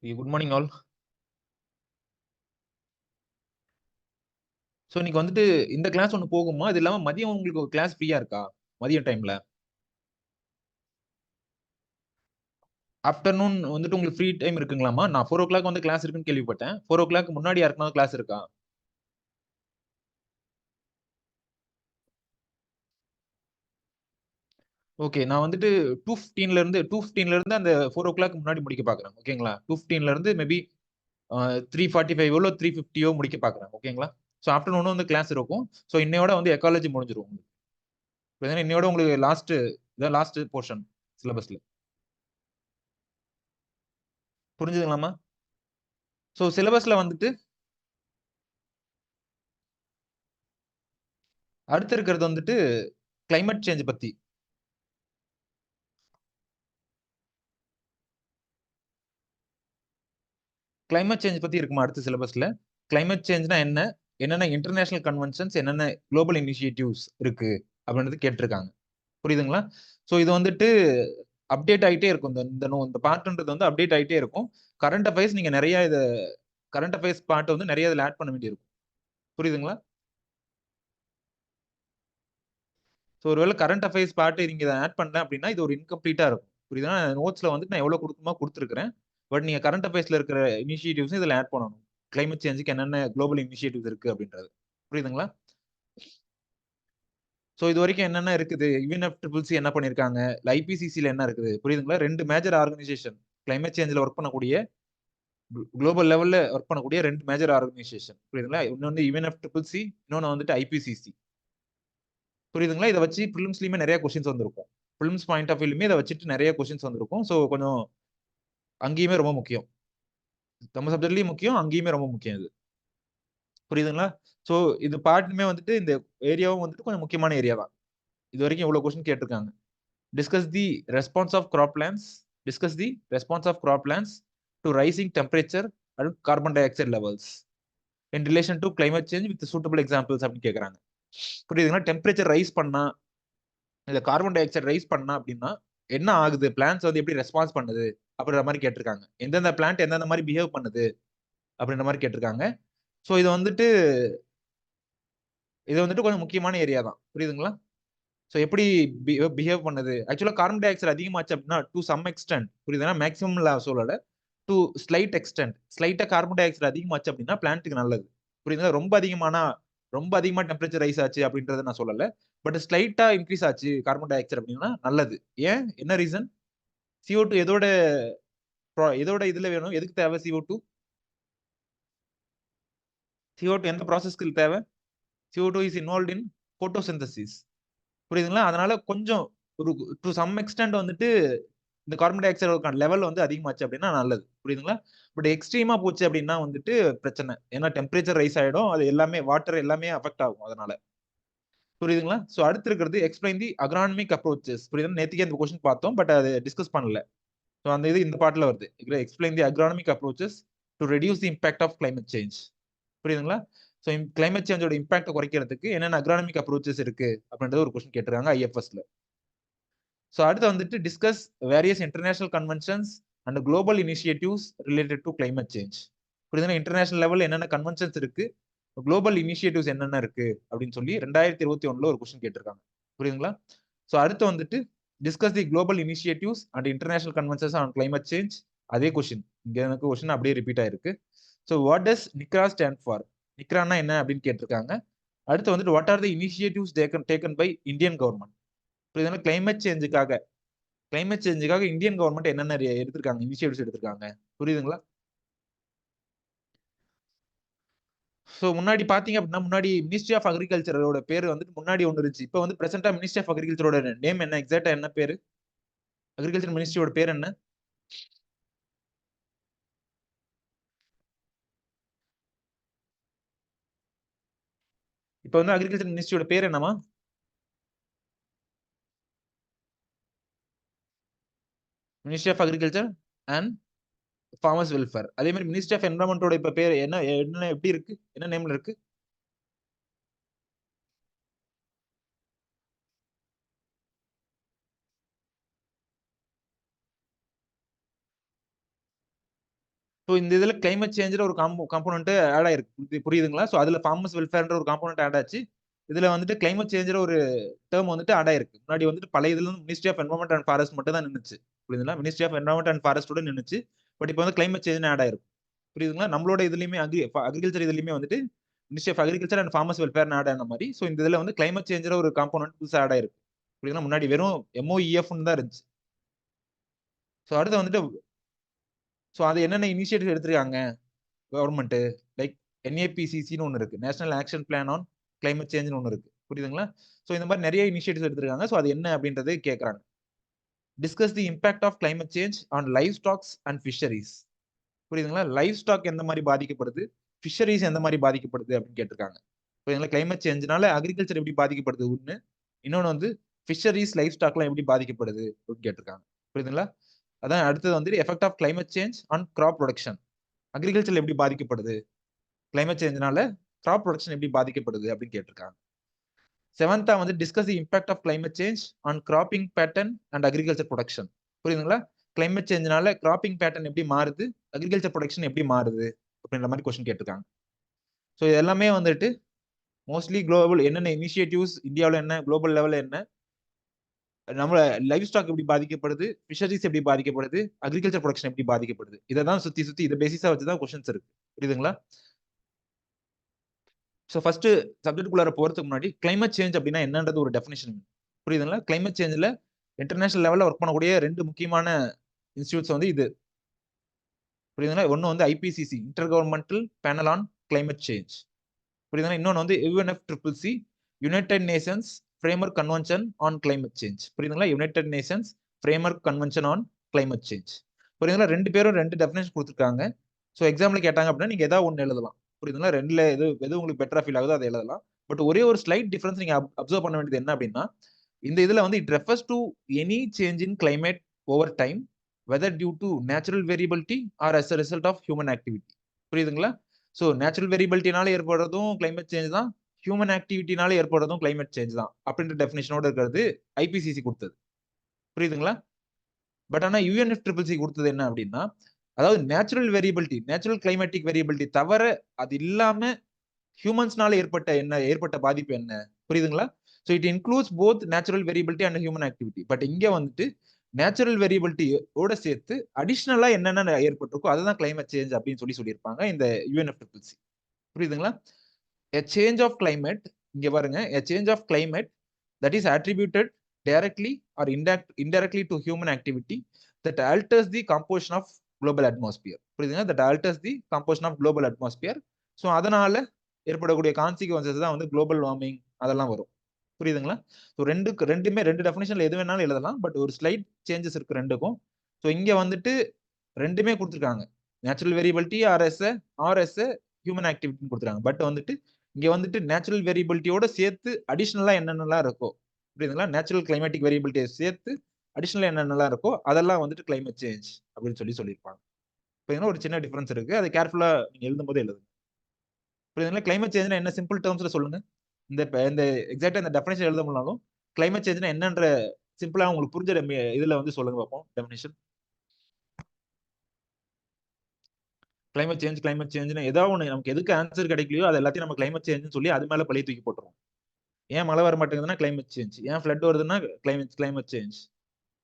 Good morning all. So இன்னைக்கு வந்துட்டு இந்த கிளாஸ் ஒன்று போகுமா? இது இல்லாம மதியம் உங்களுக்கு ஒரு கிளாஸ் ஃப்ரீயா இருக்கா? மதியம் டைம்ல. ஆஃப்டர்நூன் வந்துட்டு உங்களுக்கு ஃப்ரீ டைம் இருக்குங்களாமா? நான் 4:00 வந்து கிளாஸ் இருக்குன்னு கேள்விப்பட்டேன். 4:00 முன்னாடி யாருக்குனாவது கிளாஸ் இருக்கா? ஓகே. நான் வந்துட்டு 2:15ல இருந்து அந்த 4:00 முன்னாடி முடிக்க பார்க்குறேன். ஓகேங்களா? 2:15ல இருந்து மேபி 3:45 3:50 முடிக்க பார்க்குறேன். ஓகேங்களா? ஸோ ஆஃப்டர்நூனும் வந்து கிளாஸ் இருக்கும். ஸோ இன்னையோட வந்து எக்காலஜி முடிஞ்சிரும் உங்களுக்கு. இன்னையோட உங்களுக்கு இதான் லாஸ்ட் போர்ஷன் சிலபஸ்ல. புரிஞ்சுதுங்களாமா? ஸோ சிலபஸ்ல வந்துட்டு அடுத்து இருக்கிறது வந்துட்டு கிளைமேட் சேஞ்ச் பத்தி. கிளைமேட் சேஞ்ச் பத்தி இருக்குமா அடுத்த சிலபஸ்ல? கிளைமேட் சேஞ்ச்னா என்ன? என்னென்ன இன்டர்நேஷனல் கன்வென்ஷன்ஸ், என்னென்ன குளோபல் இனிஷியேட்டிவ்ஸ் இருக்கு அப்படின்றது கேட்டிருக்காங்க. புரியுதுங்களா? ஸோ இது வந்துட்டு அப்டேட் ஆயிட்டே இருக்கும். இந்த பார்ட்ன்றது வந்து அப்டேட் ஆயிட்டே இருக்கும். கரண்ட் அஃபேர்ஸ் நீங்க நிறைய கரண்ட் அஃபேர்ஸ் பார்ட் வந்து நிறைய இதுல ஆட் பண்ண வேண்டியிருக்கும். புரியுதுங்களா? ஸோ ஒருவேளை கரண்ட் அஃபேர்ஸ் பார்ட் நீங்க இதை ஆட் பண்ணல அப்படின்னா இது ஒரு இன்கம்ப்ளீட்டா இருக்கும். புரியுதா? நோட்ஸ்ல வந்துட்டு நான் எவ்வளவு கொடுக்குமோ கொடுத்துருக்கிறேன். பட் நீங்க கரண்ட் அஃபேர்ஸ்ல இருக்கிற இனிஷியேட்டிவ்ஸ் இதுல ஆட் பண்ணணும். கிளைமேட் சேஞ்சுக்கு என்னென்ன குளோபல் இனிஷியேட்டிவ்ஸ் இருக்கு அப்படின்றது. புரியுதுங்களா? ஸோ இது வரைக்கும் என்னென்ன இருக்குது, யுஎன்எஃப்சிசி என்ன பண்ணிருக்காங்க, ஐபிசிசில என்ன இருக்குது, புரியுதுங்களா? 2 மேஜர் ஆர்கனைசேஷன் கிளைமேட் சேஞ்சில் ஒர்க் பண்ணக்கூடிய, குளோபல் லெவல்ல ஒர்க் பண்ணக்கூடிய 2 மேஜர் ஆர்கனைசேஷன். புரியுதுங்களா? இன்னொன்று யுஎன்எஃப்சிசி, இன்னொன்று வந்துட்டு ஐபிசிசி. புரியுதுங்களா? இதை வச்சு பிலிம்ஸ்லயுமே நிறைய கொஸ்டின்ஸ் வந்திருக்கும். பிலிம்ஸ் பாயிண்ட் ஆஃப் வியூலுமே இதை வச்சுட்டு நிறைய கொஸ்டின்ஸ் வந்திருக்கும். ஸோ கொஞ்சம் அங்கேயுமே ரொம்ப முக்கியம். நம்ம சப்ஜெக்ட்லயும் முக்கியம், அங்கேயுமே ரொம்ப முக்கியம் இது. புரியுதுங்களா? ஸோ இது பார்ட்டுமே வந்துட்டு இந்த ஏரியாவும் வந்துட்டு கொஞ்சம் முக்கியமான ஏரியா தான். இது வரைக்கும் இவ்வளவு கொஸ்டின் கேட்டிருக்காங்க. Discuss the response of croplands. Discuss the response of croplands to rising temperature and carbon dioxide levels in relation to climate change with suitable examples அப்படின்னு கேட்குறாங்க. புரியுதுங்களா? டெம்பரேச்சர் ரைஸ் பண்ணா இல்ல கார்பன் டை ஆக்சைடு ரைஸ் பண்ணா அப்படின்னா என்ன ஆகுது, plans வந்து எப்படி ரெஸ்பான்ஸ் பண்ணுது அப்படின்ற மாதிரி கேட்டிருக்காங்க. எந்தெந்த பிளான்ட் எந்தெந்த மாதிரி பிஹேவ் பண்ணுது அப்படின்ற மாதிரி கேட்டிருக்காங்க. ஸோ இது வந்துட்டு கொஞ்சம் முக்கியமான ஏரியா தான். புரியுதுங்களா? ஸோ எப்படி பிஹேவ் பண்ணுது. ஆக்சுவலா கார்பன் டை ஆக்சைடு அதிகமாச்சு அப்படின்னா டு சம் எக்ஸ்டென்ட், புரியுதுன்னா மேக்ஸிமம் சொல்லல, டு ஸ்லைட் எக்ஸ்டென்ட், ஸ்லைட்டா கார்பன் டை ஆக்சைடு அதிகமாச்சு அப்படின்னா பிளான்ட்டுக்கு நல்லது. புரியுதுங்களா? ரொம்ப அதிகமா டெம்பரேச்சர் ரைஸ் ஆச்சு அப்படின்றத நான் சொல்லல. பட் ஸ்லைட்டா இன்க்ரீஸ் ஆச்சு கார்பன் டை ஆக்சைடு அப்படின்னா நல்லது. ஏன், என்ன ரீசன்? CO2 எதோட இதுல வேணும், எதுக்கு தேவை CO2? CO2 எந்த ப்ராசஸ்க்கு தேவை? CO2 is involve in photosynthesis. புரியுதுங்களா? அதனால கொஞ்சம் ஒரு டு சம் எக்ஸ்டென்ட் வந்துட்டு இந்த கார்பன் டை ஆக்சைடு லெவல் வந்து அதிகமாச்சு அப்படின்னா நல்லது. புரியுதுங்களா? பட் எக்ஸ்ட்ரீமா போச்சு அப்படின்னா வந்துட்டு பிரச்சனை. ஏன்னா டெம்பரேச்சர் ரைஸ் ஆயிடும். அது எல்லாமே வாட்டர் எல்லாமே அஃபெக்ட் ஆகும் அதனால. புரியுதுங்களா? சோ அடுத்து இருக்கிறது எக்ஸ்பிளைன் தி அக்ரானமிக் அப்ரோச்சஸ். புரியுதுங்களா? நேத்திக்கே இந்த கொஸ்டின் பார்த்தோம். பட் அது டிஸ்கஸ் பண்ணல. சோ அந்த இது இந்த பார்ட்ல வருது. Explain the agronomic approaches to reduce the impact of climate change. புரியுதுங்களா? சோ கிளைமேட் சேஞ்சோட இம்பாக்ட் குறைக்கிறதுக்கு என்னென்ன அக்ரானமிக் அப்ரோச்சஸ் இருக்கு அப்படின்றது ஒரு கொஸ்டின் கேட்டிருக்காங்க ஐஎஃப்எஸ்ல. ஸோ அடுத்து வந்துட்டு discuss various international conventions and global initiatives related to climate change. புரியுதுங்களா? இன்டர்நேஷனல் லெவலில் என்னென்ன கன்வென்ஷன்ஸ் இருக்கு, குளோபல் இனிஷியேட்டிவ்ஸ் என்னென்ன இருக்கு அப்படின்னு சொல்லி 2021 ஒரு கொஸ்டின் கேட்டிருக்காங்க. புரியுதுங்களா? ஸோ அடுத்து வந்துட்டு discuss the global initiatives and international conventions on climate change. அதே கொஸ்டின் இங்க எனக்கு கொஸ்டின் அப்படியே ரிப்பீட் ஆயிருக்கு. So what does NICRA stand for? நிக்ரானா என்ன அப்படின்னு கேட்டிருக்காங்க. அடுத்து வந்துட்டு what are the initiatives taken by Indian government? புரியுதுங்களா? கிளைமேட் சேஞ்சுக்காக இந்தியன் கவர்மெண்ட் என்னென்ன எடுத்திருக்காங்க, இனிஷியேட்டிவ்ஸ் எடுத்திருக்காங்க. புரியுதுங்களா? ஸோ முன்னாடி பாத்தீங்க அப்படின்னா முன்னாடி மினிஸ்ட்ரி ஆஃப் அக்ரிகல்ச்சரோட பேர் வந்துட்டு முன்னாடி ஒன்று இருந்துச்சு. இப்போ வந்து பிரசென்டா மினிஸ்ட்ரி ஆஃப் அக்ரிகல்ச்சரோட நேம் என்ன, எக்ஸாக்டா என்ன பேரு? அக்ரிகல்ச்சர் மினிஸ்ட்ரியோட பேர் என்ன? இப்போ வந்து அக்ரிகல்ச்சர் மினிஸ்ட்ரியோட பேர் என்னமா? Ministry of agriculture and farmers welfare. அதே மாதிரி மினிஸ்ட்ரி ஆஃப் என்வரன்மெண்டோட இப்ப பேர் என்ன, என்ன எப்படி இருக்கு, என்ன நேம்ல இருக்கு? ஸோ இந்த இதுல கிளைமேட் சேஞ்சில் ஒரு காம்போனன்ட் ஆட் ஆயிருக்கு, புரியுதுங்களா? ஸோ அதுல ஃபார்மர்ஸ் வெல்ஃபேர்ன்ற ஒரு காம்போனன்ட் ஆட் ஆச்சு. இதுல வந்துட்டு கிளைமேட் சேஞ்சில் ஒரு டேர்ம் வந்துட்டு ஆட் ஆயிருக்கு. முன்னாடி வந்துட்டு பழைய இதுல ministry of environment and forest மட்டும் தான் நின்னுச்சு, புரியுதுங்களா? மினிஸ்ட்ரி ஆஃப் என்வரன்மெண்ட் அண்ட் ஃபாரஸ்டோட நின்னுச்சு. பட் இப்போ வந்து கிளைமேட் சேஞ்ச் ஆட் ஆயிருக்கு, புரியுதுங்களா? நம்மளோட இதுலயுமே அக்ரிகல்ச்சர் இதுலயுமே வந்துட்டு ministry of agriculture and farmers welfare add ஆன மாதிரி, ஸோ இந்த இதுல வந்து கிளைமேட் சேஞ்சில் ஒரு காம்போனன்ட் புதுசாக ஆட் ஆயிருக்கு, புரியுதுங்களா? முன்னாடி வெறும் MOEF தான் இருந்துச்சு. ஸோ அடுத்து வந்துட்டு ஸோ அது என்னென்ன இனிஷியேட்டிவ் எடுத்திருக்காங்க கவர்மெண்ட், லைக் NAPCCன்னு ஒன்று இருக்கு, national action plan on climate சேஞ்ச்னு ஒன்று இருக்கு, புரியுதுங்களா? ஸோ இந்த மாதிரி நிறைய இனிஷியேட்டிவ்ஸ் எடுத்திருக்காங்க. ஸோ அது என்ன அப்படின்றது கேட்குறாங்க. Discuss the impact of climate change on livestocks and fisheries, புரியுதுங்களா? லைவ் ஸ்டாக் எந்த மாதிரி பாதிக்கப்படுது, ஃபிஷரிஸ் எந்த மாதிரி பாதிக்கப்படுது அப்படின்னு கேட்டிருக்காங்க. புரியுதுங்களா? கிளைமேட் சேஞ்ச்னால அக்ரிகல்ச்சர் எப்படி பாதிக்கப்படுது ஒன்று, இன்னொன்று வந்து ஃபிஷரிஸ் லைவ் ஸ்டாக்லாம் எப்படி பாதிக்கப்படுது அப்படின்னு கேட்டிருக்காங்க, புரியுதுங்களா? அதான் அடுத்தது வந்து effect of climate change on crop production, agriculture எப்படி பாதிக்கப்படுது, கிளைமேட் சேஞ்ச்னால கிராப் ப்ரொடக்ஷன் எப்படி பாதிக்கப்படுது அப்படின்னு கேட்டிருக்காங்க. செவன்த்தா வந்து discuss the impact of climate change on cropping pattern and agriculture production, புரியுதுங்களா? கிளைமேட் சேஞ்ச்னால கிராப்பிங் பேட்டர்ன் எப்படி மாறுது, அக்ரிகல்ச்சர் ப்ரொடக்ஷன் எப்படி மாறுது அப்படின்ற மாதிரி கொஸ்டின் கேட்டிருக்காங்க. ஸோ இது எல்லாமே வந்துட்டு மோஸ்ட்லி குளோபல் என்னென்ன இனிஷியேட்டிவ்ஸ் இந்தியாவில் என்ன, குளோபல் லெவலில் என்ன, நம்ம லைவ் ஸ்டாக் எப்படி பாதிக்கப்படுது, ஃபிஷரிஸ் எப்படி பாதிக்கப்படுது, அக்ரிகல்ச்சர் ப்ரொடக்ஷன் எப்படி பாதிக்கப்படுது, இதை தான் சுத்தி சுத்தி இதை பேசிஸா வச்சு தான் கொஸ்டின்ஸ் இருக்கு, புரியுதுங்களா? ஸோ ஃபர்ஸ்ட் சப்ஜெக்டுக்குள்ளார போறதுக்கு முன்னாடி கிளைமேட் சேஞ்ச் அப்படின்னா என்னன்றது ஒரு டெஃபினேஷன், புரியுதுங்களா? கிளைமேட் சேஞ்சில் இன்டர்நேஷனல் லெவலில் ஒர்க் பண்ணக்கூடிய ரெண்டு முக்கியமான இன்ஸ்டியூட்ஸ் வந்து இது, புரியுதுங்களா? ஒன்று வந்து IPCC, intergovernmental panel on climate change, புரியுதுங்களா? இன்னொன்று வந்து UNFCCC, united nations framework convention on climate change, புரியுதுங்களா? United nations framework convention on climate change, புரியுதுங்களா? ரெண்டு பேரும் ரெண்டு டெஃபினேஷன் கொடுத்துருக்காங்க. ஸோ எக்ஸாம்பிள் கேட்டாங்க அப்படின்னா நீங்க ஏதாவது ஒன்று எழுதலாம், புரியுதுங்களா? ரெண்டுல எது உங்களுக்கு பெட்டரா ஃபீல் ஆகுதோ அதை எழுதலாம். பட் ஒரே ஒரு ஸ்லைட் டிஃபரன்ஸ் நீங்க அப்சர்வ் பண்ண வேண்டியது என்ன அப்படின்னா, இந்த இதுல வந்து it refers to any change in climate over time, weather due to natural variability or as a result of human activity, புரியுதுங்களா? ஸோ நேச்சுரல் வேரியபிலிட்டினால ஏற்படுறதும் கிளைமேட் சேஞ்ச் தான், ஹியூமன் ஆக்டிவிட்டினால ஏற்படுறதும் கிளைமேட் சேஞ்ச் தான் அப்படின்ற டெஃபினேஷனோட இருக்கிறது IPCC கொடுத்தது, புரியுதுங்களா? பட் ஆனா UNFCCC கொடுத்தது என்ன அப்படின்னா, அதாவது natural variability, natural climatic variability தவிர அது இல்லாம ஹியூமன்ஸ்னால ஏற்பட்ட பாதிப்பு என்ன, புரியுதுங்களா? So it includes both natural variability and human activity. But இங்க வந்துட்டு நேச்சுரல் வேரியபிலிட்டியோட சேர்த்து அடிஷ்னலா என்னென்ன ஏற்பட்டிருக்கோ அதுதான் கிளைமேட் சேஞ்ச் அப்படின்னு சொல்லியிருப்பாங்க இந்த UNFCCC, புரியுதுங்களா? A change of climate, இங்க பாருங்க, a change of climate that is attributed directly or indirectly to human activity that alters the composition of global atmosphere, புரியுதுங்களா? that alters the composition of global atmosphere. So அதனால ஏற்படக்கூடிய consequences தான் வந்து global warming அதெல்லாம் வரும், புரியுதுங்களா? So ரெண்டுமே ரெண்டு டெஃபினேஷன்ல எது வேணாலும் எழுதலாம், பட் ஒரு ஸ்லைட் சேஞ்சஸ் இருக்கு ரெண்டுக்கும். ஸோ இங்க வந்துட்டு ரெண்டுமே கொடுத்துருக்காங்க, நேச்சுரல் வேரியபிலிட்டி ஆர்எஸ் ஹியூமன் ஆக்டிவிட்டின்னு கொடுத்துருக்காங்க. பட் வந்துட்டு இங்க வந்துட்டு நேச்சுரல் வேரியபிலிட்டியோட சேர்த்து அடிஷனலா என்னென்னலாம் இருக்கோ, புரியுதுங்களா? நேச்சுரல் கிளைமேட்டிக் வேரியபிலிட்டியை சேர்த்து அடிஷனலா என்னென்னலாம் இருக்கோ அதெல்லாம் வந்துட்டு கிளைமேட் சேஞ்ச் அப்படின்னு சொல்லியிருப்பாங்க. இப்போ ஒரு சின்ன டிஃபரன்ஸ் இருக்கு, அது கேர்ஃபுல்லா நீங்க எழுதும் போது எழுதுங்க, புரியுதுங்களா? கிளைமேட் சேஞ்ச்னா என்ன சிம்பிள் டேர்ம்ஸ்ல சொல்லுங்க. இந்த எக்ஸாக்டா இந்த டெஃபினேஷன் எழுத முடியலாலும் கிளைமேட் சேஞ்ச்னா என்னன்ற சிம்பிளா உங்களுக்கு புரிஞ்ச இதுல வந்து சொல்லுங்க பார்ப்போம் டெஃபினேஷன். கிளைமேட் சேஞ்ச்னா ஏதாவது ஒன்று நமக்கு எதுக்கு ஆன்சர் கிடைக்கலையோ அது எல்லாத்தையும் நம்ம கிளைமேட் சேஞ்ச்னு சொல்லி அது மேல பழைய தூக்கி போட்டுருவோம். ஏன் மழை வர மாட்டேங்குதுன்னா கிளைமேட் சேஞ்ச், ஏன் ஃப்ளட் வருதுன்னா கிளைமேட் சேஞ்ச்.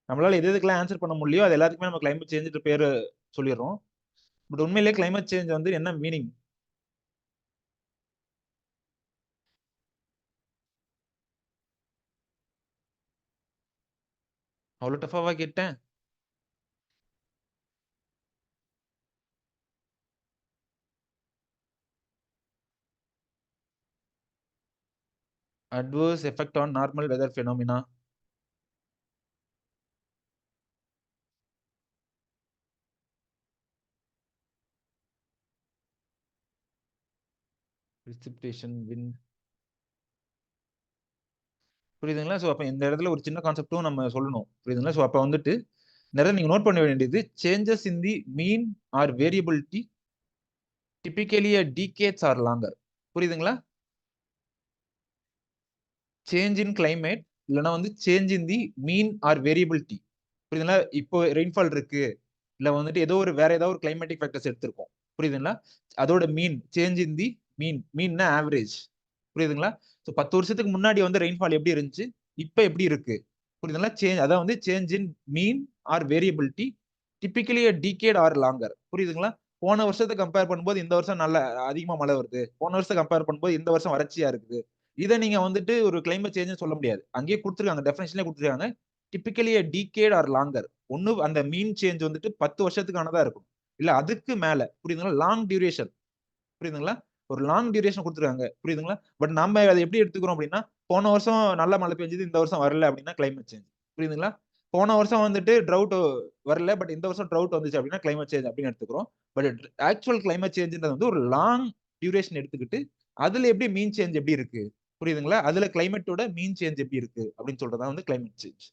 நம்மளால எதுக்கெல்லாம் ஆன்சர் பண்ண முடியலையோ அது எல்லாத்துக்குமே நம்ம கிளைமேட் சேஞ்ச் பேரு சொல்லிடுறோம். பட் உண்மையிலேயே கிளைமேட் சேஞ்ச் வந்து என்ன மீனிங்? அவ்வளவு டஃபாவா கேட்டேன்? Adverse effect on normal weather phenomena. precipitation, wind, புரியுதுங்களா? ஸோ அப்போ இந்த இடத்துல ஒரு சின்ன கான்செப்டும் நம்ம சொல்லணும், புரியுதுங்களா? ஸோ அப்போ வந்துட்டு நிறைய நீங்க நோட் பண்ண வேண்டியது changes in the mean or variability typically decades or longer, புரியுதுங்களா? சேஞ்ச் இன் கிளைமேட் இல்லைன்னா வந்து change in the mean or variability, புரியுதுங்களா? இப்போ ரெயின்ஃபால் இருக்கு, இல்ல வந்துட்டு ஏதோ ஒரு வேற ஏதாவது ஒரு கிளைமேட்டிக் ஃபேக்டர்ஸ் எடுத்திருக்கோம். புரியுதுங்களா? அதோட மீன் சேஞ்ச் இன் தி மீன்னா ஆவரேஜ். புரியுதுங்களா? ஸோ 10 வருஷத்துக்கு முன்னாடி வந்து ரெயின்ஃபால் எப்படி இருந்துச்சு? இப்ப எப்படி இருக்கு? புரியுதுங்களா? அதான் வந்து change in mean or variability typically a decade or longer. புரியுதுங்களா? போன வருஷத்தை கம்பேர் பண்ணும்போது இந்த வருஷம் நல்ல அதிகமா மழை வருது. போன வருஷத்தை கம்பேர் பண்ணும்போது இந்த வருஷம் வறட்சியா இருக்குது. இதை நீங்க வந்துட்டு ஒரு கிளைமேட் சேஞ்ச் சொல்ல முடியாது. அங்கேயே கொடுத்துருக்காங்க, டெஃபினேஷன்லேயே கொடுத்துருக்காங்க. Typically a decade or longer. ஒன்னு அந்த மீன் சேஞ்ச் வந்துட்டு 10 வருஷத்துக்கானதா இருக்கும். இல்ல அதுக்கு மேல. புரியுதுங்களா? Long duration. புரியுதுங்களா? ஒரு லாங் டியூரேஷன் கொடுத்துருக்காங்க. புரியுதுங்களா? பட் நம்ம அதை எப்படி எடுத்துக்கிறோம் அப்படின்னா, போன வருஷம் நல்ல மழை பெஞ்சது, இந்த வருஷம் வரல அப்படின்னா கிளைமேட் சேஞ்ச். புரியுதுங்களா? போன வருஷம் வந்துட்டு ட்ரவுட் வரல, பட் இந்த வருஷம் ட்ரவுட் வந்துச்சு அப்படின்னா கிளைமேட் சேஞ்ச் அப்படின்னு எடுத்துக்கிறோம். பட் ஆக்சுவல் கிளைமேட் சேஞ்சுன்றது வந்து ஒரு லாங் டியூரேஷன் எடுத்துக்கிட்டு அதுல எப்படி மீன் சேஞ்ச் எப்படி இருக்கு, புரியுதுங்களா? அதுல கிளைமேட்டோட மீன் சேஞ்ச் எப்படி இருக்கு அப்படின்னு சொல்றதா வந்து கிளைமேட் சேஞ்ச்.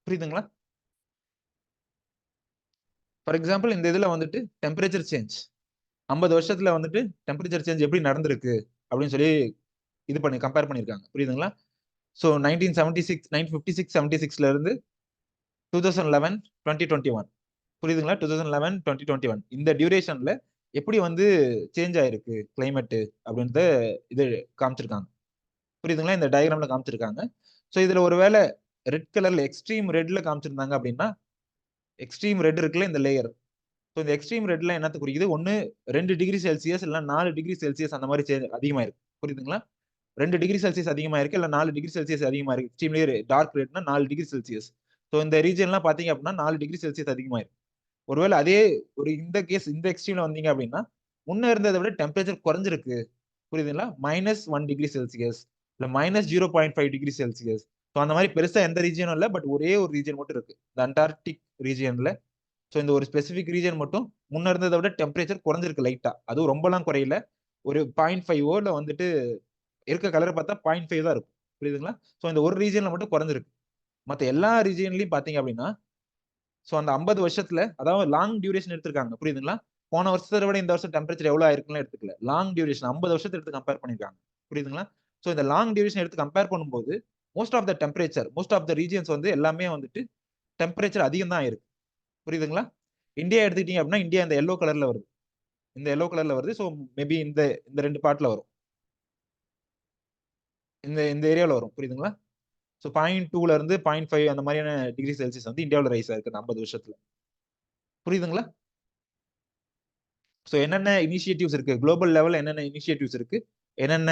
புரியுதுங்களா? ஃபார் எக்ஸாம்பிள் இந்த இதுல வந்துட்டு டெம்பரேச்சர் சேஞ்ச் 50 வருஷத்துல வந்துட்டு டெம்பரேச்சர் சேஞ்ச் எப்படி நடந்திருக்கு அப்படின்னு சொல்லி இது பண்ணி கம்பேர் பண்ணியிருக்காங்க. புரியுதுங்களா? ஸோ 1956 இருந்து 2011 2021. புரியுதுங்களா? 2011 2021 இந்த டியூரேஷன்ல எப்படி வந்து சேஞ்ச் ஆயிருக்கு கிளைமேட் அப்படின்றத இது காமிச்சிருக்காங்க. புரியுதுங்களா? இந்த டயக்ராம்ல காமிச்சிருக்காங்க. ஸோ இதுல ஒருவேளை ரெட் கலர்ல எக்ஸ்ட்ரீம் ரெட்ல காமிச்சிருந்தாங்க அப்படின்னா, எக்ஸ்ட்ரீம் ரெட் இருக்குல்ல இந்த லேயர். ஸோ இந்த எக்ஸ்ட்ரீம் ரெட்ல என்னத்தை குறிக்குது? ஒன்னு 2 டிகிரி செல்சியஸ் இல்ல 4 டிகிரி செல்சியஸ் அந்த மாதிரி அதிகமா இருக்கு. புரியுதுங்களா? 2 டிகிரி செல்சியஸ் அதிகமா இருக்கு இல்ல 4 டிகிரி செல்சியஸ் அதிகமா இருக்கு. எக்ஸ்ட்ரீம்லயே டார்க் ரெட்னா 4 டிகிரி செல்சியஸ். ஸோ இந்த ரீஜன்லாம் பாத்தீங்க அப்படின்னா 4 டிகிரி செல்சியஸ் அதிகமா இருக்கு. ஒருவேளை அதே ஒரு இந்த கேஸ் இந்த எக்ஸ்ட்ரீம்ல வந்தீங்க அப்படின்னா, முன்ன இருந்ததை விட டெம்பரேச்சர் குறைஞ்சிருக்கு. புரியுதுங்களா? -1 டிகிரி செல்சியஸ் இல்ல -0.5 டிகிரி செல்சியஸ். ஸோ அந்த மாதிரி பெருசா எந்த ரீஜனும் இல்லை, பட் ஒரே ஒரு ரீஜன் மட்டும் இருக்கு, இந்த அண்டார்டிக் ரீஜன்ல. ஸோ இந்த ஒரு ஸ்பெசிபிக் ரீஜன் மட்டும் முன்ன இருந்ததை விட டெம்பரேச்சர் குறைஞ்சிருக்கு லைட்டா. அதுவும் ரொம்பலாம் குறையல. ஒரு 0.5 இல்ல வந்துட்டு இருக்க கலரை பார்த்தா 0.5 தான் இருக்கும். புரியுதுங்களா? ஸோ இந்த ஒரு ரீஜன்ல மட்டும் குறைஞ்சிருக்கு. மற்ற எல்லா ரீஜன்லயும் பாத்தீங்க அப்படின்னா, ஸோ அந்த 50 வருஷத்துல அதாவது லாங் டியூரேஷன் எடுத்திருக்காங்க. புரியுதுங்களா? போன வருஷத்தை விட இந்த வருஷம் டெம்பரேச்சர் எவ்வளவு ஆயிருக்குன்னு எடுத்துக்கல. லாங் டியூரேஷன் 50 வருஷத்தை எடுத்து கம்பேர் பண்ணிருக்காங்க. புரியுதுங்களா? ஸோ இந்த லாங் டியூரேஷன் எடுத்து கம்பேர் பண்ணும்போது most of the temperature most of the regions வந்து எல்லாமே வந்துட்டு டெம்பரேச்சர் அதிகம் தான் இருக்கு. புரியுதுங்களா? இந்தியா எடுத்துக்கிட்டீங்க அப்படின்னா, இந்தியா இந்த எல்லோ கலர்ல வருது. இந்த எல்லோ கலர்ல வருது. ஸோ மேபி இந்த இந்த 2 பார்ட்ல வரும். இந்த இந்த ஏரியாவில் வரும். புரியுதுங்களா? ஸோ 0.2ல இருந்து 0.5 அந்த மாதிரியான டிகிரி செல்சியஸ் வந்து இந்தியாவில் ரைஸ் ஆயிருக்கு அந்த 50 வருஷத்துல. புரியுதுங்களா? ஸோ என்னென்ன இனிஷியேட்டிவ்ஸ் இருக்கு, குளோபல் லெவல்ல என்னென்ன இனிஷியேட்டிவ்ஸ் இருக்கு, என்னென்ன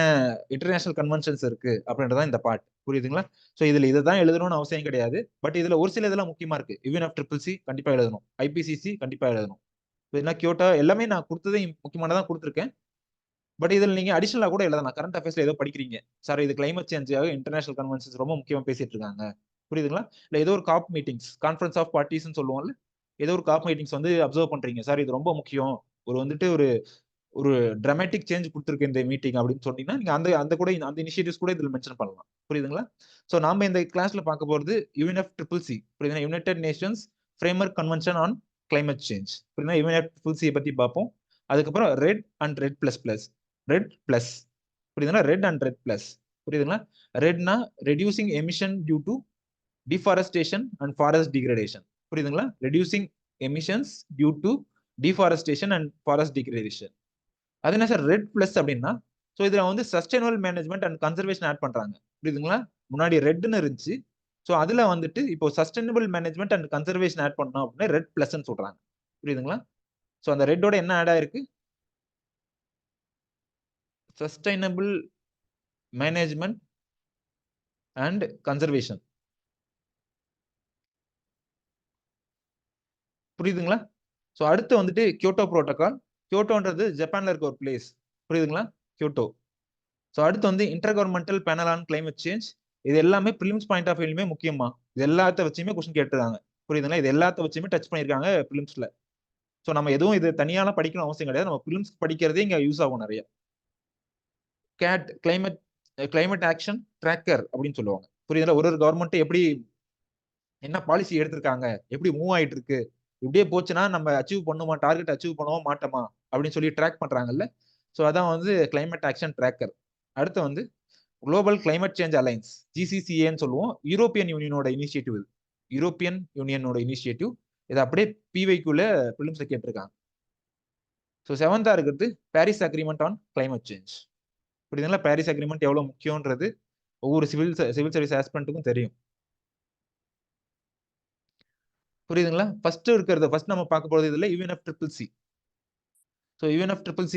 இன்டர்நேஷனல் கன்வென்ஷன்ஸ் இருக்கு அப்படின்றதான் இந்த பார்ட். புரியுதுங்களா? ஸோ இதுல இதை தான் எழுதணும்னு அவசியம் கிடையாது. பட் இதுல ஒரு சில இதெல்லாம் முக்கியமா இருக்கு. UNFCCC கண்டிப்பா எழுதணும், IPCC கண்டிப்பா எழுதணும். கியோட்டோ எல்லாமே நான் கொடுத்ததே முக்கியமானதான் கொடுத்துருக்கேன். பட் இதுல நீங்க அடிஷனலா கூட எழுதலாம். கரண்ட் அஃபேர்ஸ்ல ஏதோ படிக்கிறீங்க சார், இது கிளைமேட் சேஞ்சாக இன்டர்நேஷனல் கன்வென்ஷன்ஸ் ரொம்ப முக்கியமா பேசிட்டு இருக்காங்க. புரியுதுங்களா? இல்ல ஏதோ ஒரு காப் மீட்டிங்ஸ், கான்ஃபரன்ஸ் ஆஃப் பார்ட்டிஸ்ன்னு சொல்லுவோம்ல, ஏதோ ஒரு காப் மீட்டிங்ஸ் வந்து அப்சர்வ் பண்றீங்க சார், இது ரொம்ப முக்கியம், ஒரு வந்துட்டு ஒரு ஒரு டிராமேட்டிக் சேஞ்ச் கொடுத்துருக்கு இந்த மீட்டிங் அப்படின்னு சொன்னீங்கன்னா, நீங்க அந்த அந்த கூட அந்த இனிஷியேட்டிவ்ஸ் கூட இதுல மென்ஷன் பண்ணலாம். புரியுதுங்களா? சோ நாம இந்த கிளாஸ்ல பார்க்க போறது UNFCCC. புரியுதுங்களா? United nations framework convention on climate change. புரியுதுங்களா? UNFCCC பத்தி பார்ப்போம். அதுக்கப்புறம் REDD and REDD plus plus REDD plus. புரியுதுங்களா? REDD and REDD plus. புரியுதுங்களா? ரெட்னா reducing emission due to deforestation and forest degradation. புரியுதுங்களா? Reducing emissions due to deforestation and forest degradation. அது என்ன சார் ரெட் பிளஸ் அப்படின்னா, ஸோ இதுல வந்து sustainable management and conservation add பண்றாங்க. புரியுதுங்களா? முன்னாடி ரெட்னு இருந்துச்சு. ஸோ அதுல வந்துட்டு இப்போ sustainable management and conservation add பண்ணோம் அப்படின்னா ரெட் பிளஸ்ன்னு சொல்றாங்க. புரியுதுங்களா? ஸோ அந்த ரெட்டோட என்ன ஆட் ஆயிருக்கு? Sustainable management and conservation. புரியுதுங்களா? ஸோ அடுத்து வந்துட்டு கியோட்டோ புரோட்டோகால். கியோட்டோன்றது ஜப்பான்ல இருக்க ஒரு பிளேஸ். புரியுதுங்களா? கியோட்டோ. ஸோ அடுத்து வந்து inter governmental panel on climate change. இது எல்லாமே பிலிம்ஸ் பாயிண்ட் ஆஃப் வியூலுமே முக்கியமா. இது எல்லாத்த வச்சுமே கொஸ்டின் கேட்டுருக்காங்க. புரியுதுங்களா? இது எல்லாத்த வச்சுமே டச் பண்ணியிருக்காங்க பிலிம்ஸ்ல. ஸோ நம்ம எதுவும் இது தனியாலாம் படிக்கணும் அவசியம் கிடையாது. நம்ம பிலிம்ஸ் படிக்கிறதே இங்க யூஸ் ஆகும் நிறைய. கேட் கிளைமேட் ஆக்ஷன் ட்ராக்கர் அப்படின்னு சொல்லுவாங்க. புரியுதுங்களா? ஒரு கவர்மெண்ட் எப்படி என்ன பாலிசி எடுத்திருக்காங்க, எப்படி மூவ் ஆயிட்டு இருக்கு, இப்படியே போச்சுன்னா நம்ம அச்சீவ் பண்ணுமா, டார்கெட் அச்சீவ் பண்ணுவோமா மாட்டோமா அப்படின்னு சொல்லி ட்ராக் பண்றாங்கல்ல. ஸோ அதான் வந்து கிளைமேட் ஆக்ஷன் ட்ராக்கர். அடுத்து வந்து குளோபல் கிளைமேட் சேஞ்ச் அலைன்ஸ், GCCAன்னு சொல்லுவோம். European யூனியனோட initiative. European யூனியனோட initiative. இது அப்படியே பிவைக்குள்ள பிலிம்ஸ்ல கேட்டிருக்காங்க. ஸோ 7th இருக்கிறது Paris agreement on climate change. புரியுதுங்களா? பாரிஸ் அக்ரிமெண்ட் எவ்வளவு முக்கியம்ன்றது ஒவ்வொரு சிவில் சர்வீஸ் ஆஸ்பிரண்ட்டுக்கும் தெரியும். புரியுதுங்களா? ஃபர்ஸ்ட் நம்ம பார்க்க போறது இதுல UNFCCC. ஸோ UNFCCC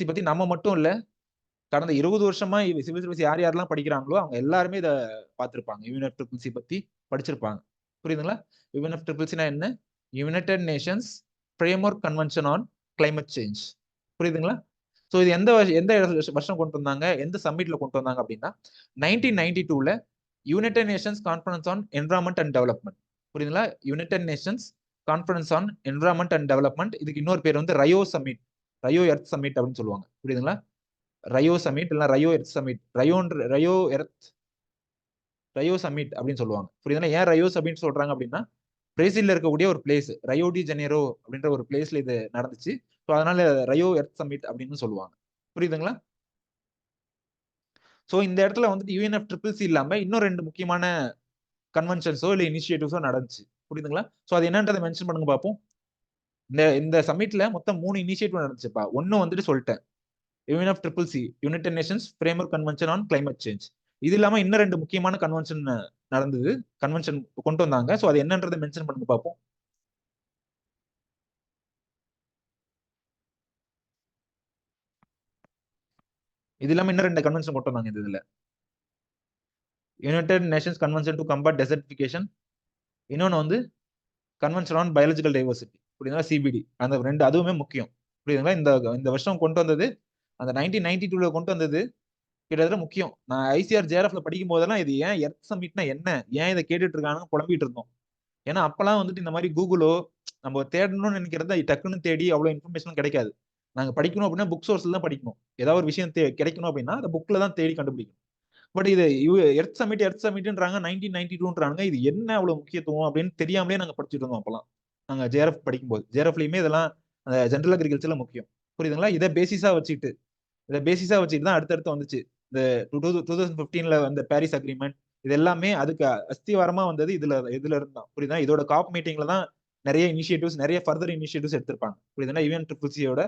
பத்தி நம்ம மட்டும் இல்ல, கடந்த 20 வருஷமா சிவில் சர்வீஸ் யார் யாரெல்லாம் படிக்கிறாங்களோ அவங்க எல்லாருமே இதை பார்த்திருப்பாங்க. UNFCCC பத்தி படிச்சிருப்பாங்க. புரியுதுங்களா? UNFCCC என்ன? United nations framework convention on climate change. புரியுதுங்களா? ஸோ இது எந்த வருஷம் கொண்டு வந்தாங்க, எந்த சம்மிட்ல கொண்டு வந்தாங்க அப்படின்னா 1992ல united nations conference on environment and development. புரியுதுங்களா? United nations conference on environment and development. இதுக்கு இன்னொரு பேர் வந்து Rio summit, Rio earth summit அப்படின்னு சொல்லுவாங்க. புரியுதுங்களா? ரயோ சமிட் இல்ல Rio earth summit, Rio summit அப்படின்னு சொல்லுவாங்க. புரியுதுங்களா? ஏன் ரயோ சமிட் சொல்றாங்க அப்படின்னா பிரேசில்ல இருக்கக்கூடிய ஒரு பிளேஸ் ரயோ டி ஜெனீரோ அப்படின்ற ஒரு பிளேஸ்ல இது நடந்துச்சு. ஸோ அதனால ரயோ எர்த் சமிட் அப்படின்னு சொல்லுவாங்க. புரியுதுங்களா? ஸோ இந்த இடத்துல வந்துட்டு UNFCCC இல்லாம இன்னும் 2 முக்கியமான கன்வென்ஷன்ஸோ இல்ல இனிஷியேட்டிவ்ஸோ நடந்துச்சு. புரியுதுங்களா? ஸோ அது என்னன்றதை மென்ஷன் பண்ணுங்க பார்ப்போம். இந்த சமிட்ல மொத்தம் 3 இனிஷியேட்டிவ் நடந்துச்சுப்பா. ஒன்னு வந்துட்டு சொல்லிட்டேன், UNFCCC united nations framework convention on climate change. இது இல்லாம இன்னும் 2 முக்கியமான கன்வென்ஷன் நடந்தது, கன்வென்ஷன் கொண்டு வந்தாங்க. ஸோ அது என்னன்றதை மென்ஷன் பண்ணுங்க பார்ப்போம். இது இல்லாம இன்னும் 2 கன்வென்ஷன் கொண்டு வந்தாங்க இதுல. United Nations convention to combat desertification, இன்னொன்னு வந்து கன்வென்ஷன் ஆன் பயாலஜிக்கல் டைவர்சிட்டி. புரியுதுங்களா? CBD. அந்த 2 அதுவுமே முக்கியம். புரியுதுங்களா? இந்த வருஷம் கொண்டு வந்தது, அந்த 1992ல கொண்டு வந்தது கிட்டத்தட்ட முக்கியம். நான் ICR JRFல படிக்கும் போதெல்லாம் இது ஏன் எர்த் சமிட்னா என்ன, ஏன் இதை கேட்டுட்டு இருக்காங்க புலம்பிட்டு இருந்தோம். ஏன்னா அப்பெல்லாம் வந்துட்டு இந்த மாதிரி கூகுளோ நம்ம தேடணும்னு நினைக்கிறத டக்குன்னு தேடி அவ்வளவு இன்ஃபர்மேஷன் கிடைக்காது. நாங்க படிக்கணும் அப்படின்னா புக் சோர்ஸ்ல தான் படிக்கணும். ஏதாவது ஒரு விஷயம் கிடைக்கணும் அப்படின்னா அந்த புக்ல தான் தேடி கண்டுபிடிக்கணும். பட் இது எர்த் சமிட்ன்றாங்க, 1992ன்றாங்க. இது என்ன அவ்வளவு முக்கியத்துவம் அப்படின்னு தெரியாமலே நாங்க படிச்சுட்டு இருந்தோம் அப்பெல்லாம். நாங்க JRF படிக்கும்போது. JRFலயுமே இதெல்லாம் ஜென்ரல் அக்ரிகல்ச்சர்ல முக்கியம். புரியுதுங்களா? இதை பேசிஸா வச்சுட்டு தான் அடுத்தடுத்து வந்துச்சு. இந்த 2015ல வந்த பாரிஸ் அக்ரிமெண்ட், இது எல்லாமே அதுக்கு அஸ்திவாரமா வந்தது இதுல இருந்தான். புரியுதா? இதோட காப் மீட்டிங்ல தான் நிறைய இனிஷியேட்டிவ்ஸ், நிறைய ஃபர்தர் இனிஷியேட்டிவ்ஸ் எடுத்திருப்பாங்க. புரியுதுன்னா? UNFCCCயோட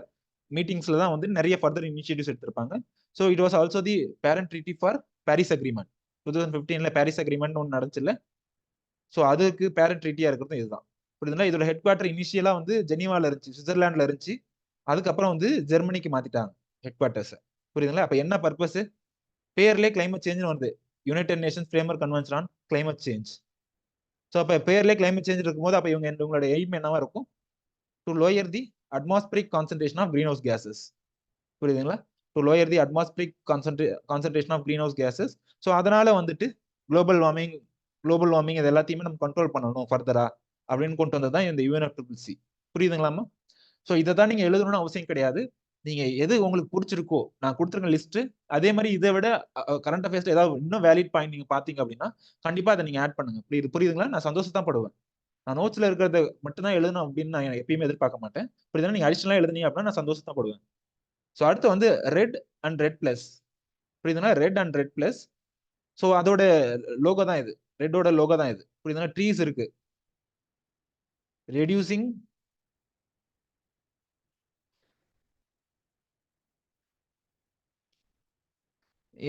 மீட்டிங்ஸ்ல தான் வந்து நிறைய ஃபர்தர் இனிஷியேட்டிவ்ஸ் எடுத்திருப்பாங்க. So it was also the parent treaty for Paris agreement. 2015ல பாரிஸ் அக்ரிமெண்ட் ஒன்று நடந்துச்சுல்ல, ஸோ அதுக்கு பேரண்ட் ட்ரீட்டியா இருக்கிறது இதுதான். புரியுதுங்களா? இதோட ஹெட் குவார்டர் இனிஷியலா வந்து ஜெனீவால இருந்துச்சு, சுவிட்சர்லாண்ட்ல இருந்துச்சு. அதுக்கப்புறம் வந்து ஜெர்மனிக்கு மாத்திட்டாங்க ஹெட் குவார்டர்ஸ். புரியுதுங்களா? அப்ப என்ன பர்பஸ்? பேர்லயே கிளைமேட் சேஞ்ச் வருது, United nations framework convention on climate change. So அப்ப பேர்லயே கிளைமேட் சேஞ்ச் இருக்கும்போது அப்ப உங்களோட எய்ம் என்னவா இருக்கும்? To lower the atmospheric concentration of green house gases. புரியுதுங்களா? To lower the atmospheric concentration of green house gases. So அதனால வந்துட்டு குளோபல் வார்மிங் இது எல்லாத்தையுமே நம்ம கண்ட்ரோல் பண்ணணும் ஃபர்தரா அப்படின்னு கொண்டு வந்தது தான் இந்த UNFCCC. புரியுதுங்களாமா? ஸோ இதை தான் நீங்க எழுதணும்னு அவசியம் கிடையாது. நீங்க எது உங்களுக்கு பிடிச்சிருக்கோ, நான் கொடுத்துருக்க லிஸ்ட், அதே மாதிரி இதை விட கரண்ட் அஃபேர்ஸ் ஏதாவது இன்னும் வேலிட் பாயிண்ட் நீங்க பாத்தீங்க அப்படின்னா கண்டிப்பா அதை நீங்க ஆட் பண்ணுங்க. புரியுதுங்களா? நான் சந்தோஷம் படுவேன். நான் நோட்ஸ்ல இருக்கிறத மட்டும் தான் எழுதணும் அப்படின்னு நான் எப்பயுமே எதிர்பார்க்க மாட்டேன். புரியுதுனா? நீங்க அடிஷனலா எழுதுனீங்க அப்படின்னா நான் சந்தோஷம் படுவேன். ஸோ அடுத்து வந்து ரெட் அண்ட் ரெட் பிளஸ். புரியுதுங்களா? REDD and REDD plus. So அதோட லோகோ தான் இது, ரெட்டோட லோகோ தான் இது. புரியுதுங்களா? ட்ரீஸ் இருக்கு, reducing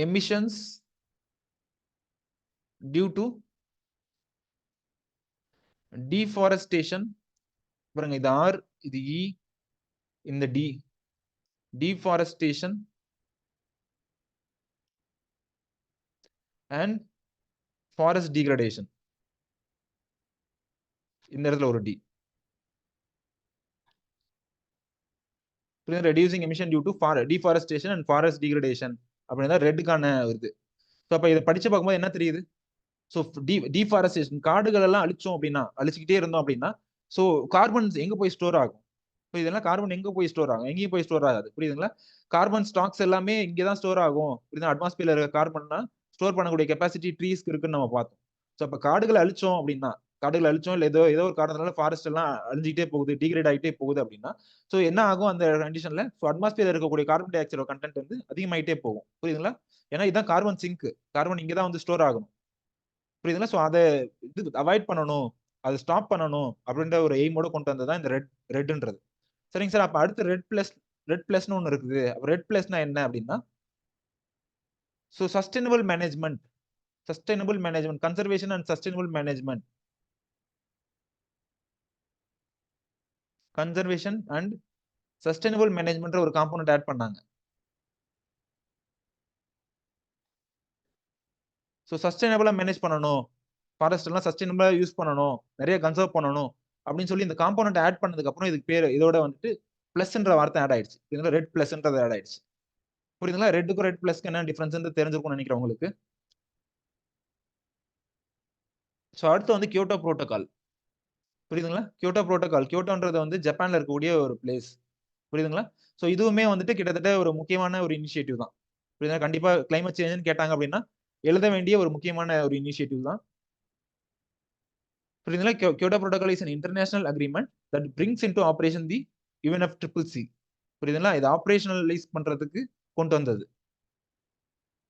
emissions due to deforestation. பாருங்க, இது R, இது E, இந்த D. deforestation and forest degradation. இந்த இடத்துல ஒரு D. reducing emission due to deforestation and forest degradation அப்படின்னா ரெட்டுக்கான வருது. ஸோ அப்ப இதை படிச்சு பார்க்கும்போது என்ன தெரியுது? ஸோ டிஃபாரஸ்டேஷன், காடுகள் எல்லாம் அழிச்சோம் அப்படின்னா, அழிச்சுக்கிட்டே இருந்தோம் அப்படின்னா, ஸோ கார்பன் எங்க போய் ஸ்டோர் ஆகும்? இதெல்லாம் கார்பன் எங்க போய் ஸ்டோர் ஆகும்? எங்கேயும் போய் ஸ்டோர் ஆகாது. புரியுதுங்களா? கார்பன் ஸ்டாக்ஸ் எல்லாமே இங்கதான் ஸ்டோர் ஆகும். புரியுதா? அட்மாஸ்பியர்ல இருக்க கார்பன்னா ஸ்டோர் பண்ணக்கூடிய கெப்பாசிட்டி ட்ரீஸ்க்கு இருக்குன்னு நம்ம பார்த்தோம். ஸோ அப்ப காடுகளை அழிச்சோம் அப்படின்னா, இல்ல ஏதோ ஒரு காரணத்தினால ஃபாரஸ்ட் எல்லாம் அழிஞ்சிட்டே போகுது, டிகிரேட் ஆகிட்டே போகுது அப்படின்னா, ஸோ என்ன ஆகும் அந்த கண்டிஷன்ல? ஸோ அட்மாஸ்பியர்ல இருக்கக்கூடிய கார்பன் டை ஆக்சைடோட கண்டென்ட் வந்து அதிகமாயிட்டே போகும். புரியுதுங்களா? ஏன்னா இதுதான் கார்பன் சிங்க். கார்பன் இங்கதான் வந்து ஸ்டோர் ஆகணும். புரியுதுங்களா? ஸோ அத இது அவாய்ட் பண்ணணும். அத ஸ்டாப் பண்ணணும் அப்படின்ற ஒரு எய்மோட கொண்டு வந்தது தான் இந்த ரெட்ன்றது. சரிங்க சார். அப்ப அடுத்து ரெட் பிளஸ்ன்னு ஒண்ணு இருக்குது. ரெட் பிளஸ்னா என்ன அப்படின்னா, so sustainable management, conservation and sustainable management. Conservation and sustainable மேனேஜ்மென்ட்ன்ற ஒரு காம்போனன்ட் ஆட் பண்ணாங்க. ஸோ சஸ்டைனபிளா மேனேஜ் பண்ணணும். ஃபாரஸ்ட் எல்லாம் சஸ்டைனபிளா யூஸ் பண்ணணும். நெறைய கன்சர்வ் பண்ணணும். அப்படின்னு சொல்லி இந்த காம்போனன்ட் ஆட் பண்ணதுக்கு அப்புறம் இதுக்கு பேரு இதோட வந்துட்டு பிளஸ்ன்ற வார்த்தை ஆட் ஆயிடுச்சு. இதுல ரெட் பிளஸ்ன்றது ஆட் ஆயிடுச்சு. புரியுதுங்களா? ரெட்டுக்கும் ரெட் பிளஸ்க்கு என்ன டிஃபரன்ஸ்ன்னு தெரிஞ்சிருக்கும்னு நினைக்கிறேன் உங்களுக்கு. ஸோ அடுத்து வந்து கியோட்டோ புரோட்டோகால். புரியுதுங்களா? Kyoto protocol. கியோட்டோன்றது வந்து ஜப்பான்ல இருக்கக்கூடிய ஒரு பிளேஸ். புரியுதுங்களா? ஸோ இதுவுமே வந்துட்டு கிட்டத்தட்ட ஒரு முக்கியமான ஒரு இனிஷியேட்டிவ் தான். புரியுதா? கண்டிப்பா கிளைமேட் சேஞ்சுன்னு கேட்டாங்க அப்படின்னா, எழுத வேண்டிய ஒரு முக்கியமான ஒரு இனிஷியேட்டிவ் தான். புரியுதுங்களா? Kyoto protocol is an international agreement that brings into operation the UNFCCC. புரியுதுங்களா? இத ஆப்பரேஷனலைஸ் பண்றதுக்கு கொண்டு வந்தது.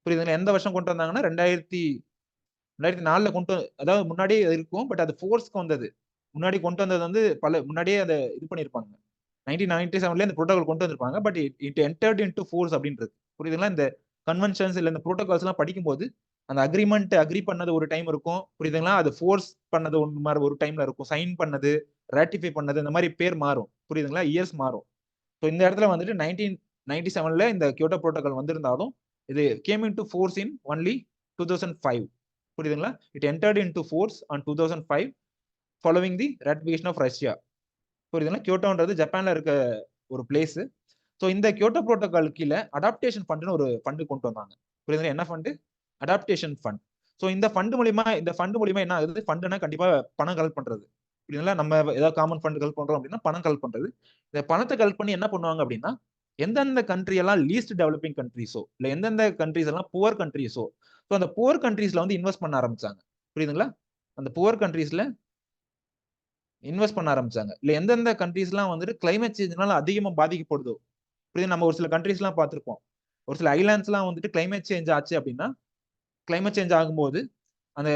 புரியுதுங்களா? எந்த வருஷம் கொண்டு வந்தாங்கன்னா 2004ல அதாவது முன்னாடியே இருக்கும். பட் அது ஃபோர்ஸ்க்கு வந்தது. முன்னாடி கொண்டு வந்தது வந்து முன்னாடியே அத இது பண்ணியிருப்பாங்க. 1997ல இந்த புரோட்டோகால் கொண்டு வந்திருப்பாங்க. But it entered into force அப்படின்னு இருக்கு. புரியுதுங்களா? இந்த கன்வென்ஷன்ஸ் இல்ல இந்த புரோட்டோகால்ஸ் எல்லாம் படிக்கும்போது, அந்த அக்ரீமெண்ட் அக்ரி பண்ணது ஒரு டைம் இருக்கும். புரியுதுங்களா? அது ஃபோர்ஸ் பண்ணது ஒண்ணு மாரி ஒரு டைம்ல இருக்கும். சைன் பண்ணது, ராட்டிஃபை பண்ணது இந்த மாரி பேர் மாறும். புரியுதுங்களா? இயர்ஸ் மாறும். ஸோ இந்த இடத்துல வந்துட்டு 1997ல இந்த கியோட்டோ புரோட்டோகால் வந்திருந்தாலும், இது came into force in only 2005. புரியுதுங்களா? It entered into force on 2005 following the ratification of Russia. புரியுதுங்களா? கியோட்டோன்றது ஜப்பான்ல இருக்க ஒரு பிளேஸ். ஸோ இந்த கியோட்டோ புரோட்டோகால் கீழ அடாப்டேஷன் ஃபண்ட்ன்னு ஒரு ஃபண்ட் கொண்டு வந்தாங்க. புரியுதுங்களா? என்ன ஃபண்ட்? Adaptation fund. ஸோ இந்த ஃபண்ட் மூலியமா என்ன ஆகுது? ஃபண்ட்னா கண்டிப்பா பணம் கலெக்ட் பண்றது. புரியுதுங்களா? நம்ம ஏதாவது காமன் ஃபண்ட் கலெக்ட் பண்றோம் அப்படின்னா பணம் கலெக்ட் பண்றது. இந்த பணத்த கலெக்ட் பண்ணி என்ன பண்ணுவாங்க அப்படின்னா, எந்தெந்த கண்ட்ரி எல்லாம் லீஸ்ட் டெவலப்பிங் கண்ட்ரீஸோ, இல்ல எந்தெந்த கண்ட்ரீஸ் எல்லாம் புவர் கண்ட்ரீஸோ, ஸோ அந்த புவர் கண்ட்ரீஸ்ல வந்து இன்வெஸ்ட் பண்ண ஆரம்பிச்சாங்க. புரியுதுங்களா? அந்த புவர் கண்ட்ரீஸ்ல இன்வெஸ்ட் பண்ண ஆரம்பிச்சாங்க. இல்ல எந்தெந்த கண்ட்ரீஸ்லாம் வந்துட்டு கிளைமேட் சேஞ்ச்னால அதிகமா பாதிக்கப்படுதோ, புரியுது. நம்ம ஒரு சில கண்ட்ரீஸ்லாம் பார்த்திருப்போம். ஒரு சில ஐலேண்ட்ஸ்லாம் வந்துட்டு கிளைமேட் சேஞ்ச் ஆச்சு அப்படின்னா, கிளைமேட் சேஞ்ச் ஆகும்போது அந்த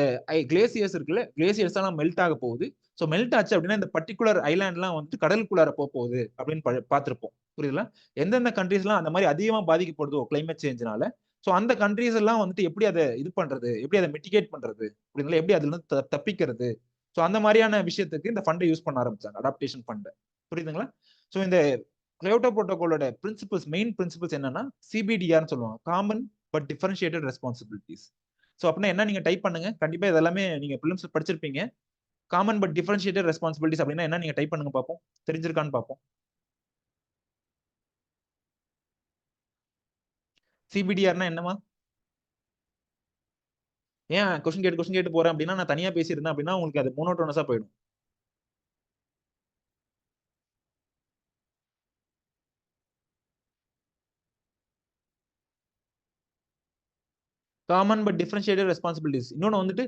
கிளேசியர்ஸ் இருக்குல்ல, கிளேசியர்ஸ் எல்லாம் மெல்ட் ஆக போகுது. ஸோ மெல்ட் ஆச்சு அப்படின்னா, இந்த பர்ட்டிகுலர் ஐலேண்ட்லாம் வந்துட்டு கடலுக்குள்ளார போகுது அப்படின்னு பார்த்திருப்போம். புரியுதுங்களா? எந்தெந்த கண்ட்ரீஸ்லாம் அந்த மாரி அதிகமா பாதிக்கப்படுதோ கிளைமேட் சேஞ்ச்னால, ஸோ அந்த கண்ட்ரீஸ் எல்லாம் வந்துட்டு எப்படி அத இது பண்றது? எப்படி அத மிட்டிகேட் பண்றது? புரியுதுங்களா? எப்படி அதுலருந்து தப்பிக்கிறது? ஸோ அந்த மாரியான விஷயத்துக்கு இந்த ஃபண்ட யூஸ் பண்ண ஆரம்பிச்சாங்க. Adaptation fund. புரியுதுங்களா? ஸோ இந்த கியோட்டோ புரோட்டோகாலோட மெயின் பிரின்சிபிள்ஸ் என்னன்னா, CBDRன்னு சொல்லுவாங்க. Common but differentiated responsibilities. So அப்படின்னா என்ன நீங்க டைப் பண்ணுங்க. கண்டிப்பா இதெல்லாமே நீங்க பிலிம்ஸ்ல படிச்சிருப்பீங்க. காமன் பட் டிஃபரன்ஷியேட்டட் ரெஸ்பான்சிபிலிட்டீஸ் அப்படின்னா என்ன நீங்க டைப் பண்ணுங்க பார்ப்போம். தெரிஞ்சிருக்கான்னு பார்ப்போம். CBDRன்னா என்னமா? ஏன் கொஸ்டின் கேட்டு போறேன் அப்படின்னா, நான் தனியா பேசியிருந்தேன் அப்படின்னா, உங்களுக்கு அது மோனோட்டோனஸா போயிடும். Common but differentiated responsibilities. இன்னொன்னு வந்துட்டு,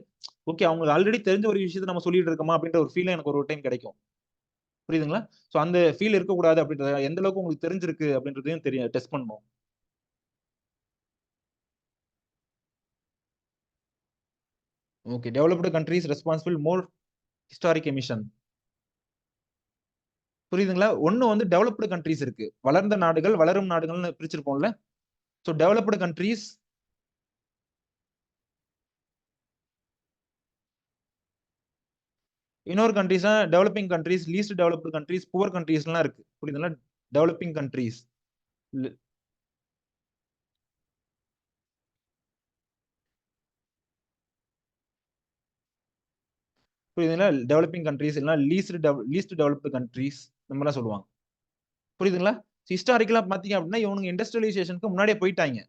ஓகே அவங்களுக்கு ஆல்ரெடி தெரிஞ்ச ஒரு விஷயத்த நம்ம சொல்லிட்டு இருக்கோமா அப்படின்ற ஒரு ஃபீல் எனக்கு ஒரு டைம் கிடைக்கும். புரியுதுங்களா? சோ அந்த ஃபீல் இருக்கக்கூடாது அப்படின்றத எந்த அளவுக்கு உங்களுக்கு தெரிஞ்சிருக்கு அப்படின்றதையும் டெஸ்ட் பண்ணணும். Okay. Developed countries responsible more historic emission. புரியுதுங்களா? ஒண்ணு வந்து டெவலப்டு கண்ட்ரீஸ் இருக்கு. வளர்ந்த நாடுகள், வளரும் நாடுகள்னு பிரிச்சிருப்போம்ல. சோ டெவலப்டு கண்ட்ரீஸ் இன்னொரு கண்ட்ரீஸ்னா developing countries, least developed countries, poor கண்ட்ரீஸ்லாம் இருக்கு. புரியுதுங்களா? Developing countries. புரியுதுங்களா? டெவலப்பிங் கண்ட்ரீஸ் இல்லனா லீஸ்ட் டெவலப்டு கண்ட்ரீஸ் இந்த மாரிலாம் சொல்லுவாங்க. புரியுதுங்களா? ஹிஸ்டாரிக்கலா பார்த்தீங்க அப்படின்னா, இவனுங்க இண்டஸ்ட்ரியலைசேஷனுக்கு முன்னாடியே போயிட்டாய்ங்க.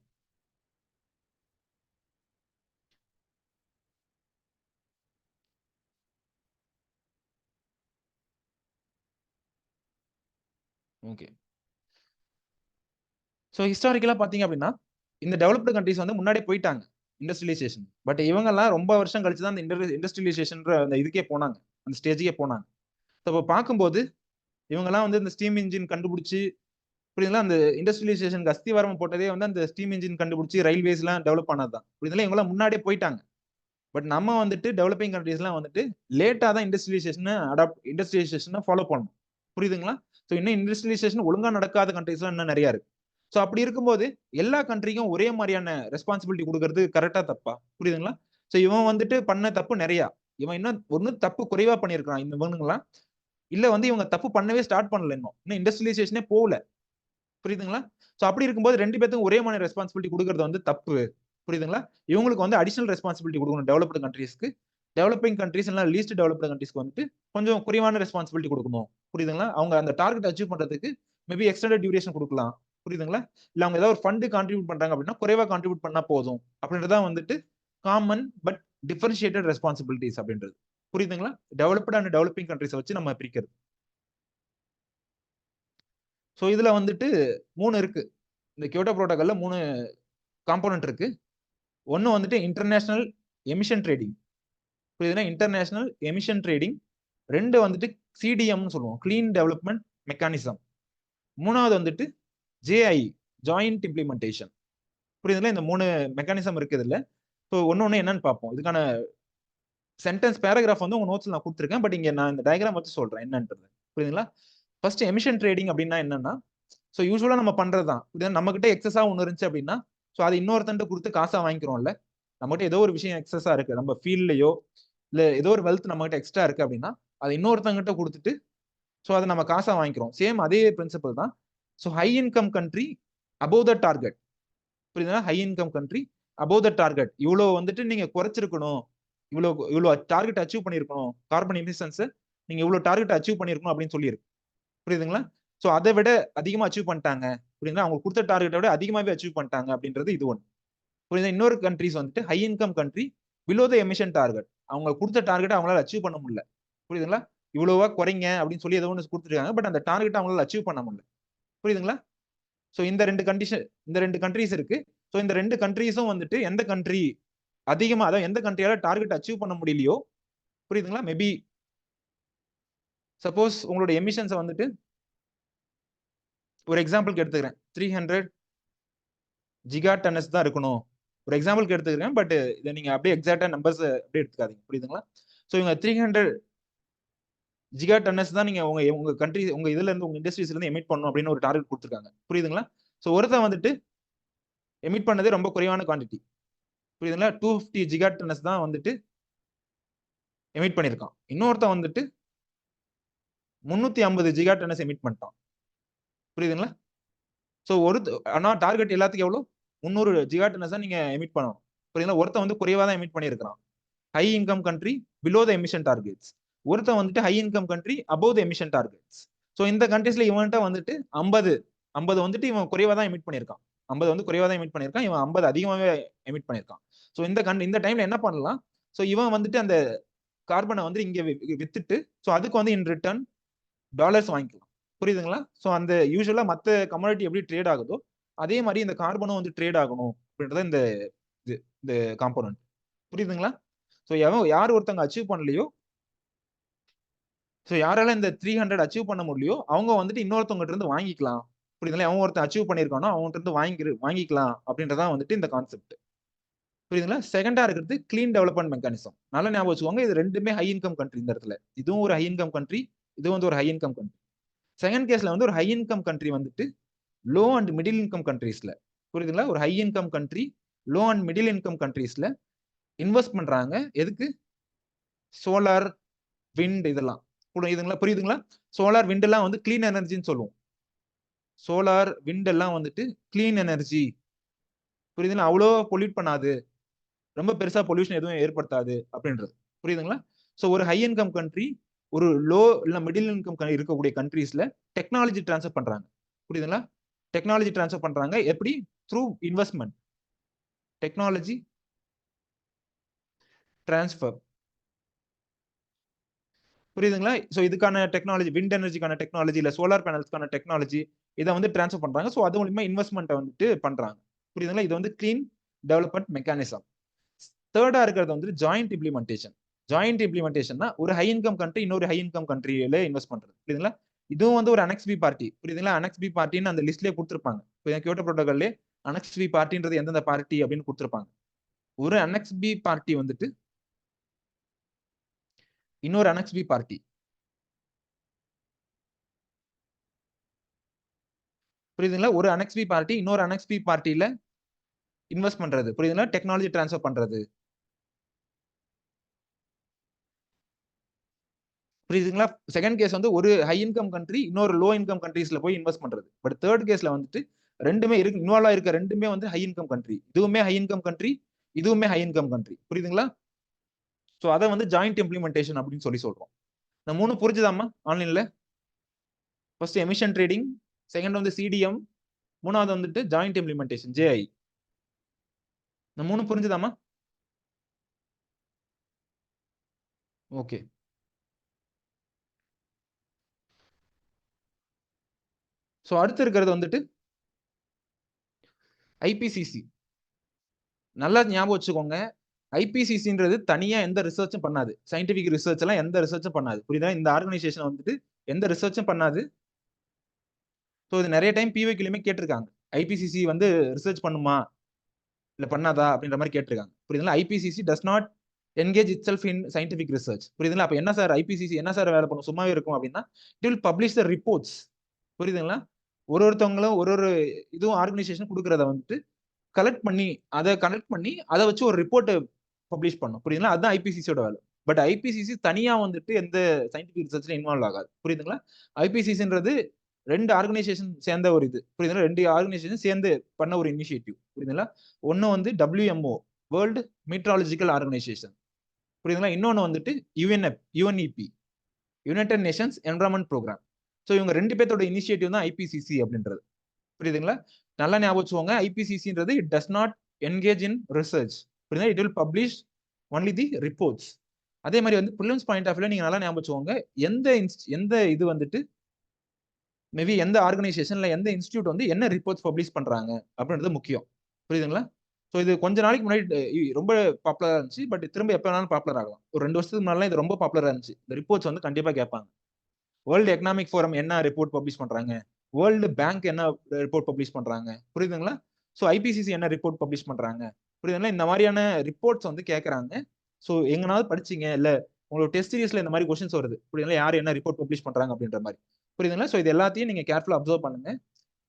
ஓகே. சோ ஹிஸ்டாரிக்கலா பார்த்தீங்க அப்படின்னா, இந்த டெவலப்டு கண்ட்ரீஸ் வந்து முன்னாடியே போயிட்டாங்க. இண்டஸ்ட்ரியலைசேஷன். பட் இவங்கலாம் ரொம்ப வருஷம் கழிச்சு தான் இந்த இண்டஸ்ட்ரியலைசேஷன்ற அந்த இதுக்கே போனாங்க. அந்த ஸ்டேஜ்க்கே போனாங்க. சோ அப்ப பார்க்கும்போது, இவங்கலாம் வந்து இந்த ஸ்டீம் என்ஜின் கண்டுபிடிச்சு புரியுதுங்களா? அந்த இண்டஸ்ட்ரியலைசேஷனுக்கு அஸ்திவாரம் போட்டதே வந்து அந்த ஸ்டீம் என்ஜின் கண்டுபிடிச்சு ரயில்வேஸ்லாம் டெவலப் ஆனது தான். புரியுதுங்களா? இவங்கலாம் முன்னாடியே போயிட்டாங்க. பட் நம்ம வந்துட்டு டெவலப்பிங் கண்ட்ரீஸ்லாம் வந்துட்டு லேட்டா தான் இண்டஸ்ட்ரியலைசேஷனை ஃபாலோ பண்ணணும். புரியுதுங்களா? ஸோ இன்னும் இண்டஸ்ட்ரியலைசேஷன் ஒழுங்கா நடக்காத கண்ட்ரீஸ்லாம் இன்னும் நிறைய இருக்கு. ஸோ அப்படி இருக்கும்போது எல்லா கண்ட்ரிக்கும் ஒரே மாதிரியான ரெஸ்பான்சிபிலிட்டி கொடுக்கறது கரெக்டா தப்பா? புரியுதுங்களா? ஸோ இவன் வந்துட்டு பண்ண தப்பு நிறையா. இவன் இன்னும் தப்பு குறைவா பண்ணியிருக்கான் இந்த இவனுங்களாம். இல்ல வந்து இவங்க தப்பு பண்ணவே ஸ்டார்ட் பண்ணல, இன்னும் இண்டஸ்ட்ரியலைசேஷனே போகல. புரியுதுங்களா? ஸோ அப்படி இருக்கும்போது 2 பேத்துக்கும் ஒரே மாதிரி ரெஸ்பான்சிபிலிட்டி கொடுக்கறது வந்து தப்பு. புரியுதுங்களா? இவங்களுக்கு வந்து அடிஷனல் ரெஸ்பான்சிபிலிட்டி கொடுக்கணும் டெவலப்டு கண்ட்ரீஸ்க்கு. டெவலப்பிங் கண்ட்ரீஸ் இல்ல லீஸ்ட் டெவலப்டு கண்ட்ரீஸ்க்கு வந்துட்டு கொஞ்சம் குறைவான ரெஸ்பான்சிபிலிட்டி கொடுக்கணும். புரியுதுங்களா? அவங்க அந்த டார்கெட் அச்சீவ் பண்றதுக்கு மேபி எக்ஸ்டெண்டட் டியூரேஷன் கொடுக்கலாம். புரியுதுங்களா? இல்ல அவங்க ஏதாவது ஒரு ஃபண்ட் கான்ட்ரிபியூட் பண்றாங்க அப்படின்னா குறைவா கான்ட்ரிபியூட் பண்ணா போதும் அப்படின்றதான் வந்துட்டு காமன் பட் டிஃபரன்ஷியேட்டட் ரெஸ்பான்சிபிலிட்டிஸ் அப்படின்றது. புரியுதுங்களா? டெவலப்டு அண்ட் டெவலப்பிங் கண்ட்ரீஸை வச்சு நம்ம பிரிக்கிறது. ஸோ இதுல வந்துட்டு 3 இருக்கு. இந்த கியோட்டோ புரோட்டோகால்ல 3 காம்போனன்ட் இருக்கு. ஒன்னு வந்துட்டு இன்டர்நேஷனல் எமிஷன் ட்ரேடிங். புரியுதுன்னா இன்டர்நேஷனல் எமிஷன் ட்ரேடிங். 2 வந்துட்டு சிடிஎம்னு சொல்லுவோம், கிளீன் டெவலப்மெண்ட் மெக்கானிசம். 3வது வந்துட்டு ஜேஐ, ஜாயிண்ட் இம்ப்ளிமெண்டேஷன். புரியுதுங்களா? இந்த 3 மெக்கானிசம் இருக்கு இதுல. ஸோ ஒன்னு என்னன்னு பார்ப்போம். இதுக்கான சென்டென்ஸ் பேராகிராஃப் வந்து உங்க நோட்ஸ்ல நான் கொடுத்துருக்கேன். பட் இங்க நான் இந்த டயக்ராம் வச்சு சொல்றேன் என்னன்றது. புரியுதுங்களா? ஃபர்ஸ்ட் எமிஷன் ட்ரேடிங் அப்படின்னா என்னன்னா, ஸோ யூஸ்வலா நம்ம பண்றதுதான். நம்ம கிட்ட எக்ஸஸா ஒன்று இருந்துச்சு அப்படின்னா, ஸோ அது இன்னொருத்தன்ட்டு கொடுத்து காசா வாங்கிக்கிறோம்ல. நம்மகிட்ட ஏதோ ஒரு விஷயம் எக்ஸஸா இருக்கு, நம்ம ஃபீல்ட்லயோ இல்ல ஏதோ ஒரு வெல்த் நம்ம கிட்ட எக்ஸ்ட்ரா இருக்கு அப்படின்னா, அது இன்னொருத்தங்கிட்ட கொடுத்துட்டு ஸோ அதை நம்ம காசா வாங்கிக்கிறோம். சேம் அதே பிரின்சிபல் தான். So high income country above the target. புரியுதுங்களா? High income country above the target. இவ்வளோ வந்துட்டு நீங்க குறைச்சிருக்கணும், இவ்வளோ டார்கெட் அச்சீவ் பண்ணிருக்கணும், கார்பன் எமிஷன்ஸ் நீங்க இவ்வளோ டார்கெட் அச்சீவ் பண்ணிருக்கணும் அப்படின்னு சொல்லியிருக்கு. புரியுதுங்களா? ஸோ அதை விட அதிகமா அச்சீவ் பண்ணிட்டாங்க. புரியுதுங்களா? அவங்க கொடுத்த டார்கெட்டை விட அதிகமாவே அச்சீவ் பண்ணிட்டாங்க அப்படின்றது இது ஒன்று. புரியுது? இன்னொரு கண்ட்ரிஸ் வந்துட்டு high income country below the emission target. அவங்க கொடுத்த டார்கெட் அவங்களால அச்சீவ் பண்ண முடியல. புரியுதுங்களா? இவ்வளவா குறைங்க அப்படின்னு சொல்லி ஏதோ ஒன்று கொடுத்துருக்காங்க. பட் அந்த டார்கெட் அவங்களால அச்சீவ் பண்ண முடியல. புரியுதுங்களா? ஸோ இந்த 2 கண்ட்ரிஸ் இருக்கு. ஸோ இந்த 2 கண்ட்ரிஸும் வந்துட்டு எந்த கண்ட்ரி அதிகமா, அதாவது எந்த கண்ட்ரியால டார்கெட் அச்சீவ் பண்ண முடியலையோ, புரியுதுங்களா? மேபி சப்போஸ் உங்களோட எமிஷன்ஸை வந்துட்டு ஒரு எக்ஸாம்பிளுக்கு எடுத்துக்கிறேன், 300 ஜிகா டன்னஸ் தான் இருக்கணும். ஒரு எக்ஸாம்பிளுக்கு எடுத்துக்கிறேன். பட் இதை நீங்க அப்படியே எக்ஸாக்டா நம்பர்ஸ் அப்படியே எடுத்துக்காதீங்க. புரியுதுங்களா? ஸோ இவங்க 300 ஜிகா டன்னஸ் தான் நீங்க உங்க கண்ட்ரி, உங்க இதுல இருந்து, உங்க இண்டஸ்ட்ரீஸ்ல இருந்து எமிட் பண்ணணும் அப்படின்னு ஒரு டார்கெட் கொடுத்துருக்காங்க. புரியுதுங்களா? ஸோ ஒருத்தன் வந்துட்டு எமிட் பண்ணதே ரொம்ப குறைவான குவான்டிட்டி. புரியுதுங்களா? 250 ஜிகா டன்னஸ் தான் வந்துட்டு எமிட் பண்ணியிருக்கான். இன்னொருத்தன் வந்துட்டு 350 ஜிகா டன்னஸ் எமிட் பண்ணிட்டான். புரியுதுங்களா? ஸோ ஆனா டார்கெட் எல்லாத்துக்கும் எவ்வளோ? 300 ஜிகா டன்னஸ் தான் நீங்க எமிட் பண்ணணும். புரியுதுங்களா? ஒருத்தன் வந்து குறைவா தான் எமிட் பண்ணியிருக்கான். High income country below the emission targets. ஒருத்தன் வந்துட்டு ஹை இன்கம் கண்ட்ரி அபோவ் த எமிஷன் டார்கெட்ஸ். ஸோ இந்த கண்ட்ரீஸ்ல இவன்ட்ட வந்துட்டு 50 வந்துட்டு இவன் குறைவா தான் எமிட் பண்ணியிருக்கான். 50 வந்து குறைவா தான் எமிட் பண்ணியிருக்கான். இவன் 50 அதிகமாகவே எமிட் பண்ணியிருக்கான். ஸோ இந்த டைம்ல என்ன பண்ணலாம்? ஸோ இவன் வந்துட்டு அந்த கார்பனை வந்து இங்க வித்துட்டு, ஸோ அதுக்கு வந்து இன் ரிட்டர்ன் டாலர்ஸ் வாங்கிக்கலாம். புரியுதுங்களா? ஸோ அந்த யூஸ்வலா மற்ற கமாடிட்டி எப்படி ட்ரேட் ஆகுதோ அதே மாதிரி இந்த கார்பனும் வந்து ட்ரேட் ஆகணும் அப்படின்றத இந்த காம்போனன்ட். புரியுதுங்களா? ஸோ யார் ஒருத்தவங்க அச்சீவ் பண்ணலையோ, ஸோ யாரால இந்த 300 அச்சீவ் பண்ண முடியலையோ அவங்க வந்துட்டு இன்னொருத்தவங்க இருந்து வாங்கிக்கலாம். புரியுதுங்களா? அவன் ஒருத்தன் அச்சீவ் பண்ணியிருக்கானோ அவங்ககிட்ட இருந்து வாங்கிக்கலாம் அப்படின்றதான் வந்துட்டு இந்த கான்செப்ட். புரியுதுங்களா? செகண்டா இருக்கிறது கிளீன் டெவலப்மெண்ட் மெக்கானிசம். நல்லா ஞாபகம் வச்சுக்கோங்க, இது ரெண்டுமே ஹை இன்கம் கண்ட்ரி. இந்த இடத்துல இதுவும் ஒரு ஹை இன்கம் கண்ட்ரி, இதுவும் வந்து ஒரு ஹை இன்கம் கண்ட்ரி. செகண்ட் கேஸ்ல வந்து ஒரு ஹை இன்கம் கண்ட்ரி வந்துட்டு லோ அண்ட் மிடில் இன்கம் கண்ட்ரீஸ்ல, புரியுதுங்களா? ஒரு high income country low and middle income கண்ட்ரீஸ்ல இன்வெஸ்ட் பண்றாங்க. எதுக்கு? சோலார், விண்ட் இதெல்லாம். புரியுதுங்களா? சோலார், விண்ட் எல்லாம் வந்து கிளீன் எனர்ஜின்னு சொல்லுவோம். சோலார், விண்ட் எல்லாம் வந்துட்டு கிளீன் எனர்ஜி. புரியுதுங்களா? அவ்வளோ பொல்யூட் பண்ணாது, ரொம்ப பெருசா பொல்யூஷன் எதுவும் ஏற்படுத்தாது அப்படின்றது. புரியுதுங்களா? ஸோ ஒரு ஹை இன்கம் கண்ட்ரி ஒரு லோ இல்ல மிடில் இன்கம் இருக்கக்கூடிய கண்ட்ரீஸ்ல டெக்னாலஜி டிரான்ஸ்ஃபர் பண்றாங்க. புரியுதுங்களா? டெக்னாலஜி டிரான்ஸ்ஃபர் பண்றாங்க. எப்படி? Through investment. Technology transfer. புரியுதுங்களா? ஸோ இதுக்கான டெக்னாலஜி, விண்ட் எனர்ஜிக்கான டெக்னாலஜி இல்ல சோலார் பேனல்ஸ்க்கான டெக்னாலஜி இதை வந்து டிரான்ஸ்ஃபர் பண்றாங்க. ஸோ அது மூலியமா இன்வெஸ்ட்மெண்ட்டை வந்துட்டு பண்றாங்க. புரியுதுங்களா? இது வந்து கிளீன் டெவலப்மெண்ட் மெக்கானிசம். தேர்டா இருக்கிறது வந்து ஜாயிண்ட் இம்ப்ளிமெண்டேஷன். ஜாயிண்ட் இம்ப்ளிமெண்டேஷன்னா ஒரு ஹை இன்கம் கண்ட்ரி இன்னொரு ஹை இன்கம் கண்ட்ரியில இன்வெஸ்ட் பண்றது. புரியுதுங்களா? இதுவும் வந்து ஒரு அனெக்ஸ் பி பார்ட்டி. புரியுதுங்களா? அனெக்ஸ் பி பார்ட்டின்னு அந்த லிஸ்ட்லயே கொடுத்துருப்பாங்க. கியோட்டோ புரோட்டோகால்லே அனெக்ஸ் பி பார்ட்டின்றது எந்தெந்த பார்ட்டி அப்படின்னு கொடுத்துருப்பாங்க. ஒரு அனெக்ஸ் பி பார்ட்டி வந்துட்டு இன்னொரு அனெக்ஸ் பி பார்ட்டி. புரியுதுங்களா? ஒரு அனெக்ஸ் பி பார்ட்டி இன்னொரு அனெக்ஸ் பி பார்ட்டில இன்வெஸ்ட் பண்றது. புரியுதுங்களா? டெக்னாலஜி ட்ரான்ஸ்ஃபர் பண்றது. புரியுதுங்களா? செகண்ட் கேஸ் வந்து ஒரு ஹை இன்கம் கண்ட்ரி இன்னொரு லோ இன்கம் கண்ட்ரீஸ்ல போய் இன்வெஸ்ட் பண்றது. பட் தேர்ட் கேஸ்ல வந்துட்டு ரெண்டுமே இருக்கு, இன்வால்வ் ஆயிருக்க ரெண்டுமே வந்து ஹை இன்கம் கண்ட்ரி. இதுவுமே ஹை இன்கம் கண்ட்ரி, இதுவுமே ஹை இன்கம் கண்ட்ரி. புரியுதுங்களா? சோ அதை வந்து ஜாயிண்ட் இம்ப்ளிமெண்டேஷன் அப்படின்னு சொல்றோம். இந்த 3 புரிஞ்சுதாமா ஆன்லைன்ல? ஃபர்ஸ்ட் எமிஷன் ட்ரேடிங், செகண்ட் வந்து சிடிஎம், மூணாவது வந்துட்டு ஜாயிண்ட் இம்ப்ளிமெண்டேஷன் ஜேஐ. இந்த 3 புரிஞ்சுதாமா? ஓகே. சோ அடுத்து இருக்கிறது வந்துட்டு ஐபிசிசி. நல்லா ஞாபகம் வச்சுக்கோங்க, ஐபிசிசின்றது தனியா எந்த ரிசர்ச்சும் பண்ணாது. சயின்டிபிக் ரிசர்ச் எல்லாம் எந்த ரிசர்ச்சும் பண்ணாது. புரியுதா? இந்த ஆர்கனைசேஷன் வந்துட்டு எந்த ரிசர்ச்சும் பண்ணாது. ஸோ இது நிறைய டைம் பிவிக்லயுமே கேட்டிருக்காங்க. ஐபிசிசி வந்து ரிசர்ச் பண்ணுமா இல்ல பண்ணாதா அப்படின்ற மாதிரி கேட்டிருக்காங்க. புரியுதுங்களா? IPCC does not engage it self in scientific research. புரியுதுங்களா? அப்ப என்ன சார் ஐபிசிசி என்ன சார் வேலை பண்ணும், சும்மாவே இருக்கும் அப்படின்னா, it will publish the reports. புரியுதுங்களா? ஒருத்தவங்களும் ஒரு இதுவும் ஆர்கனைசேஷன் கொடுக்கறத வந்துட்டு கலெக்ட் பண்ணி அதை வச்சு ஒரு ரிப்போர்ட் பப்ளிஷ் பண்ணும். புரியுதுங்களா? அதுதான் ஐபிசிசியோட வேலை. பட் ஐபிசிசி தனியா வந்துட்டு எந்த சயின்டிபிக் ரிசர்ச்ல இன்வால்வ் ஆகாது. புரியுதுங்களா? ஐபிசிசின்றது 2 ஆர்கனைசேஷன் சேர்ந்த ஒரு இது. புரியுதுங்களா? 2 ஆர்கனைசேஷன் சேர்ந்து பண்ண ஒரு இனிஷியேட்டிவ். புரியுதுங்களா? ஒன்னு வந்து WMO, வேர்ல்டு மீட்ராலஜிக்கல் ஆர்கனைசேஷன். புரியுதுங்களா? இன்னொன்னு வந்துட்டு UNEP, United Nations Environment Programme. So இவங்க 2 பேர்த்தோட இனிஷியேட்டிவ் தான் ஐபிசிசி அப்படின்றது. புரியுதுங்களா? நல்லா ஞாபகம் வச்சுக்கோங்க, ஐபிசிசின்றது it does not engage in research. புரியுதா? It will publish only the reports. அதே மாதிரி வந்து ப்ரிலிம்ஸ் பாயிண்ட் ஆஃப் வியூல நீங்க நல்லா ஞாபகம் வச்சுக்கோங்க, எந்த இது வந்துட்டு மேபி எந்த ஆர்கனைசேஷன்ல எந்த இன்ஸ்டியூட் வந்து என்ன ரிப்போர்ட்ஸ் பப்ளிஷ் பண்றாங்க அப்படின்றது முக்கியம். புரியுதுங்களா? ஸோ இது கொஞ்ச நாளைக்கு முன்னாடி ரொம்ப பாப்புலரா இருந்துச்சு. பட் திரும்ப எப்ப வேணாலும் பாப்புலர் ஆகலாம். ஒரு 2 வருஷத்துக்கு முன்னாடி இது ரொம்ப பாப்புலரா இருந்துச்சு. இந்த ரிப்போர்ட்ஸ் வந்து கண்டிப்பா கேட்பாங்க. வேர்ல்டு எக்கனாமிக் ஃபோரம் என்ன ரிப்போர்ட் பப்ளிஷ் பண்றாங்க, வேர்ல்டு பேங்க் என்ன ரிப்போர்ட் பப்ளிஷ் பண்றாங்க, புரியுதுங்களா? ஸோ ஐபிசிசி என்ன ரிப்போர்ட் பப்ளிஷ் பண்றாங்க, புரியுதுங்களா? இந்த மாதிரியான ரிப்போர்ட்ஸ் வந்து கேட்கறாங்க. ஸோ எங்கனாவது படிச்சீங்க இல்ல உங்களோட டெஸ்ட் சீரிஸ்ல இந்த மாதிரி கொஸ்டின்ஸ் வருது. புரியுதுங்களா? யார் என்ன ரிப்போர்ட் பப்ளிஷ் பண்றாங்க அப்படின்ற மாதிரி. புரியுதுங்களா? ஸோ இது எல்லாத்தையும் நீங்க கேர்ஃபுல்லா அப்சர்வ் பண்ணுங்க.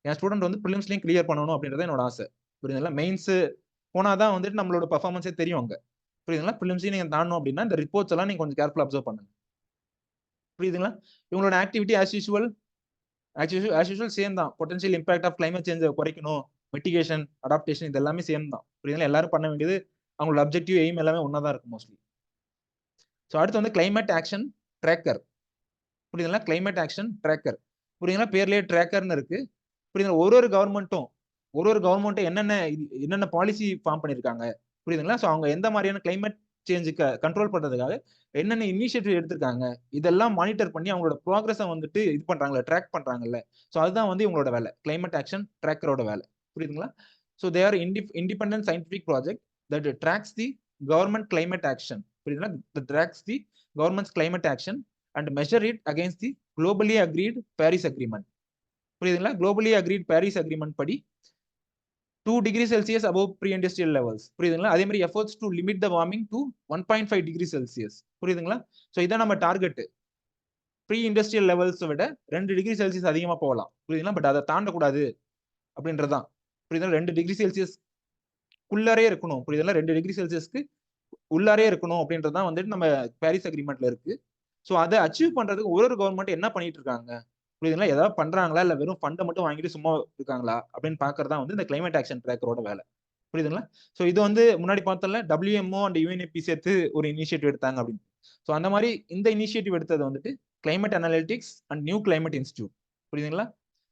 என் ஸ்டூடெண்ட் வந்து ப்ரிலிம்ஸ்லயும் கிளியர் பண்ணணும் அப்படின்றது என்னோட ஆசை. புரியுதுங்களா? மெயின்ஸ் போனாதான் வந்துட்டு நம்மளோட பர்ஃபார்மன்ஸே தெரியும் அங்க. புரியுதுங்களா? ப்ரிலிம்ஸையும் நீங்க தாண்டணும் அப்படின்னா இந்த ரிப்போர்ட்ஸ் எல்லாம் நீங்க கொஞ்சம் கேர்ஃபுல்லா அப்சர்வ் பண்ணுங்க. புரியுதுங்களா? இவங்களோட ஆக்டிவிட்டி ஆஸ் யூஷுவல் சேம் தான். பொட்டன்ஷியல் இம்பாக்ட் ஆஃப் கிளைமேட் சேஞ்சை குறைக்கணும், மிட்டிகேஷன், அடாப்டேஷன் இது எல்லாமே சேம் தான். புரியுதுங்களா? எல்லாரும் பண்ண வேண்டியது அவங்களோட அப்ஜெக்டிவ் எய்ம் எல்லாமே ஒன்னா தான் இருக்கும் மோஸ்ட்லி. ஸோ அடுத்து வந்து கிளைமேட் ஆக்ஷன் ட்ராக்கர். புரியுதுங்களா? Climate action tracker. புரியுதுங்களா? பேர்லயே ட்ராக்கர்னு இருக்கு. புரியுதுங்களா? ஒரு கவர்மெண்ட்டும் என்னென்ன பாலிசி ஃபார்ம் பண்ணிருக்காங்க. புரியுதுங்களா? ஸோ அவங்க எந்த மாதிரியான கிளைமேட் சேஞ்சுக்கு கண்ட்ரோல் பண்றதுக்காக என்னென்ன இனிஷியேட்டிவ் எடுத்திருக்காங்க இதெல்லாம் மானிட்டர் பண்ணி அவங்களோட ப்ராக்ரஸை வந்துட்டு இது பண்றாங்கல்ல, ட்ராக் பண்றாங்கல்ல. ஸோ அதுதான் வந்து இவங்களோட வேலை, கிளைமேட் ஆக்ஷன் ட்ராக்கரோட வேலை. புரியுதுங்களா? So they are independent scientific project that tracks the government climate action. புரியுதுங்களா? Tracks the government's climate action and measure it against the globally agreed Paris agreement. புரியுதுங்களா? குளோபலி அக்ரீட் பாரிஸ் அக்ரிமெண்ட் படி 2 degree Celsius above pre industrial levels. புரியுதுங்களா? அதே மாதிரி efforts to limit the warming to 1.5 degree Celsius. புரியுதுங்களா? So இதான் நம்ம target. Pre industrial levels விட 2 degree Celsius அதிகமா போகலாம். புரியுதுங்களா? பட் அதை தாண்டக்கூடாது அப்படின்றதான். புரியுதுங்களா? 2 டிகிரி செல்சியஸ் உள்ளாரே இருக்கணும். புரியுதுங்களா? 2 டிகிரி செல்சியஸ்க்கு உள்ளாரே இருக்கணும் அப்படின்றதான் வந்துட்டு நம்ம பாரிஸ் அக்ரிமெண்ட்ல இருக்கு. ஸோ அதை அச்சீவ் பண்றதுக்கு ஒரு கவர்மெண்ட் என்ன பண்ணிட்டு இருக்காங்க, புரியுதுங்களா? ஏதாவது பண்றாங்களா இல்ல வெறும் ஃபண்டை மட்டும் வாங்கிட்டு சும்மா இருக்காங்களா அப்படின்னு பாக்குறதா வந்து இந்த கிளைமேட் ஆக்ஷன் ட்ராக்கரோட வேலை. புரியுதுங்களா? ஸோ இது வந்து முன்னாடி பார்த்தோம்ல WMO அண்ட் UNEP சேர்த்து ஒரு இனிஷியேட்டிவ் எடுத்தாங்க அப்படின்னு. ஸோ அந்த மாதிரி இந்த இனிஷியேட்டிவ் எடுத்தது வந்துட்டு climate analytics and new climate institute. புரியுதுங்களா?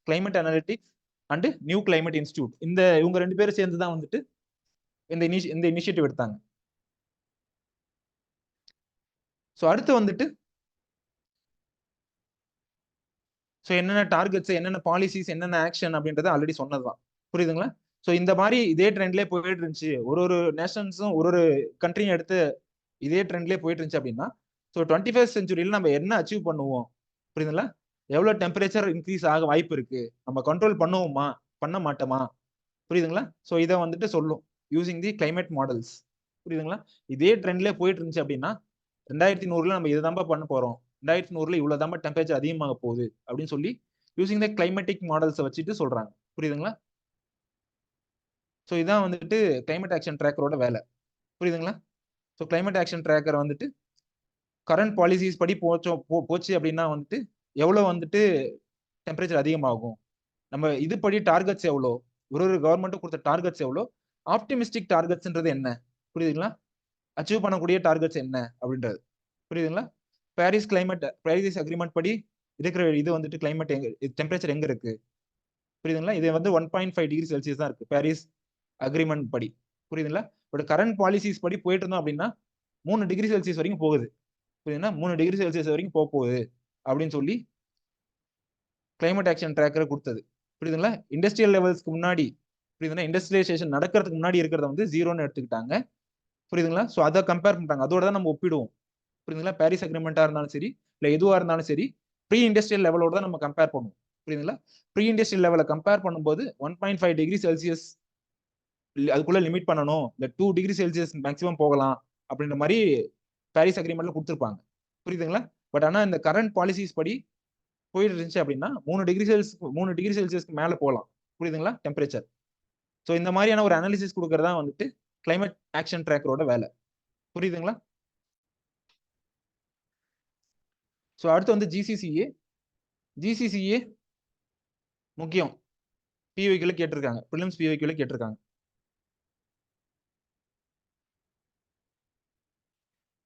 Climate analytics and new climate institute இவங்க 2 பேரும் சேர்ந்து தான் வந்துட்டு இந்த இனிஷியேட்டிவ் எடுத்தாங்க. ஸோ அடுத்து வந்துட்டு ஸோ என்னென்ன டார்கெட்ஸ், என்னென்ன பாலிசிஸ், என்னென்ன ஆக்ஷன் அப்படின்றது ஆல்ரெடி சொன்னதுதான். புரியுதுங்களா? ஸோ இந்த மாதிரி இதே ட்ரெண்ட்லேயே போயிட்டு இருந்துச்சு, ஒரு நேஷன்ஸும் ஒரு கண்ட்ரியும் எடுத்து இதே ட்ரெண்ட்லேயே போயிட்டு இருந்துச்சு அப்படின்னா, ஸோ 21st செஞ்சுரியில் நம்ம என்ன அச்சீவ் பண்ணுவோம், புரியுதுங்களா? எவ்வளோ டெம்பரேச்சர் இன்க்ரீஸ் ஆக வாய்ப்பு இருக்கு, நம்ம கண்ட்ரோல் பண்ணுவோமா பண்ண மாட்டோமா, புரியுதுங்களா? ஸோ இதை வந்துட்டு சொல்லும் யூசிங் தி கிளைமேட் மாடல்ஸ். புரியுதுங்களா? இதே ட்ரெண்ட்லேயே போயிட்டு இருந்துச்சு அப்படின்னா 2100ல நம்ம இதுதான்பா பண்ண போறோம், 2100ல இவ்வளவுதான்பா டெம்பரேச்சர் அதிகமாக போகுது அப்படின்னு சொல்லி யூசிங் த கிளைமேட்டிக் மாடல்ஸை வச்சுட்டு சொல்றாங்க. புரியுதுங்களா? ஸோ இதான் வந்துட்டு கிளைமேட் ஆக்ஷன் ட்ராக்கரோட வேலை. புரியுதுங்களா? ஸோ கிளைமேட் ஆக்ஷன் ட்ராக்கர் வந்துட்டு கரண்ட் பாலிசிஸ் படி போச்சு அப்படின்னா வந்துட்டு எவ்வளவு வந்துட்டு டெம்பரேச்சர் அதிகமாகும், நம்ம இது படி டார்கெட்ஸ் எவ்வளோ, ஒரு கவர்மெண்ட்டும் கொடுத்த டார்கெட்ஸ் எவ்வளோ, ஆப்டிமிஸ்டிக் டார்கெட்ஸ்ன்றது என்ன, புரியுதுங்களா? அச்சீவ் பண்ணக்கூடிய டார்கெட்ஸ் என்ன அப்படின்றது. புரியுதுங்களா? பாரிஸ் அக்ரிமெண்ட் படி இருக்கிற இது வந்துட்டு கிளைமேட் டெம்பரேச்சர் எங்க இருக்கு, புரியுதுங்களா? இது வந்து 1.5 டிகிரி செல்சியஸ் தான் இருக்கு பாரிஸ் அக்ரிமெண்ட் படி. புரியுதுங்களா? பட் கரண்ட் பாலிசிஸ் படி போயிட்டு இருந்தோம் அப்படின்னா 3 டிகிரி செல்சியஸ் வரைக்கும் போகுது. புரியுதுன்னா 3 டிகிரி செல்சியஸ் வரைக்கும் போகுது அப்படின்னு சொல்லி கிளைமேட் ஆக்ஷன் ட்ராக்கரை கொடுத்தது. புரியுதுங்களா? இண்டஸ்ட்ரியல் லெவல்ஸ்க்கு முன்னாடி, புரியுதுங்களா, இண்டஸ்ட்ரியலைசேஷன் நடக்கிறதுக்கு முன்னாடி இருக்கிறத வந்து ஜீரோன்னு எடுத்துக்கிட்டாங்க. புரியுதுங்களா? ஸோ அதை கம்பேர் பண்ணிட்டாங்க. அதோட தான் நம்ம ஒப்பிடுவோம். புரியுதுங்களா? பாரிஸ் அக்ரிமெண்டா இருந்தாலும் சரி, இல்லை எதுவாக இருந்தாலும் சரி, ப்ரீ இண்டஸ்ட்ரியல் லெவலோட தான் நம்ம கம்பேர் பண்ணுவோம். புரியுதுங்களா? ப்ரீ இண்டஸ்ட்ரியல் லெவலை கம்பேர் பண்ணும்போது 1.5 டிகிரி செல்சியஸ் அதுக்குள்ள லிமிட் பண்ணணும், இந்த 2 டிகிரி செல்சியஸ் மேக்ஸிமம் போகலாம் அப்படின்ற மாதிரி பாரிஸ் அக்ரிமெண்ட்ல கொடுத்துருப்பாங்க. புரியுதுங்களா? பட் ஆனால் இந்த கரண்ட் பாலிசிஸ் படி போயிட்டு இருந்துச்சு அப்படின்னா 3 டிகிரி செல்சியஸ்க்கு மேல போகலாம். புரியுதுங்களா? டெம்பரேச்சர். ஸோ இந்த மாதிரியான ஒரு அனாலிசிஸ் கொடுக்கறதா வந்துட்டு கிளைமேட் ஆக்ஷன் ட்ராக்கரோட வேலை. புரியுதுங்களா? ஸோ அடுத்து வந்து ஜிசிசிஏ. ஜிசிசிஏ முக்கியம். பிஒய்க்குள்ள கேட்டிருக்காங்க, ப்ரிலிம்ஸ் பிஒய்க்குள்ள கேட்டிருக்காங்க.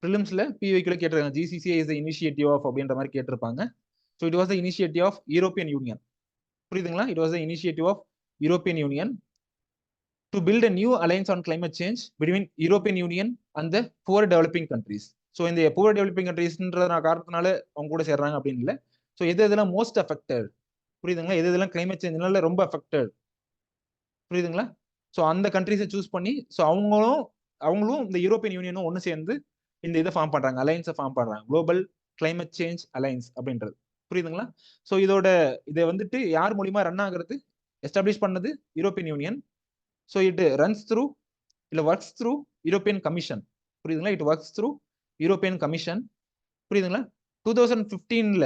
ப்ரிலிம்ஸ்ல பிஒய்க்குள்ள கேட்டிருக்காங்க. GCCA is the initiative of அப்படின்ற மாதிரி கேட்டிருப்பாங்க. So it was the initiative of European union. புரியுதுங்களா? It was the initiative of European union to build a new alliance on climate change between European Union and the poor developing countries. So இந்த poor developing countries-ன்ற காரணத்தினால அவங்க கூட சேர்றாங்க அப்படின்னு இல்லை. So எது எதெல்லாம் மோஸ்ட் அஃபெக்டட், புரியுதுங்களா, எது எதெல்லாம் கிளைமேட் சேஞ்ச்னால ரொம்ப அஃபெக்டட், புரியுதுங்களா? ஸோ அந்த கண்ட்ரிஸை சூஸ் பண்ணி ஸோ அவங்களும் இந்த யூரோப்பியன் யூனியனும் ஒன்று சேர்ந்து இந்த இதை ஃபார்ம் பண்றாங்க, அலையன்ஸை ஃபார்ம் பண்றாங்க, குளோபல் கிளைமேட் சேஞ்ச் அலையன்ஸ் அப்படின்றது. புரியுதுங்களா? ஸோ இதை வந்துட்டு யார் மூலியமா ரன் ஆகுறது, எஸ்டாப்ளிஷ் பண்ணது European union. So it runs through இல்ல ஒர்க்ஸ் த்ரூ யூரோப்பியன் கமிஷன். புரியுதுங்களா? It works through European commission. புரியுதுங்களா? 2015ல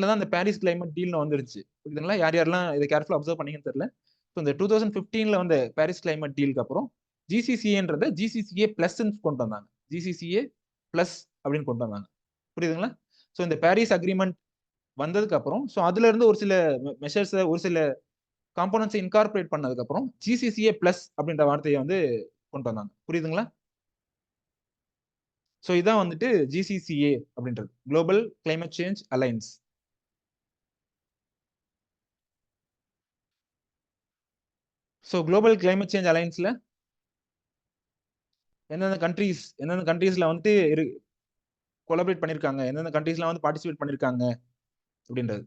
தான் இந்த பாரிஸ் கிளைமேட் டீல்னு வந்துருச்சு. புரியுதுங்களா? யார் யாரெல்லாம் இதை கேர்ஃபுல்லா அப்சர்வ் பண்ணீங்கன்னு தெரியல. ஸோ இந்த 2015ல வந்த பாரிஸ் கிளைமேட் டீலுக்கு அப்புறம் ஜிசிசிஏன்றத ஜிசிசிஏ பிளஸ் கொண்டு வந்தாங்க. ஜிசிசிஏ பிளஸ் அப்படின்னு கொண்டு வந்தாங்க. புரியுதுங்களா? ஸோ இந்த பாரிஸ் அக்ரிமெண்ட் வந்ததுக்கு அப்புறம் ஸோ அதுல இருந்து ஒரு சில மெஷர்ஸ், ஒரு சில காம்போனன்ட்ஸ் இன்கார்பரேட் பண்ணதுக்கு அப்புறம் ஜிசிசிஏ பிளஸ் அப்படின்ற வார்த்தையை வந்து கொண்டு வந்தாங்க. புரியுதுங்களா? ஸோ இதான் வந்துட்டு ஜிசிசிஏ அப்படின்றது, global climate change alliance. So global climate change அலையன்ஸ்ல எந்தெந்த கண்ட்ரீஸ்ல வந்துட்டு கொலாபரேட் பண்ணிருக்காங்க, எந்தெந்த கண்ட்ரீஸ்ல வந்து பார்ட்டிசிபேட் பண்ணிருக்காங்க அப்படின்றது.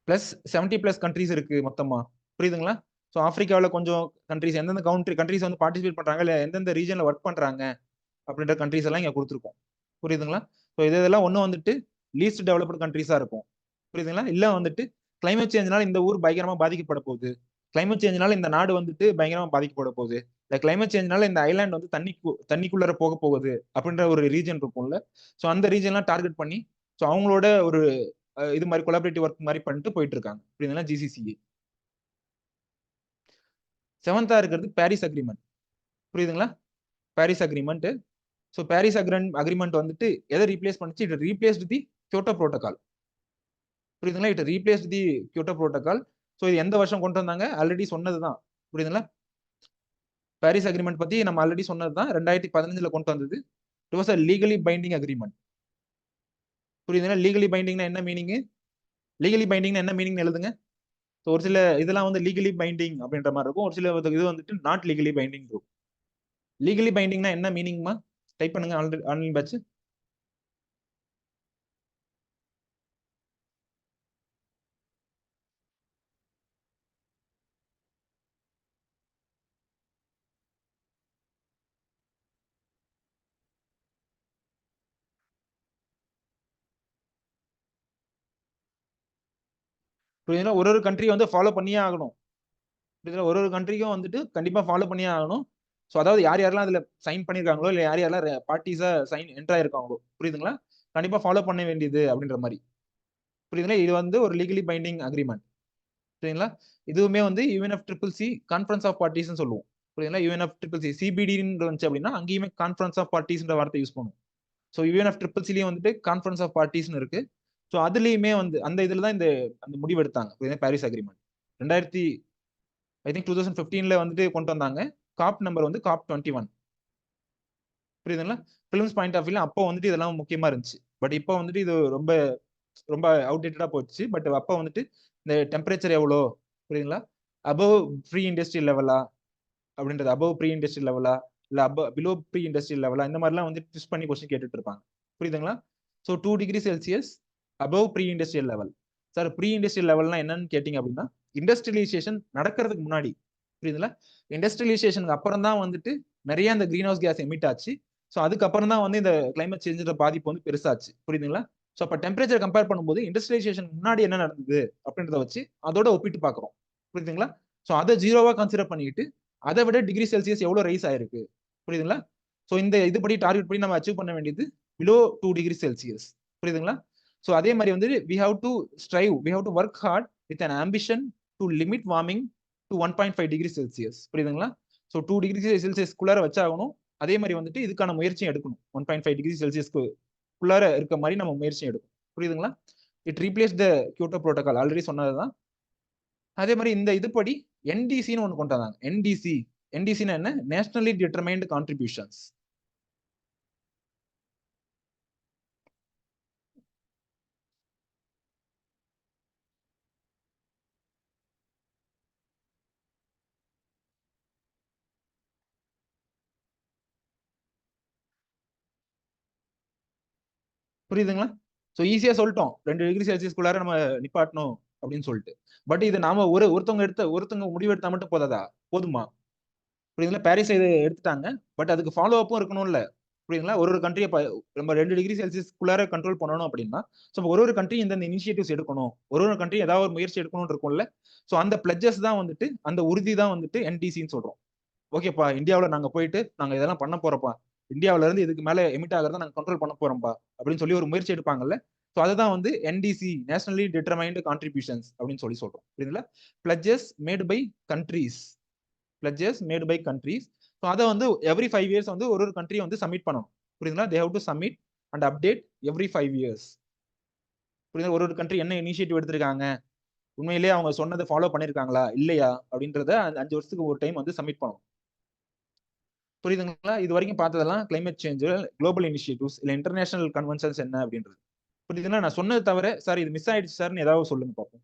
பிளஸ் 70+ கண்ட்ரீஸ் இருக்கு மொத்தமா. புரியுதுங்களா? ஸோ ஆப்பிரிக்காவில் கொஞ்சம் கண்ட்ரீஸ், எந்தெந்த கண்ட்ரீஸ் வந்து பார்ட்டிசிபேட் பண்றாங்க, இல்லை எந்தெந்த ரீஜன்ல ஒர்க் பண்றாங்க அப்படின்ற கண்ட்ரீஸ் எல்லாம் இங்க கொடுத்துருக்கோம். புரியுதுங்களா? ஸோ இதெல்லாம் ஒன்றும் வந்துட்டு லீஸ்ட் டெவலப்டு கண்ட்ரீஸா இருக்கும். புரியுதுங்களா? இல்ல வந்துட்டு கிளைமேட் சேஞ்ச்னால இந்த ஊர் பயங்கரமா பாதிக்கப்பட போகுது, கிளைமேட் சேஞ்ச்னால இந்த நாடு வந்துட்டு பயங்கரமா பாதிக்கப்பட போகுது, இந்த கிளைமேட் சேஞ்ச்னால இந்த ஐலாண்ட் வந்து தண்ணிக்குள்ளார போக போகுது அப்படின்ற ஒரு ரீஜன் இருக்கும்ல. ஸோ அந்த ரீஜன்லாம் டார்கெட் பண்ணி ஸோ அவங்களோட ஒரு இது மாதிரி கொலாபரேட்டிவ் ஒர்க் மாதிரி பண்ணிட்டு போயிட்டு இருக்காங்க. புரியுதுங்களா? ஜிசிசிஏ. 7th இருக்கிறது பாரிஸ் அக்ரிமெண்ட். புரியுதுங்களா? Paris agreement. So Paris agreement வந்துட்டு எதை ரீப்ளேஸ் பண்ணுச்சு? It replaced the Kyoto protocol. புரியுதுங்களா? It replaced the Kyoto protocol. So இது எந்த வருஷம் கொண்டு வந்தாங்க? ஆல்ரெடி சொன்னதுதான். புரியுதுங்களா? பாரிஸ் அக்ரிமெண்ட் பத்தி நம்ம ஆல்ரெடி சொன்னதுதான். 2015ல கொண்டு வந்தது. It was a legally binding agreement. புரியுதுங்களா? லீகலி பைண்டிங்னா என்ன மீனிங்? லீகலி பைண்டிங்னா என்ன மீனிங் எழுதுங்க. ஸோ ஒரு சில இதெல்லாம் வந்து லீகலி பைண்டிங் அப்படின்ற மாதிரி இருக்கும், ஒரு சில இது வந்துட்டு நாட் லீகலி பைண்டிங் இருக்கும். லீகலி பைண்டிங்னா என்ன மீனிங்மா? டைப் பண்ணுங்க ஆன்லைன் பேட்ச். புரியுதுங்களா? ஒரு கண்ட்ரி வந்து ஃபாலோ பண்ணியே ஆகணும். புரியுதுங்களா? ஒரு கண்ட்ரிக்கும் வந்துட்டு கண்டிப்பா ஃபாலோ பண்ணியே ஆகணும். ஸோ அதாவது யார் யாரெல்லாம் அதுல சைன் பண்ணியிருக்காங்களோ இல்லை யார் யாரெல்லாம் பார்ட்டிஸா சைன் என்டர் ஆயிருக்காங்களோ, புரியுதுங்களா, கண்டிப்பா ஃபாலோ பண்ண வேண்டியது அப்படின்ற மாதிரி. புரியுதுங்களா, இது வந்து ஒரு லீகலி பைண்டிங் அக்ரிமெண்ட். சரிங்களா, இதுவுமே வந்து UNFCCC கான்ஃபரன்ஸ் ஆஃப் பார்ட்டிஸ்னு சொல்லுவோம். புரியுதுங்களா, UNFCCC CBDன்னு இருந்துச்சு அப்படின்னா அங்கேயுமே கான்ஃபரன்ஸ் ஆஃப் பார்ட்டிஸ்ன்ற வார்த்தை யூஸ் பண்ணுவோம். ஸோ UNFCCCலயும் வந்துட்டு கான்ஃபரன்ஸ் ஆஃப் பார்ட்டிஸ்னு இருக்கு. ஸோ அதுலயுமே வந்து அந்த இதுல தான் அந்த முடிவு எடுத்தாங்க பாரிஸ் அக்ரிமெண்ட். 2015ல வந்துட்டு கொண்டு வந்தாங்க. காப் நம்பர் வந்து COP 21. புரியுதுங்களா, பிலிம்ஸ் பாயிண்ட் ஆஃப் வியூல அப்போ வந்துட்டு இதெல்லாம் முக்கியமா இருந்துச்சு. பட் இப்போ வந்துட்டு இது ரொம்ப ரொம்ப அவுடேட்டடா போச்சு. பட் அப்போ வந்துட்டு இந்த டெம்பரேச்சர் எவ்வளோ, புரியுதுங்களா, அபவ் ப்ரீ இண்டஸ்ட்ரியல் லெவலா அப்படின்றது, அபவ் ப்ரீ இண்டஸ்ட்ரியல் லெவலா இல்ல பிலோ ப்ரீ இண்டஸ்ட்ரியல் லெவலா, இந்த மாதிரிலாம் வந்து ட்விஸ்ட் பண்ணி கொஸ்டின் கேட்டுட்டு இருப்பாங்க. புரியுதுங்களா, so 2 degree Celsius above pre industrial level. Sir pre industrial லெவல்னா என்னன்னு கேட்டீங்க அப்படின்னா இண்டஸ்ட்ரியலைசேஷன் நடக்கிறதுக்கு முன்னாடி. புரியுதுங்களா, இண்டஸ்ட்ரியலைசேஷனுக்கு அப்புறம் தான் வந்துட்டு நிறைய இந்த கிரீன் ஹவுஸ் கேஸ் எமிட் ஆச்சு. ஸோ அதுக்கப்புறம் தான் வந்து இந்த கிளைமேட் சேஞ்சோட பாதிப்பு வந்து பெருசாச்சு. புரியுதுங்களா, ஸோ அப்போ டெம்பரேச்சர் கம்பேர் பண்ணும்போது இண்டஸ்ட்ரியலைசேஷன் முன்னாடி என்ன நடந்தது அப்படின்றத வச்சு அதோட ஒப்பிட்டு பார்க்குறோம். புரியுதுங்களா, ஸோ அதை 0வா கன்சிடர் பண்ணிட்டு அதை விட டிகிரி செல்சியஸ் எவ்வளோ ரைஸ் ஆயிருக்கு. புரியுதுங்களா, ஸோ இந்த இதுபடி டார்கெட் படி நம்ம அச்சீவ் பண்ண வேண்டியது பிலோ 2 டிகிரி செல்சியஸ். புரியுதுங்களா, ஸோ அதே மாதிரி வந்து we have to work hard with an ambition to limit warming to 1.5 degree Celsius. புரியுதுங்களா, ஸோ 2 டிகிரி செல்சியஸ்க்குள்ளார வச்சாகணும். அதே மாதிரி வந்துட்டு இதுக்கான முயற்சியும் எடுக்கணும். 1.5 டிகிரி செல்சியஸ்க்குள்ளார இருக்க மாதிரி நம்ம முயற்சியும் எடுக்கணும். புரியுதுங்களா, it replace the Kyoto protocol, already சொன்னதுதான். அதே மாதிரி இந்த இதுபடி NDCன்னு ஒன்று கொண்டு வந்தாங்க. NDCன்னா என்ன, நேஷனலி டிட்டர்மைன்டு கான்ட்ரிபியூஷன்ஸ். புரியுதுங்களா, ஸோ ஈஸியா சொல்லிட்டோம் 2 டிகிரி செல்சியஸ்க்குள்ளார நம்ம நிப்பாட்டணும் அப்படின்னு சொல்லிட்டு. பட் இது நாம ஒருத்தவங்க முடிவு எடுத்தா மட்டும் போதுமா? புரியுதுங்களா, பாரிஸ் இது எடுத்துட்டாங்க. பட் அதுக்கு ஃபாலோ அப்பும் இருக்கணும்ல. புரியுதுங்களா, ஒரு கண்ட்ரியை நம்ம 2 டிகிரி செல்சியஸ்க்குள்ளார கண்ட்ரோல் பண்ணணும் அப்படின்னா ஸோ ஒரு கண்ட்ரி இந்த இனிஷியேட்டிவ்ஸ் எடுக்கணும், ஒரு கண்ட்ரி ஏதாவது ஒரு முயற்சி எடுக்கணும்னு இருக்கும்ல. ஸோ அந்த பிளட்ஜஸ் தான் வந்துட்டு, அந்த உறுதி தான் வந்துட்டு NDCன்னு சொல்றோம். ஓகேப்பா, இந்தியாவில் நாங்க போயிட்டு நாங்க இதெல்லாம் பண்ண போறோம்ப்பா, இந்தியாவில இருந்து இதுக்கு மேல எமிட் ஆகிறத நாங்க கண்ட்ரோல் பண்ண போறோம்ப்பா அப்படின்னு சொல்லி ஒரு முயற்சி எடுப்பாங்கல்ல. ஸோ அதுதான் வந்து NDC, நேஷனலி டிட்டர்மைன்டு கான்ட்ரிபியூஷன்ஸ் அப்படின்னு சொல்லி சொல்றோம். புரியுதுங்களா, pledges made by countries. So அதை வந்து எவ்ரி 5 இயர்ஸ் வந்து ஒரு கண்ட்ரி வந்து சப்மிட் பண்ணணும். புரியுதுங்களா, they have to submit and update every 5 years. புரியுதுங்களா, ஒரு கண்ட்ரி என்ன இனிஷியேட்டிவ் எடுத்திருக்காங்க, உண்மையிலேயே அவங்க சொன்னதை ஃபாலோ பண்ணிருக்காங்களா இல்லையா அப்படின்றத 5 வருஷத்துக்கு ஒரு டைம் வந்து சப்மிட் பண்ணணும். புரியுதுங்களா, இது வரைக்கும் பார்த்ததெல்லாம் கிளைமேட் சேஞ்ச், குளோபல் இனிஷியேட்டிவ்ஸ் இல்ல இன்டர்நேஷனல் கன்வென்ஷன்ஸ் என்ன அப்படின்றது. புரியுதுங்களா, நான் சொன்னது தவிர சார் இது மிஸ் ஆயிடுச்சு சார்னு ஏதாவது சொல்லுங்க பார்ப்போம்.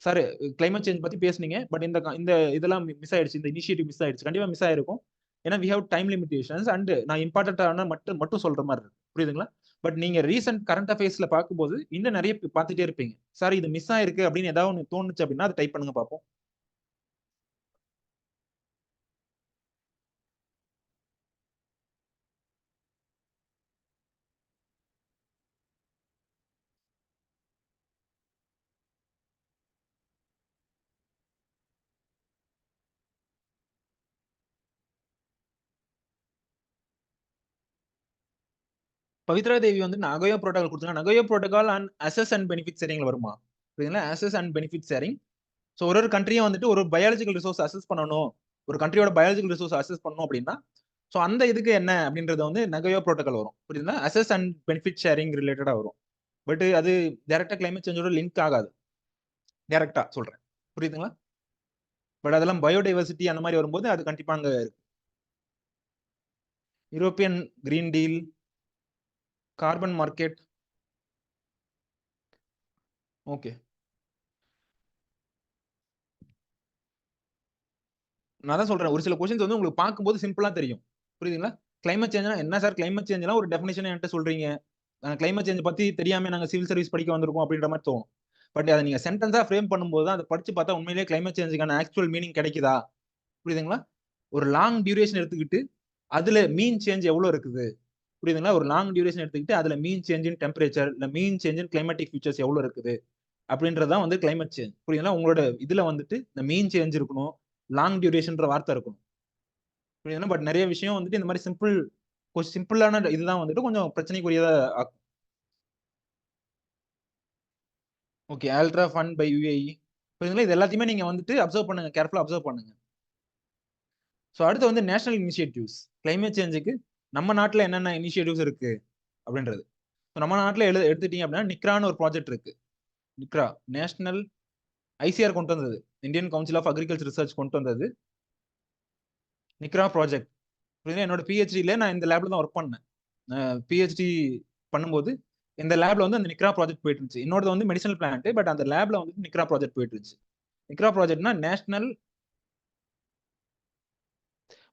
சார் கிளைமேட் சேஞ்ச் பத்தி பேசுனீங்க, பட் இந்த இதெல்லாம் மிஸ் ஆயிடுச்சு, இந்த இனிஷியேட்டிவ் மிஸ் ஆயிடுச்சு. கண்டிப்பா மிஸ் ஆயிருக்கும். ஏன்னா we have time limitations and நான் இம்பார்ட்டன்டான மட்டும் சொல்ற மாதிரி இருக்கு. புரியுதுங்களா, பட் நீங்க ரீசெண்ட் கரண்ட் அஃபேர்ஸ்ல பார்க்கும்போது இன்னும் நிறைய பார்த்துட்டே இருப்பீங்க. சார் இது மிஸ் ஆயிருக்கு அப்படின்னு ஏதாவது ஒன்று தோணுச்சு அப்படின்னா அதை டைப் பண்ணுங்க பார்ப்போம். பவித்ரா தேவி வந்து நகோயா புரோட்டோகால் கொடுத்தாங்க. Nagoya protocol and access and benefit ஷேரிங்ல வருமா? புரியுதுங்களா, access and benefit sharing. So ஒரு கண்ட்ரியும் வந்துட்டு ஒரு பயாலஜிக்கல் ரிசோர்ஸ் அசஸ் பண்ணணும், ஒரு கண்ட்ரியோட பயாலஜிக்கல் ரிசோர்ஸ் அசஸ் பண்ணணும் அப்படின்னா ஸோ அந்த இதுக்கு என்ன அப்படின்றது வந்து நகோயா புரோட்டோகால் வரும். புரியுதுங்களா, அசஸ் அண்ட் பெனிஃபிட் ஷேரிங் ரிலேட்டடா வரும். பட் அது டைரக்டா கிளைமேட் சேஞ்சோட லிங்க் ஆகாது, டைரக்டா சொல்றேன். புரியுதுங்களா, பட் அதெல்லாம் பயோடைவர்சிட்டி அந்த மாதிரி வரும்போது அது கண்டிப்பா அங்க இருக்கு. European green deal, carbon market. Okay, நான் தான் சொல்றேன், ஒரு சில கொஸ்டின்ஸ் வந்து உங்களுக்கு பார்க்கும்போது சிம்பிளா தெரியும். புரியுதுங்களா, கிளைமேட் சேஞ்ச்னா என்ன சார், கிளைமேட் சேஞ்ச்னா ஒரு டெஃபினேஷன் என்கிட்ட சொல்றீங்க, கிளைமேட் சேஞ்ச் பத்தி தெரியாம நாங்க சிவில் சர்வீஸ் படிக்க வந்திருக்கோம் அப்படின்ற மாதிரி தோணும். பட் அதை நீங்க சென்டென்ஸா ஃப்ரேம் பண்ணும்போது தான் அதை படிச்சு பார்த்தா உண்மையிலேயே கிளைமேட் சேஞ்சுக்கான ஆக்சுவல் மீனிங் கிடைக்குதா. புரியுதுங்களா, ஒரு லாங் டியூரேஷன் எடுத்துக்கிட்டு அதுல மீன் சேஞ்ச் எவ்வளவு இருக்குது. புரியுதுங்களா, ஒரு லாங் டியூரேஷன் எடுத்துக்கிட்டு அதுல மீன் சேஞ்ச் இன் டெம்பரேச்சர் இல்ல மீன் சேஞ்ச் இன் கிளைமேட்டிக் ஃபீச்சர்ஸ் எவ்வளவு இருக்குது அப்படின்றதான் வந்து கிளைமேட் சேஞ்ச். புரியுதுங்களா, உங்களோட இதுல வந்துட்டு இந்த மீன் சேஞ்ச் இருக்கணும், லாங் டியூரேஷன்ற வார்த்தை இருக்கணும். புரியுதுங்களா? பட் நிறைய விஷயம் வந்துட்டு இந்த மாதிரி சிம்பிளான இதுதான் வந்துட்டு கொஞ்சம் பிரச்சனைக்குரியதா ஆக்கும். Okay, ultra fund by UAE. புரியுதுங்களா? இது எல்லாத்தையுமே நீங்க வந்துட்டு அப்சர்வ் பண்ணுங்க, கேர்ஃபுல்லா அப்சர்வ் பண்ணுங்க. ஸோ அடுத்து வந்து நேஷனல் இனிஷியேட்டிவ்ஸ். கிளைமேட் சேஞ்சுக்கு நம்ம நாட்டுல என்னென்ன இனிஷியேட்டிவ்ஸ் இருக்கு அப்படின்றது. ஸோ நம்ம நாட்டுல எடுத்துட்டீங்க அப்படின்னா நிக்ரான்னு ஒரு ப்ராஜெக்ட் இருக்கு. நிக்ரா நேஷனல் ஐசிஆர் கொண்டு வந்தது, Indian Council of Agriculture Research கொண்டு வந்தது நிக்ரா ப்ராஜெக்ட். என்னோட பிஹெச்டில நான் இந்த லேப்ல தான் ஒர்க் பண்ணேன். பிஹெச்டி பண்ணும்போது இந்த லேப்ல வந்து அந்த நிக்ரா ப்ராஜெக்ட் போயிட்டு இருந்துச்சு. இன்னொரு வந்து மெடிசனல் பிளான்ட், பட் அந்த லேப்ல வந்து நிக்ரா ப்ராஜெக்ட் போயிட்டு இருந்துச்சு. நிக்ரா ப்ராஜெக்ட்னா நேஷனல்,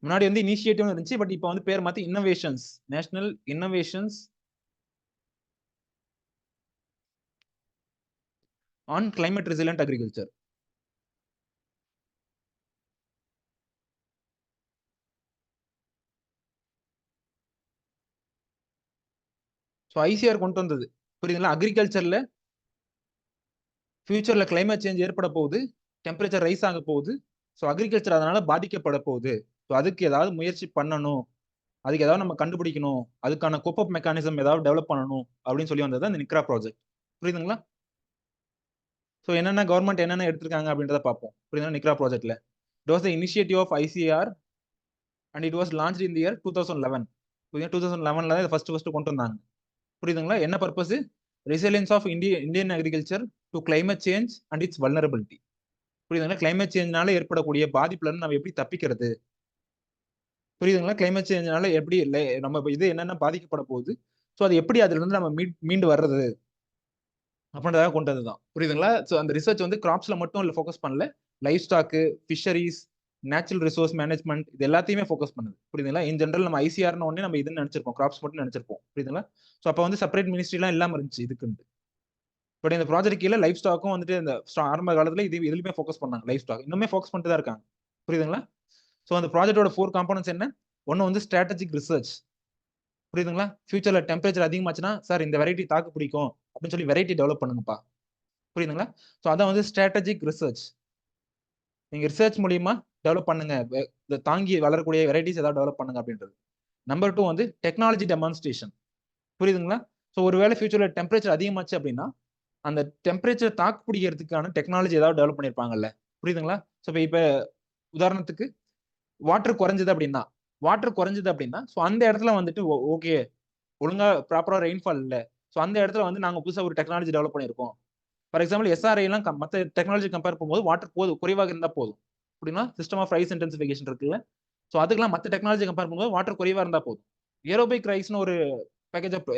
முன்னாடி வந்து இனிஷியேட்டிவ் இருந்துச்சு, பட் இப்போ வந்து பேர் மாத்தி innovations, national innovations on climate resilient agriculture. So ICR கொண்டு வந்தது. புரியுதுங்களா? அக்ரிகல்ச்சர்ல ஃபியூச்சர்ல கிளைமேட் சேஞ்ச் ஏற்பட போகுது, டெம்பரேச்சர் ரைஸ் ஆக போகுது. ஸோ அக்ரிகல்ச்சர் அதனால பாதிக்கப்பட போகுது. ஸோ அதுக்கு ஏதாவது முயற்சி பண்ணணும், அதுக்கு ஏதாவது நம்ம கண்டுபிடிக்கணும், அதுக்கான கோப்பப் மெக்கானிசம் ஏதாவது டெவலப் பண்ணணும் அப்படின்னு சொல்லி வந்தது அந்த நிக்ரா ப்ராஜெக்ட். புரியுதுங்களா? ஸோ என்னென்ன கவர்மெண்ட் என்னென்ன எடுத்திருக்காங்க அப்படின்றத பார்ப்போம். புரியுதுங்களா? நிக்ரா ப்ராஜெக்ட்ல it was the initiative of ICAR and it was launch in the year 2011. புரியுது, 2011ல தான் ஃபர்ஸ்ட் கொண்டு வந்தாங்க. புரியுதுங்களா? என்ன purpose? Resilience of Indian agriculture to climate change and its vulnerability. புரியுதுங்களா? கிளைமேட் சேஞ்ச்னால ஏற்படக்கூடிய பாதிப்புல இருந்து நம்ம எப்படி தப்பிக்கிறது. புரியுதுங்களா? கிளைமேட் சேஞ்ச்னால எப்படி நம்ம இது என்னென்ன பாதிக்கப்பட போகுது, ஸோ அது எப்படி அதுல இருந்து நம்ம மீண்டு வர்றது அப்படின்றதாக கொண்டது தான். புரியுதுங்களா? ஸோ அந்த ரிசர்ச் வந்து கிராப்ஸ்ல மட்டும் இல்லை ஃபோக்கஸ் பண்ணல, life stock, fisheries, natural resource management, இது எல்லாத்தையுமே ஃபோக்கஸ் பண்ணுது. புரியுதுங்களா? இன் ஜென்ரல் நம்ம ஐசிஆர்னு உடனே நம்ம இதுன்னு நினைச்சிருப்போம், கிராப்ஸ் மட்டும் நினைச்சிருப்போம். புரியுதுங்களா? ஸோ அப்போ வந்து செப்பரேட் மினிஸ்ட்ரிலாம் இல்லாம இருந்துச்சு இதுக்குன்னு. பட் இந்த ப்ராஜெக்ட் கீழே லைஃப் ஸ்டாக்கும் வந்துட்டு இந்த ஆரம்ப காலத்துல இதுலயுமே ஃபோக்கஸ் பண்ணாங்க. லைஃப் ஸ்டாக் இன்னுமே ஃபோக்கஸ் பண்ணிட்டு தான் இருக்காங்க. புரியுதுங்களா? ஸோ அந்த ப்ராஜெக்டோட 4 காம்பனன்ட்ஸ் என்ன? ஒன்னு வந்து ஸ்ட்ராட்டஜிக் ரிசர்ச். புரியுதுங்களா? ஃபியூச்சர்ல டெம்பரேச்சர் அதிகமாச்சுன்னா சார் இந்த வெரைட்டி தாக்கு பிடிக்கும் அப்படின்னு சொல்லி வெரைட்டி டெவலப் பண்ணுங்கப்பா. புரியுதுங்களா? ஸோ அதான் வந்து ஸ்ட்ராட்டஜிக் ரிசர்ச். நீங்க ரிசர்ச் மூலியமா டெவலப் பண்ணுங்க, இந்த தாங்கி வளரக்கூடிய வெரைட்டிஸ் ஏதாவது டெவலப் பண்ணுங்க அப்படின்றது. நம்பர் 2 வந்து டெக்னாலஜி டெமான்ஸ்ட்ரேஷன். புரியுதுங்களா? ஸோ ஒருவேளை ஃபியூச்சர்ல டெம்பரேச்சர் அதிகமாச்சு அப்படின்னா அந்த டெம்பரேச்சர் தாக்கு பிடிக்கிறதுக்கான டெக்னாலஜி ஏதாவது டெவலப் பண்ணிருப்பாங்கல்ல. புரியுதுங்களா? ஸோ இப்போ உதாரணத்துக்கு வாட்டர் குறைஞ்சது அப்படின்னா ஸோ அந்த இடத்துல வந்துட்டு ஓகே ஒழுங்கா ப்ராப்பரா ரெயின்ஃபால் இல்லை, ஸோ அந்த இடத்துல வந்து நாங்கள் புதுசாக ஒரு டெக்னாலஜி டெவலப் பண்ணியிருக்கோம். ஃபார் எக்ஸாம்பிள் எஸ்ஆர்ஐ எல்லாம் மற்ற டெக்னாலஜி கம்பேர் பண்ணும்போது வாட்டர் குறைவாக இருந்தால் போதும். அப்படின்னா சிஸ்டம் ஆஃப் ரைஸ் இன்டென்சிஃபிகேஷன் இருக்குல்ல, ஸோ அதுக்கெல்லாம் மற்ற டெக்னாலஜி கம்பேர் பண்ணும்போது வாட்டர் குறைவாக இருந்தால் போதும். ஏரோபிக் ரைஸ்னு ஒரு package of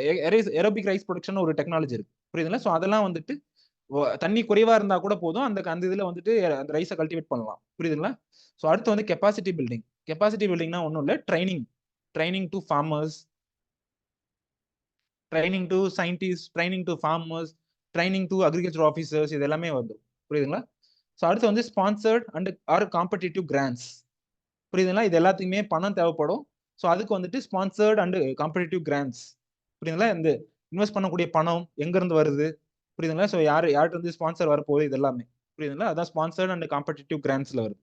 aerobic rice production ஒரு டெக்னாலஜி இருக்கு. புரியுதுங்களா? ஸோ அதெல்லாம் வந்துட்டு தண்ணி குறைவா இருந்தா கூட போதும், அந்த இதுல வந்துட்டு அந்த ரைஸை கல்டிவேட் பண்ணலாம். புரியுதுங்களா? ஸோ அடுத்து வந்து கெப்பாசிட்டி பில்டிங். கெப்பாசிட்டி பில்டிங்னா ஒன்றும் இல்லை, training to farmers, training to scientist, training to farmers, training to agriculture officers, இது எல்லாமே வந்துடும். புரியுதுங்களா? ஸோ அடுத்து வந்து sponsored and or competitive grants. புரியுதுங்களா? இது எல்லாத்துக்குமே பணம் தேவைப்படும். ஸோ அதுக்கு வந்துட்டு ஸ்பான்சர்ட் அண்ட் காம்படிட்டிவ் கிராண்ட்ஸ். புரியுதுங்களா? இந்த இன்வெஸ்ட் பண்ணக்கூடிய பணம் எங்க இருந்து வருது, புரியுதுங்களா? ஸோ யார்கிட்ட இருந்து ஸ்பான்சர் வரப்போகுது, இது எல்லாமே. புரியுதுங்களா? அதான் ஸ்பான்சர்ட் அண்ட் காம்படிட்டிவ் கிராண்ட்ஸ்ல வருது.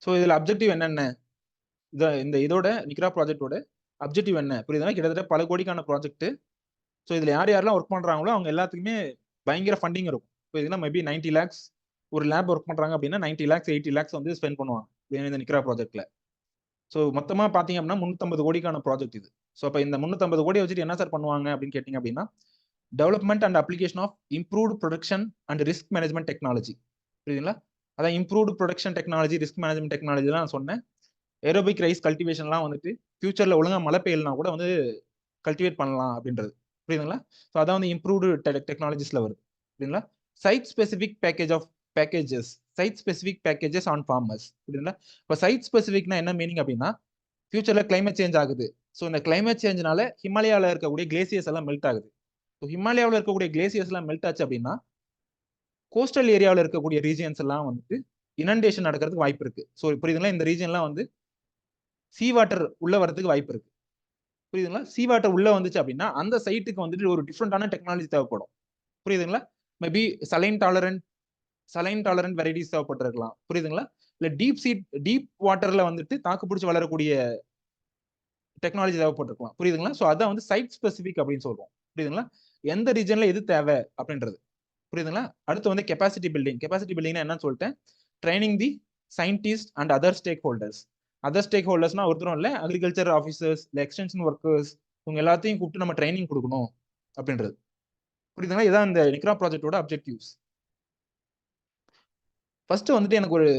ஸோ இதுல அப்ஜெக்டிவ் என்னென்ன, இதோட நிக்ரா ப்ராஜெக்டோட அப்ஜெக்டிவ் என்ன? புரியுதுங்களா? கிட்டத்தட்ட பல கோடிக்கான ப்ராஜெக்ட். ஸோ இதுல யாரெல்லாம் ஒர்க் பண்றாங்களோ அவங்க எல்லாத்துக்குமே பயங்கர ஃபண்டிங் இருக்கும். புரியுதுங்களா? மேபி 90 lakhs ஒரு லேப் ஒர்க் பண்றாங்க அப்படின்னா 90 lakhs 80 lakhs வந்து ஸ்பெண்ட் பண்ணுவாங்க இந்த நிக்ரா ப்ராஜெக்ட்ல. ஸோ மொத்தமா பாத்தீங்க அப்படின்னா 350 கோடிக்கான ப்ராஜெக்ட் இது. ஸோ அப்ப இந்த 350 கோடியை வச்சுட்டு என்ன சார் பண்ணுவாங்க அப்படின்னு கேட்டீங்க அப்படின்னா development and application of improved production and risk management technology. புரியுதுங்களா? அதான் improved production technology, risk management technology தான் நான் சொன்னேன். ஏரோபிக் ரைஸ் கல்டிவேஷன்லாம் வந்துட்டு ஃபியூச்சர்ல ஒழுங்கா மழை பெய்யலனா கூட வந்து கல்டிவேட் பண்ணலாம் அப்படின்றது. புரியுதுங்களா? ஸோ அதான் வந்து இம்ப்ரூவ்டு டெக்னாலஜிஸ்ல வருது. புரியுதுங்களா? Site specific packages on farmers. புரியுதுங்களா? இப்போ சைட் ஸ்பெசிபிக்னா என்ன மீனிங் அப்படின்னா ஃபியூச்சர்ல கிளைமேட் சேஞ்ச் ஆகுது. ஸோ இந்த கிளைமேட் சேஞ்ச்னால ஹிமாலயாவில் இருக்கக்கூடிய கிளேசியர்ஸ் எல்லாம் மெல்ட் ஆகுது. ஸோ ஹிமாலயாவில் இருக்கக்கூடிய கிளேசியர்ஸ் எல்லாம் மெல்ட் ஆச்சு அப்படின்னா கோஸ்டல் ஏரியாவில் இருக்கக்கூடிய ரீஜியன்ஸ் எல்லாம் வந்துட்டு இனண்டேஷன் நடக்கிறதுக்கு வாய்ப்பு இருக்கு. ஸோ புரியுதுங்களா? இந்த ரீஜன்லாம் வந்து சீ வாட்டர் உள்ள வரதுக்கு வாய்ப்பு இருக்கு. புரியுதுங்களா? சீ வாட்டர் உள்ள வந்துச்சு அப்படின்னா அந்த சைட்டுக்கு வந்துட்டு ஒரு டிஃப்ரெண்டான டெக்னாலஜி தேவைப்படும். புரியுதுங்களா? Maybe saline tolerant saline tolerant varieties தேவைப்பட்டிருக்கலாம். புரியுதுங்களா? இல்ல டீப் வாட்டர்ல வந்துட்டு தாக்கு பிடிச்சி வளரக்கூடிய டெக்னாலஜி தேவைப்பட்டிருக்கலாம். புரியுதுங்களா? ஸோ அதான் வந்து சைட் ஸ்பெசிபிக் அப்படின்னு சொல்றோம். புரியுதுங்களா? எந்த ரீஜன்ல எது தேவை அப்படின்றது. புரியுதுங்களா? அடுத்து வந்து கெப்பாசிட்டி பில்டிங். கெப்பாசிட்டி பில்டிங்னா என்னன்னு சொல்லிட்டேன். Training the scientist and other stakeholders. Other ஸ்டேக் ஹோல்டர்ஸ்னா ஒருத்தரும் இல்லை, அக்ரிகல்ச்சர் ஆஃபீஸர்ஸ், இல்லை எக்ஸ்டென்ஷன் ஒர்க்கர்ஸ், இவங்க எல்லாத்தையும் கூப்பிட்டு நம்ம ட்ரைனிங் கொடுக்கணும் அப்படின்றது. புரியுதுங்களா? இதான் இந்த நிக்ரா ப்ராஜெக்டோட அப்ஜெக்டிவ்ஸ். ஃபர்ஸ்ட் வந்துட்டு எனக்கு ஒரு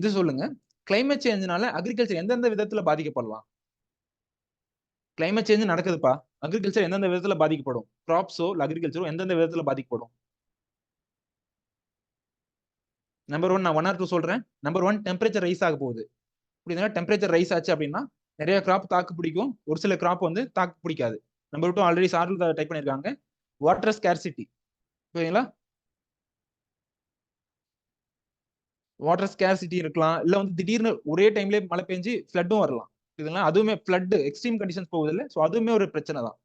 இது சொல்லுங்க. கிளைமேட் சேஞ்ச்னால அக்ரிகல்ச்சர் எந்தெந்த விதத்துல பாதிக்கப்படலாம்? Climate change நடக்குதுப்பா. அக்ரிகல்ச்சர் எந்தெந்த விதத்துல பாதிக்கப்படும்? கிராப்ஸோ இல்ல அக்ரிகல்ச்சரோ எந்தெந்த விதத்துல பாதிக்கப்படும்? நம்பர் 1 நான் 1 ஆர் 2 சொல்றேன். நம்பர் 1 டெம்பரேச்சர் ரைஸ் ஆக போகுது. புரியுதுங்களா? டெம்பரேச்சர் ரைஸ் ஆச்சு அப்படின்னா நிறைய கிராப் தாக்கு பிடிக்கும், ஒரு சில கிராப் வந்து தாக்கு பிடிக்காது. நம்பர் 2 ஆல்ரெடி சார்ல டைப் பண்ணிருக்காங்க. Water scarcity. புரியுதுங்களா? வாட்டர் ஸ்கேர்சிட்டி இருக்கலாம். இல்ல வந்து திடீர்னு ஒரே டைம்ல மழை பெஞ்சு ஃப்ளட்டும் வரலாம். புரியுதுங்களா? அதுவுமே ஃப்ளட் எக்ஸ்ட்ரீம் கண்டிஷன்ஸ் போகுது இல்ல, சோ அதுவுமே ஒரு பிரச்சனை தான்.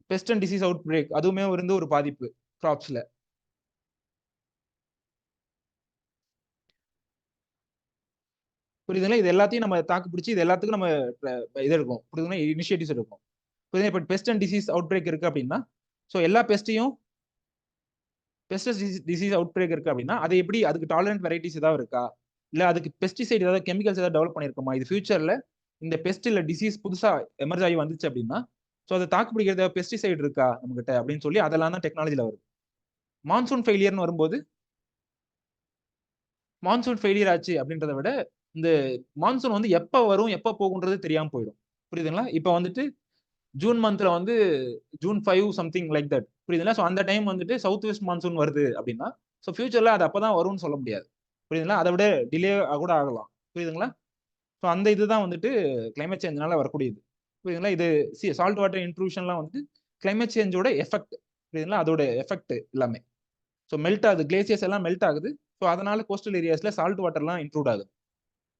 Best and disease out break அதுவுமே வந்து ஒரு பாதிப்பு கிராப்ஸ்ல. புரியுதுங்களா? இது எல்லாத்தையும் நம்ம தாக்கு பிடிச்சி இது எல்லாத்துக்கும் நம்ம இது எடுக்கும். புரியுதுங்களா? இனிஷியேட்டிவ்ஸ் எடுக்கும். புரியுதுங்களா? இப்போ best and disease out break இருக்கு அப்படின்னா, ஸோ எல்லா பெஸ்ட்டையும் பெஸ்ட் டிசீஸ் அவுட் பிரேக் இருக்கு அப்படின்னா, அது எப்படி அதுக்கு டாலரண்ட் வெரைட்டிஸ் ஏதாவது இருக்கா? இல்ல அதுக்கு பெஸ்டிசைட் ஏதாவது கெமிக்கல்ஸ் ஏதாவது டெவலப் பண்ணிருக்கோமா? இது ஃபியூச்சர்ல இந்த பெஸ்ட் இல்ல டிசீஸ் புதுசா எமர்ஜ் ஆகி வந்துச்சு அப்படின்னா, ஸோ அதை தாக்கு பிடிக்கிறது பெஸ்டிசைட் இருக்கா நம்மகிட்ட அப்படின்னு சொல்லி அதெல்லாம் தான் டெக்னாலஜில வருது. மான்சூன் ஃபெயிலியர்னு வரும்போது, மான்சூன் ஃபெயிலியர் ஆச்சு அப்படின்றத விட இந்த மான்சூன் வந்து எப்ப வரும் எப்ப போகுன்றது தெரியாம போயிடும். புரியுதுங்களா? இப்ப வந்துட்டு ஜூன் மந்த்ல வந்து ஜூன் 5 சம்திங் லைக் தட். புரியுதுங்களா? ஸோ அந்த டைம் வந்துட்டு சவுத் வெஸ்ட் மான்சூன் வருது அப்படின்னா, ஸோ ஃபியூச்சர்ல அது அப்பதான் வரும்னு சொல்ல முடியாது. புரியுதுங்களா? அதை விட டிலே கூட ஆகலாம். புரியுதுங்களா? ஸோ அந்த இதுதான் வந்துட்டு கிளைமேட் சேஞ்ச்னால வரக்கூடியது. புரியுதுங்களா? இது சால்ட் வாட்டர் இன்ட்ரூஷன்லாம் வந்துட்டு கிளைமேட் சேஞ்சோட எஃபெக்ட். புரியுதுங்களா? அதோட எஃபெக்ட் எல்லாமே. ஸோ மெல்ட் ஆகுது, கிளேசியர்ஸ் எல்லாம் மெல்ட் ஆகுது. ஸோ அதனால கோஸ்டல் ஏரியாஸ்ல சால்ட் வாட்டர்லாம் இன்க்ளூட் ஆகுது.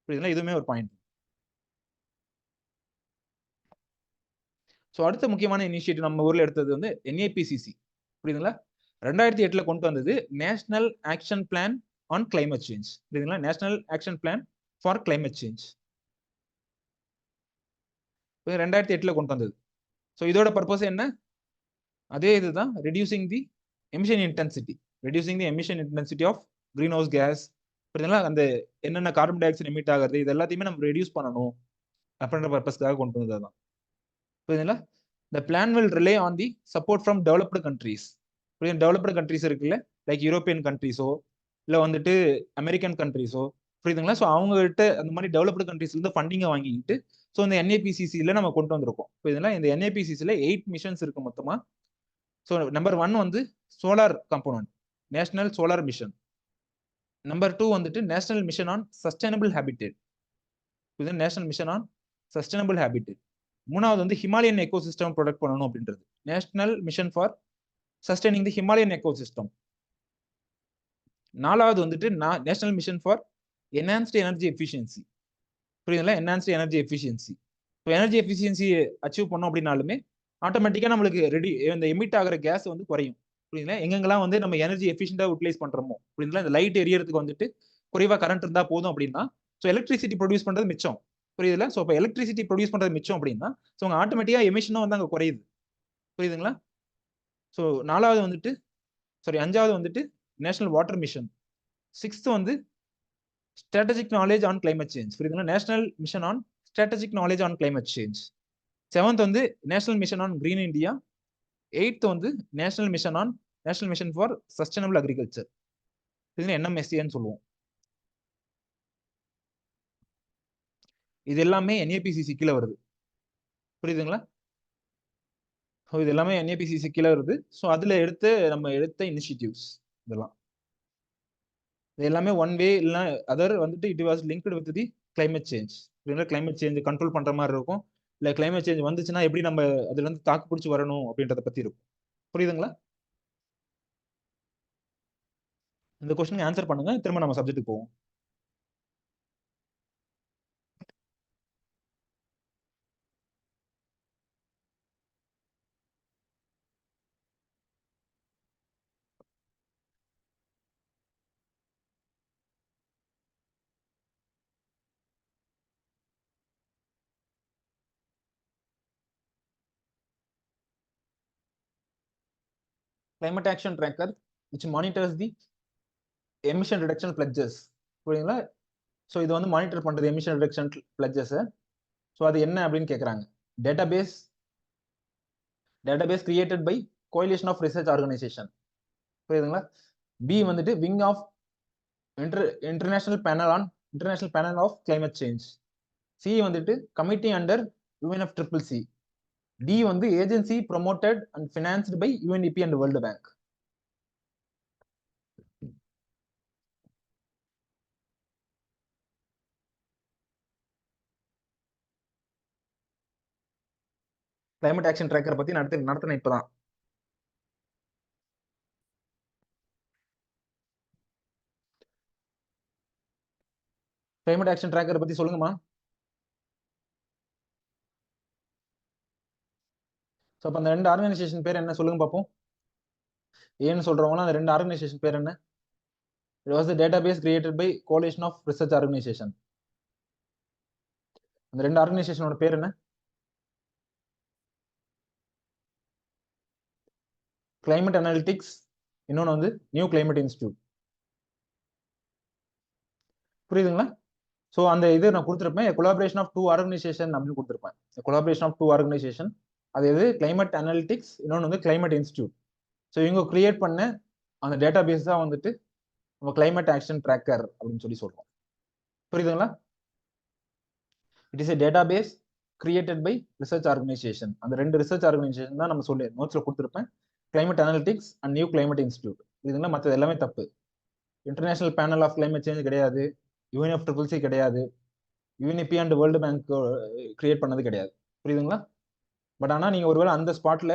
புரியுதுங்களா? இதுவுமே ஒரு பாயிண்ட். ஸோ அடுத்த முக்கியமான இனிஷியேட்டிவ் நம்ம ஊர்ல எடுத்தது வந்து NAPCC. புரியுதுங்களா? 2008ல கொண்டு வந்தது national action plan on climate change. புரியுதுங்களா? National action plan for climate change 2008ல கொண்டு வந்தது. ஸோ இதோட பர்பஸ் என்ன? அதே இதுதான், reducing the emission intensity. Reducing the emission intensity of green house gas. புரியுதுங்களா? அந்த என்னென்ன கார்பன் டை ஆக்சைடு எமிட் ஆகுது இது எல்லாத்தையுமே நம்ம ரெடியூஸ் பண்ணணும் அப்படின்ற பர்பஸ்க்காக கொண்டு வந்தது தான். புரியுதுங்களா? The plan will rely on the support from developed countries. Developed countries இருக்குல்ல, லைக் யூரோப்பியன் கண்ட்ரிஸோ இல்லை வந்துட்டு அமெரிக்கன் கண்ட்ரிஸோ, புரியுதுங்களா? ஸோ அவங்க கிட்ட அந்த மாதிரி டெவலப்டு கண்ட்ரிஸ்ல இருந்து ஃபண்டிங்கை வாங்கிக்கிட்டு ஸோ இந்த NAPCCல நம்ம கொண்டு வந்திருக்கோம். புரியுதுங்களா? இந்த NAPCCல 8 மிஷன்ஸ் இருக்கு மொத்தமா. ஸோ நம்பர் 1 வந்து solar component, national solar mission. Number 2 வந்துட்டு national mission on sustainable habitat. இது national mission on sustainable habitat. மூணாவது வந்து ஹிமாலயன் எக்கோசிஸ்டம் ப்ரொடெக்ட் பண்ணணும் அப்படின்றது, national mission for sustaining the Himalayan ecosystem. நாலாவது வந்துட்டு national mission for enhanced energy efficiency. புரியுதுங்களா? Enhanced energy efficiency. இப்போ எனர்ஜி எஃபிஷியன்சி அச்சீவ் பண்ணோம் அப்படின்னாலுமே ஆட்டோமேட்டிக்காக நம்மளுக்கு இந்த எமிட் ஆகிற கேஸ் வந்து குறையும். புரியுதுங்களா? எங்கெங்கெல்லாம் வந்து நம்ம எனர்ஜி எஃபிஷியண்டாக யூட்டிலைஸ் பண்றோமோ, புரியுதுங்களா? இந்த லைட் எரியறதுக்கு வந்துட்டு குறைவா கரண்ட் இருந்தா போதும் அப்படின்னா, ஸோ எலக்ட்ரிசிட்டி ப்ரொடியூஸ் பண்றது மிச்சம். புரியுதுல? ஸோ இப்போ எலக்ட்ரிசிட்டி ப்ரொடியூஸ் பண்றது மிச்சம் அப்படின்னா, ஸோ உங்க ஆட்டோமேட்டிக்கா எமிஷனும் வந்து அங்கே குறையுது. புரியுதுங்களா? ஸோ நாலாவது வந்துட்டு அஞ்சாவது வந்துட்டு நேஷனல் வாட்டர் மிஷன். சிக்ஸ்த் வந்து strategic knowledge on climate change. புரியுதுங்களா? National mission on strategic knowledge on climate change. Seventh வந்து national mission on green India. Eighth வந்து national mission for sustainable agriculture. இது NMSCன்னு சொல்லுவோம். இது எல்லாமே NAPCC கீழே வருது. புரியுதுங்களா? ஸோ இது எல்லாமே NAPCC கீழே வருது. ஸோ அதுல நம்ம எடுத்த இனிஷியேட்டிவ்ஸ் இதெல்லாம். இது எல்லாமே ஒன் வே இல்லைன்னா அதர் வந்துட்டு it was linked with the climate change. Climate change control பண்ற மாதிரி இருக்கும். இல்லை கிளைமேட் சேஞ்ச் வந்துச்சுன்னா எப்படி நம்ம அதுல இருந்து தாக்கு பிடிச்சி வரணும் அப்படின்றத பத்தி இருக்கும். புரியுதுங்களா? இந்த கொஸ்டின் ஆன்சர் பண்ணுங்க, திரும்ப நம்ம சப்ஜெக்ட் போவோம். climate action tracker which monitors the emission reduction pledges. புரியுதுங்களா? ஸோ இது வந்து மானிட்டர் பண்றது எமிஷன் ரிடக்ஷன் பிளட்ஜஸ். ஸோ அது என்ன அப்படின்னு கேட்குறாங்க. Database created by coalition of research organisation. புரியுதுங்களா? பி வந்துட்டு wing of International panel of climate Change. C வந்துட்டு கமிட்டி அண்டர் UNFCCC. டி வந்து agency promoted and financed by UNEP and world Bank. Climate action tracker பத்தி நடத்தின இப்பதான். Climate action tracker பத்தி சொல்லுங்கம்மா. So அப்போ அந்த ரெண்டு ஆர்கனைசேஷன் பேர் என்ன சொல்லுங்க பார்ப்போம். ஏன்னு சொல்றவங்களாம் அந்த ரெண்டு ஆர்கனைசேஷன் பேர் என்ன? It was the database created by coalition of research organization. அந்த ரெண்டு ஆர்கனைசேஷனோட பேர் என்ன? கிளைமேட் அனாலிட்டிக்ஸ், இன்னொன்று வந்து நியூ கிளைமேட் இன்ஸ்டியூட். புரியுதுங்களா? ஸோ அந்த இது நான் கொடுத்துருப்பேன், கொலாபரேஷன் ஆஃப் டூ ஆர்கனைசேஷன் அப்படின்னு கொடுத்துருப்பேன். கொலாபரேஷன் ஆஃப் டூ ஆர்கனைசேஷன், அது எது? கிளைமேட் அனாலிட்டிக்ஸ், இன்னொன்று வந்து கிளைமேட் இன்ஸ்டியூட். ஸோ இவங்க கிரியேட் பண்ண அந்த டேட்டா பேஸ் தான் வந்துட்டு நம்ம கிளைமேட் ஆக்ஷன் ட்ராக்கர் அப்படின்னு சொல்லி சொல்றோம். புரியுதுங்களா? It is a database created by research organisation. அந்த ரெண்டு ரிசர்ச் ஆர்கனைசேஷன் தான் நம்ம சொல்லி நோட்ஸ்ல கொடுத்துருப்பேன். Climate analytics and new climate institute. இதுங்களா மற்றது எல்லாமே தப்பு. International panel of climate change கிடையாது, UNFCCC கிடையாது, UNEP and world bank create பண்ணது கிடையாது. புரியுதுங்களா? பட் ஆனால் நீங்க ஒருவேளை அந்த ஸ்பாட்ல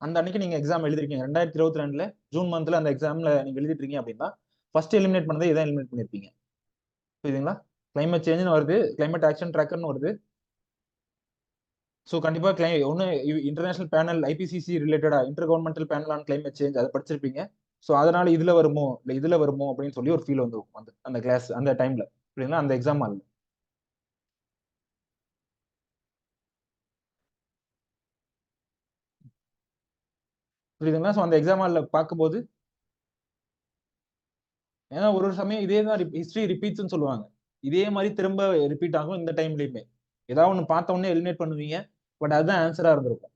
அந்த அன்னைக்கு நீங்க எக்ஸாம் எழுதிருக்கீங்க 2022 ஜூன் மந்த்ல அந்த எக்ஸாம்ல நீங்க எழுதிருக்கீங்க அப்படின்னா ஃபர்ஸ்ட் எலிமினேட் பண்ணதை இதான் எலிமினேட் பண்ணிருப்பீங்க. புரியுதுங்களா? கிளைமேட் சேஞ்சுன்னு வருது, கிளைமேட் ஆக்ஷன் ட்ராக்கர்னு வருது. ஸோ கண்டிப்பா ஒன்று இன்டர்நேஷனல் பேனல் IPCC ரிலேட்டடா inter governmental panel on climate change அதை படிச்சிருப்பீங்க. ஸோ அதனால இதுல வருமோ இல்லை இதுல வருமோ அப்படின்னு சொல்லி ஒரு ஃபீல் வந்து அந்த கிளாஸ் அந்த டைம்ல. புரியுதுங்களா? அந்த எக்ஸாம் ஆகல. புரியுதுங்களா? ஸோ அந்த எக்ஸாம் ஹாலில் பார்க்கும்போது ஏன்னா ஒரு சமயம் இதே தான் ஹிஸ்டரி ரிப்பீட்ஸ்னு சொல்லுவாங்க. இதே மாதிரி திரும்ப ரிப்பீட் ஆகும் இந்த டைம்லயுமே. ஏதாவது ஒன்று பார்த்த உடனே எலிமினேட் பண்ணுவீங்க, பட் அதுதான் ஆன்சரா இருந்திருக்கும்.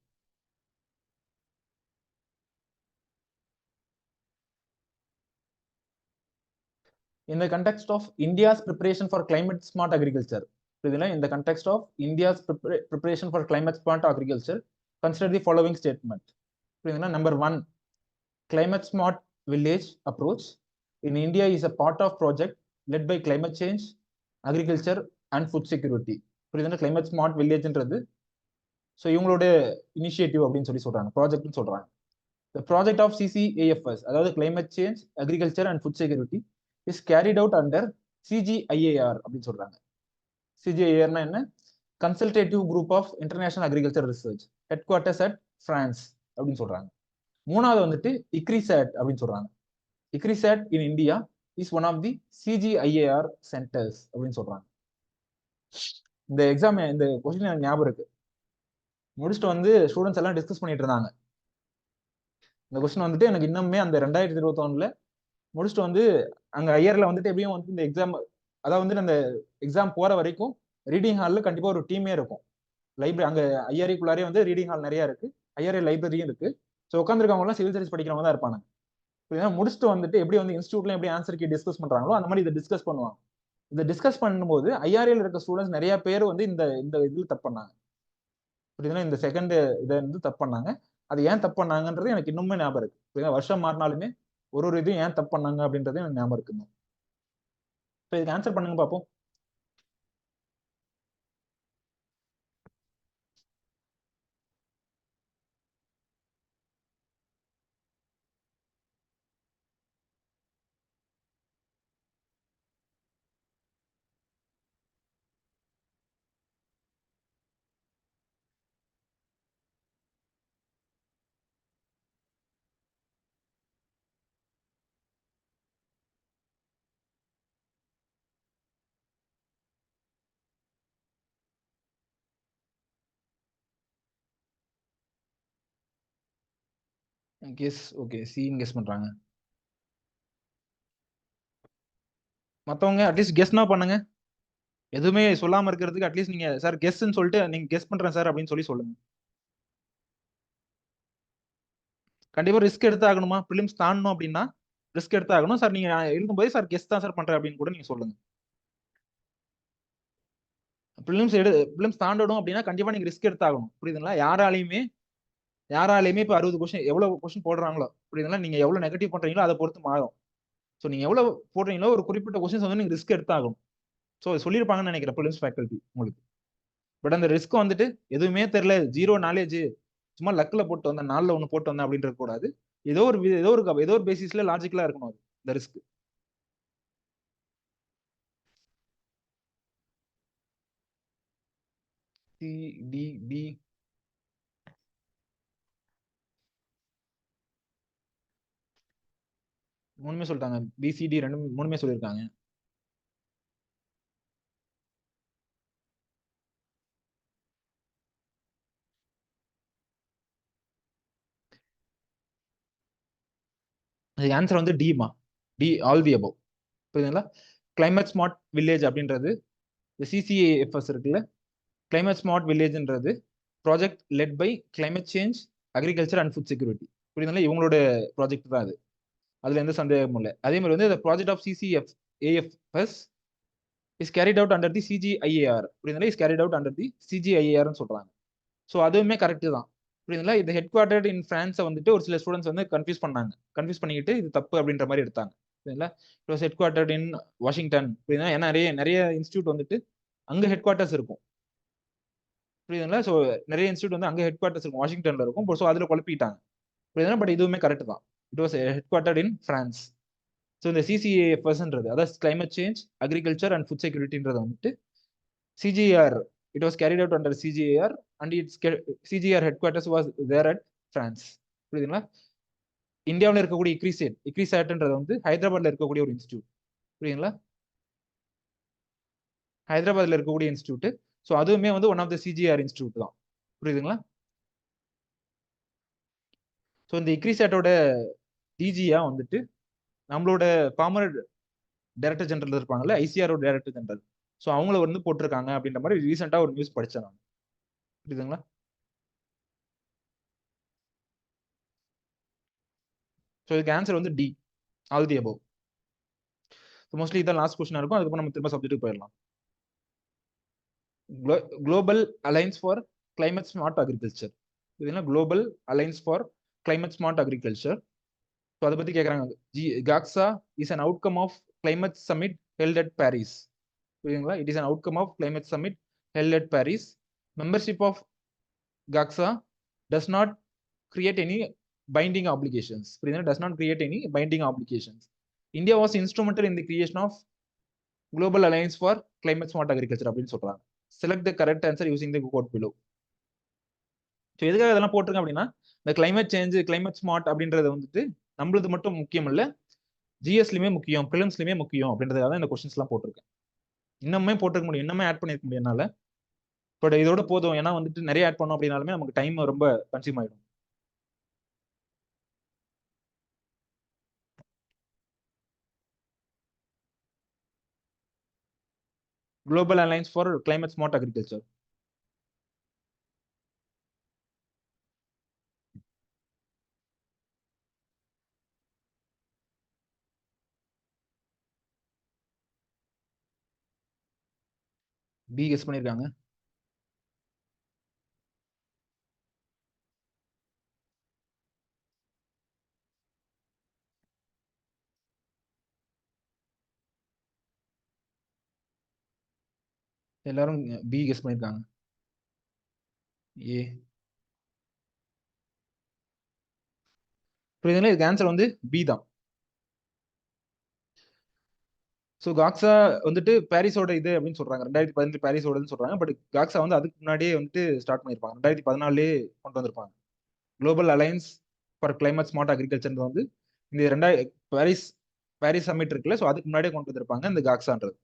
In the context of India's preparation for climate smart agriculture, in the context of India's preparation for climate smart agriculture, consider the following statement. Number one, climate smart village approach in India is a part of project led by climate change, agriculture and food security. Climate smart village என்றது so இவங்களோட initiative அப்படின்னு சொல்றாங்க, ப்ராஜெக்ட்னு சொல்றாங்க. The project of CCAFS, அதாவது climate change, agriculture and food security is carried out under CGIAR அப்படின்னு சொல்றாங்க. CGIAR என்ன? Consultative Group of International Agriculture Research, headquarters at France அப்படின்னு சொல்றாங்க. மூணாவது வந்துட்டு ICRISAT அப்படின்னு சொல்றாங்க. ICRISAT in India is one of the CGIAR centers அப்படின்னு சொல்றாங்க. இந்த எக்ஸாம் இந்த கொஸ்டின் எனக்கு ஞாபகம் இருக்கு. முடிச்சுட்டு வந்து ஸ்டூடெண்ட்ஸ் எல்லாம் டிஸ்கஸ் பண்ணிட்டு இருந்தாங்க. இந்த கொஸ்டின் வந்துட்டு எனக்கு இன்னுமே அந்த 2021 முடிச்சுட்டு வந்து அங்க ஐயர்ல வந்துட்டு எப்படியும் வந்து இந்த எக்ஸாம் அதாவது வந்து அந்த எக்ஸாம் போற வரைக்கும் ரீடிங் ஹால்ல கண்டிப்பா ஒரு டீமே இருக்கும். லைப்ரரி அங்க ஐஆர்இக்குள்ளாரே வந்து ரீடிங் ஹால் நிறைய இருக்கு, ஐஆர்ஏ லைப்ரரியும் இருக்கு. ஸோ உட்காந்துருக்கவங்க எல்லாம் சிவில் சர்வீஸ் படிக்கிறவங்க தான் இருப்பாங்க. முடிச்சுட்டு வந்துட்டு எப்படி வந்து இன்ஸ்டியூட்ல எப்படி ஆன்சர் கீ டிஸ்கஸ் பண்றாங்களோ அந்த மாதிரி இதை டிஸ்கஸ் பண்ணுவாங்க. இதை டிஸ்கஸ் பண்ணும்போது ஐஆர்ஏல இருக்க ஸ்டூடெண்ட்ஸ் நிறைய பேர் வந்து இந்த இந்த இதுல தப்பு பண்ணாங்க. புரியுதுன்னா இந்த செகண்ட் இதை வந்து தப்பு பண்ணாங்க. அது ஏன் தப்பு பண்ணாங்கன்றது எனக்கு இன்னுமே ஞாபகம் இருக்கு. வருஷம் மாறினாலுமே ஒரு இதையும் ஏன் தப்பு பண்ணாங்க அப்படின்றது எனக்கு ஞாபகம் இருக்குங்க. இப்போ இதுக்கு ஆன்சர் பண்ணுங்க பார்ப்போம். கெஸ். ஓகே, சின்னு கெஸ் பண்றாங்க. மத்தவங்க அட்லீஸ்ட் கெஸ்னா பண்ணுங்க. எதுவுமே சொல்லாம இருக்கிறதுக்கு அட்லீஸ்ட் நீங்க சார் கெஸ்ன்னு சொல்லிட்டு நீங்க கெஸ் பண்றேன் சார் அப்படின்னு சொல்லி சொல்லுங்க. கண்டிப்பா ரிஸ்க் எடுத்து ஆகணுமா? பிலிம்ஸ் தாண்டணும் அப்படின்னா ரிஸ்க் எடுத்து ஆகணும். சார் நீங்க எழுதும்போது சார் கெஸ் தான் சார் பண்றேன் அப்படின்னு கூட நீங்க சொல்லுங்க. பிலிம்ஸ் தாண்டணும் அப்படின்னா கண்டிப்பா நீங்க ரிஸ்க் எடுத்து ஆகணும். புரியுதுங்களா? யாராலையுமே இப்ப 60 கொஸ்டின் எவ்வளவு கொஸ்டின் போடுறாங்களோ புரியுதுங்களா? நீங்க எவ்வளவு நெகட்டிவ் பண்றீங்களோ அதை பொறுத்து மாறும். ஸோ நீங்க எவ்வளவு போடுறீங்களோ ஒரு குறிப்பிட்ட கொஸ்டின்ஸ் வந்து நீங்க ரிஸ்க் எடுத்து ஆகணும். ஸோ சொல்லியிருப்பாங்கன்னு நினைக்கிறேன் பிலிம்ஸ் ஃபேக்கல்டி உங்களுக்கு. பட் அந்த ரிஸ்க் வந்துட்டு எதுவுமே தெரியல, ஜீரோ நாலேஜ், சும்மா லக்ல போட்டு வந்தேன், நாள்ல ஒண்ணு போட்டு வந்தேன் அப்படின்றது கூடாது. ஏதோ ஒரு பேசிஸ்ல லாஜிக்கலா இருக்கணும் அது இந்த ரிஸ்க். சி டி பி மூணுமே சொல்லிட்டாங்க. பிசிடி மூணுமே சொல்லியிருக்காங்க. ஆன்சர் வந்து டிமா. D all the above. புரியுதுங்களா? கிளைமேட் ஸ்மார்ட் வில்லேஜ் அப்படின்றது சிசிஏஎஃப்எஸ் இருக்குல்ல, கிளைமேட் ஸ்மார்ட் வில்லேஜ்ன்றது project led by climate change agriculture and food security. புரியுதுங்களா? இவங்களோட ப்ராஜெக்ட் தான் அது. அதுல எந்த சந்தேகமும் இல்லை. அதே மாதிரி வந்து project of CCFS is carried out under the CGIAR. புரியுதுங்களா? Is carried out under the சிஜிஐஏஆர்னு சொல்றாங்க. ஸோ அதுவுமே கரெக்ட் தான். புரியுதுங்களா? இது ஹெட் குவார்டர்ட் இன் பிரான்ஸை வந்துட்டு ஒரு சில ஸ்டூடெண்ட்ஸ் வந்து கன்ஃபியூஸ் பண்ணிக்கிட்டு இது தப்பு அப்படின்ற மாதிரி எடுத்தாங்க. புரியுதுங்களா? It was headquartered in Washington. புரியுதுங்களா? ஏன்னா நிறைய இன்ஸ்டியூட் வந்துட்டு அங்க ஹெட் குவார்ட்டர்ஸ் இருக்கும். புரியுதுங்களா? ஸோ நிறைய இன்ஸ்டியூட் வந்து அங்க ஹெட் குவார்ட்டர்ஸ் இருக்கும், வாஷிங்டன்ல இருக்கும். ஸோ அதுல குழப்பிட்டாங்க. புரியுதுங்களா? பட் இதுவுமே கரெக்ட் தான். It was headquartered in France. So இந்த சிசிஏஎஃப்எஸ்ன்றது அதாவது climate change agriculture and food செக்யூரிட்டின்றது வந்துட்டு CGR, it was carried out under CGR and its CGR headquarters was there at France. புரியுதுங்களா? இந்தியாவில் இருக்கக்கூடிய இக்ரிசேட்ன்றது வந்து ஹைதராபாத்ல இருக்கக்கூடிய ஒரு இன்ஸ்டியூட். புரியுதுங்களா? ஹைதராபாத்ல இருக்கக்கூடிய இன்ஸ்டியூட். ஸோ அதுவுமே வந்து one of the CGIAR institute தான். புரியுதுங்களா? ஸோ இந்த இக்ரிசேட்டோட டிஜியா வந்துட்டு நம்மளோட ஃபார்மர் டைரக்டர் ஜெனரல் இருப்பாங்கல்ல, ஐசிஆரோட டைரக்டர் ஜெனரல். ஸோ அவங்கள வந்து போட்டிருக்காங்க அப்படின்ற மாதிரி ரீசெண்டா ஒரு நியூஸ் படிச்சேன் நான். புரியுதுங்களா? ஸோ இதுக்கு ஆன்சர் வந்து D all the above. Mostly இதான் லாஸ்ட் கொஸ்டினா இருக்கும். அதுக்கப்புறம் நம்ம திரும்ப சப்ஜெக்ட்டுக்கு போயிடலாம். Global alliance for climate smart agriculture. இதுனா global alliance for climate smart agriculture. So அதை பத்தி கேட்குறாங்க. GACSA is an outcome of climate summit held at Paris. புரியுதுங்களா? It is an outcome of climate summit held at Paris. Membership of GACSA does not create any binding obligations. Does not create any binding obligations. India was instrumental in the creation of Global Alliance for Climate Smart Agriculture அப்படின்னு சொல்றாங்க. Select the correct answer using the code below. So எதுக்காக இதெல்லாம் போட்டிருக்கேன் அப்படின்னா இந்த climate change climate smart அப்படின்றது வந்துட்டு நம்மளது மட்டும் முக்கியம் இல்லை, ஜிஎஸ்லயுமே முக்கியம், பிலிம்ஸ்லயுமே முக்கியம் அப்படின்றதுக்காக தான் இந்த கொஸ்டின்ஸ் எல்லாம் போட்டிருக்கேன். இன்னுமே போட்டிருக்க முடியும், இன்னுமே ஆட் பண்ணிருக்க முடியும் என்னால. பட் இதோட போதும், ஏன்னா வந்துட்டு நிறைய ஆட் பண்ணோம் அப்படின்னாலுமே நமக்கு டைம் ரொம்ப கன்சியூம் ஆயிடும். Global alliance for climate smart Agriculture. B guess பண்ணிருக்காங்க. எல்லாரும் பி கெஸ் பண்ணிருக்காங்க. ஏ. புரியுதுங்களா? இதுக்கு ஆன்சர் வந்து பி தான். ஸோ காக்ஸா வந்துட்டு பாரிஸோட இது அப்படின்னு சொல்றாங்க, 2018 பாரிஸோடன்னு சொல்றாங்க. பட் காக்ஸா வந்து அதுக்கு முன்னாடியே வந்துட்டு ஸ்டார்ட் பண்ணிருப்பாங்க, 2014 கொண்டு வந்திருப்பாங்க. Global alliance for climate smart agriculture வந்து இந்த பாரிஸ் சமிட் இருக்குல்ல, ஸோ அதுக்கு முன்னாடியே கொண்டு வந்திருப்பாங்க இந்த காக்ஸான்றது.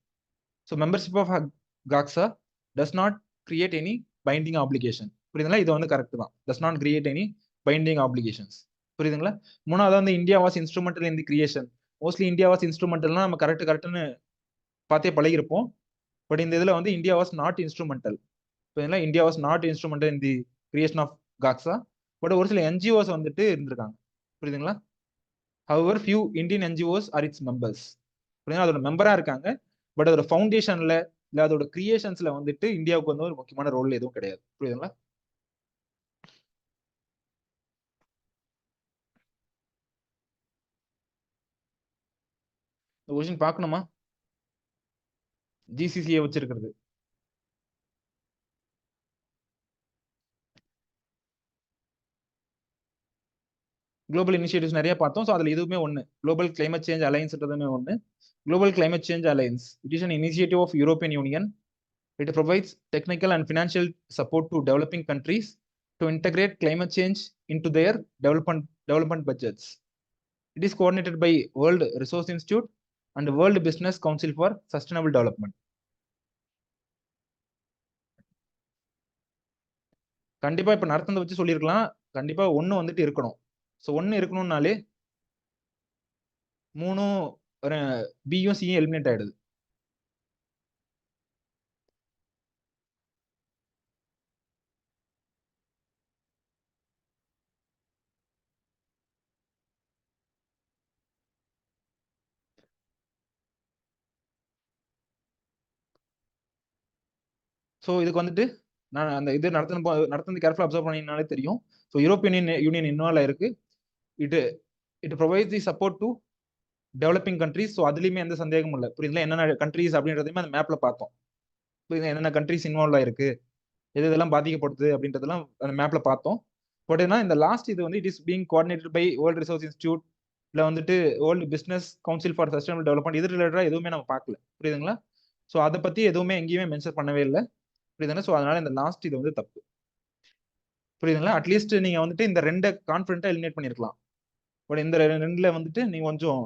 So membership of GACSA does not create any binding application. புரியுதுங்களா? இது வந்து கரெக்ட் தான். Does not create any binding applications. புரியுதுங்களா? மூணாவது வந்து India was instrumental in the creation. Mostly India was இன்ஸ்ட்ருமெண்டல்னா நம்ம கரெக்ட்னு பார்த்தே பழகிருப்போம். பட் இந்த இதுல வந்து இந்தியா வாஸ் நாட் இன்ஸ்ட்ருமெண்டல். புரியுதுங்களா? India was not instrumental in the creation of GACSA. But ஒரு சில என்ஜிஓஸ் வந்துட்டு இருந்திருக்காங்க. புரியுதுங்களா? However few Indian NGOs are its members. புரியுதுங்களா? அதோட மெம்பரா இருக்காங்க. பட் அதோட ஃபவுண்டேஷன்ல இல்ல அதோட கிரியேஷன்ஸ்ல வந்துட்டு இந்தியாவுக்கு வந்து ஒரு முக்கியமான ரோல் எதுவும் கிடையாது. புரியுதுங்களா? இந்த கொஸ்டின் பார்க்கணுமா? ஜிசிசியை வச்சிருக்கிறது. குளோபல் இனிஷியேட்டிவ்ஸ் நிறைய பார்த்தோம். ஸோ அதில் இதுவுமே ஒன்று. குளோபல் கிளைமேட் சேஞ்ச் அலையன்ஸ்ன்றதுமே ஒன்று. Global climate change Alliance it is an initiative of European Union. It provides technical and financial support to developing countries to integrate climate change into their development budgets. It is coordinated by World Resource Institute and World Business Council for Sustainable Development. கண்டிப்பா இப்ப நடத்துனதை வச்சு சொல்லியிருக்கலாம். கண்டிப்பா ஒண்ணு வந்துட்டு இருக்கணும். So ஒண்ணு இருக்கணும்னாலே 3ம் பியும் சியும் எலிமினேட் ஆயிடுது. ஸோ இதுக்கு வந்துட்டு நான் அந்த இது நடத்துனது கேர்ஃபுல்லா அப்சர்வ் பண்ணீங்கனாலே தெரியும். ஸோ யூரோப்பியன் யூனியன் இன்வால்வ் ஆயிருக்கு. It it provides the support to developing countries. So அதுலயுமே எந்த சந்தேகமும் இல்லை. புரியுதுங்களா? என்னென்ன கண்ட்ரிஸ் அப்படின்றதையுமே அந்த மேப்ல பார்த்தோம். புரியுது என்னென்ன கண்ட்ரிஸ் இன்வால்வ் ஆயிருக்கு, எது இதெல்லாம் பாதிக்கப்படுது அப்படின்றதெல்லாம் அந்த மேப்ல பார்த்தோம். பட் ஏன்னா இந்த லாஸ்ட் இது வந்து it is being coordinated by World Resource Institute இல்ல வந்துட்டு World Business Council for Sustainable Development இது ரிலேட்டடா எதுவுமே நம்ம பார்க்கல. புரியுதுங்களா? ஸோ அதை பத்தி எதுவுமே எங்கேயுமே மென்ஷன் பண்ணவே இல்லை. புரியுதுங்களா? ஸோ அதனால இந்த லாஸ்ட் இது வந்து தப்பு. புரியுதுங்களா? அட்லீஸ்ட் நீங்க வந்துட்டு இந்த ரெண்டை கான்ஃபிடென்ட்டா எலிமினேட் பண்ணிருக்கலாம். பட் இந்த ரெண்டுல வந்துட்டு நீங்க கொஞ்சம்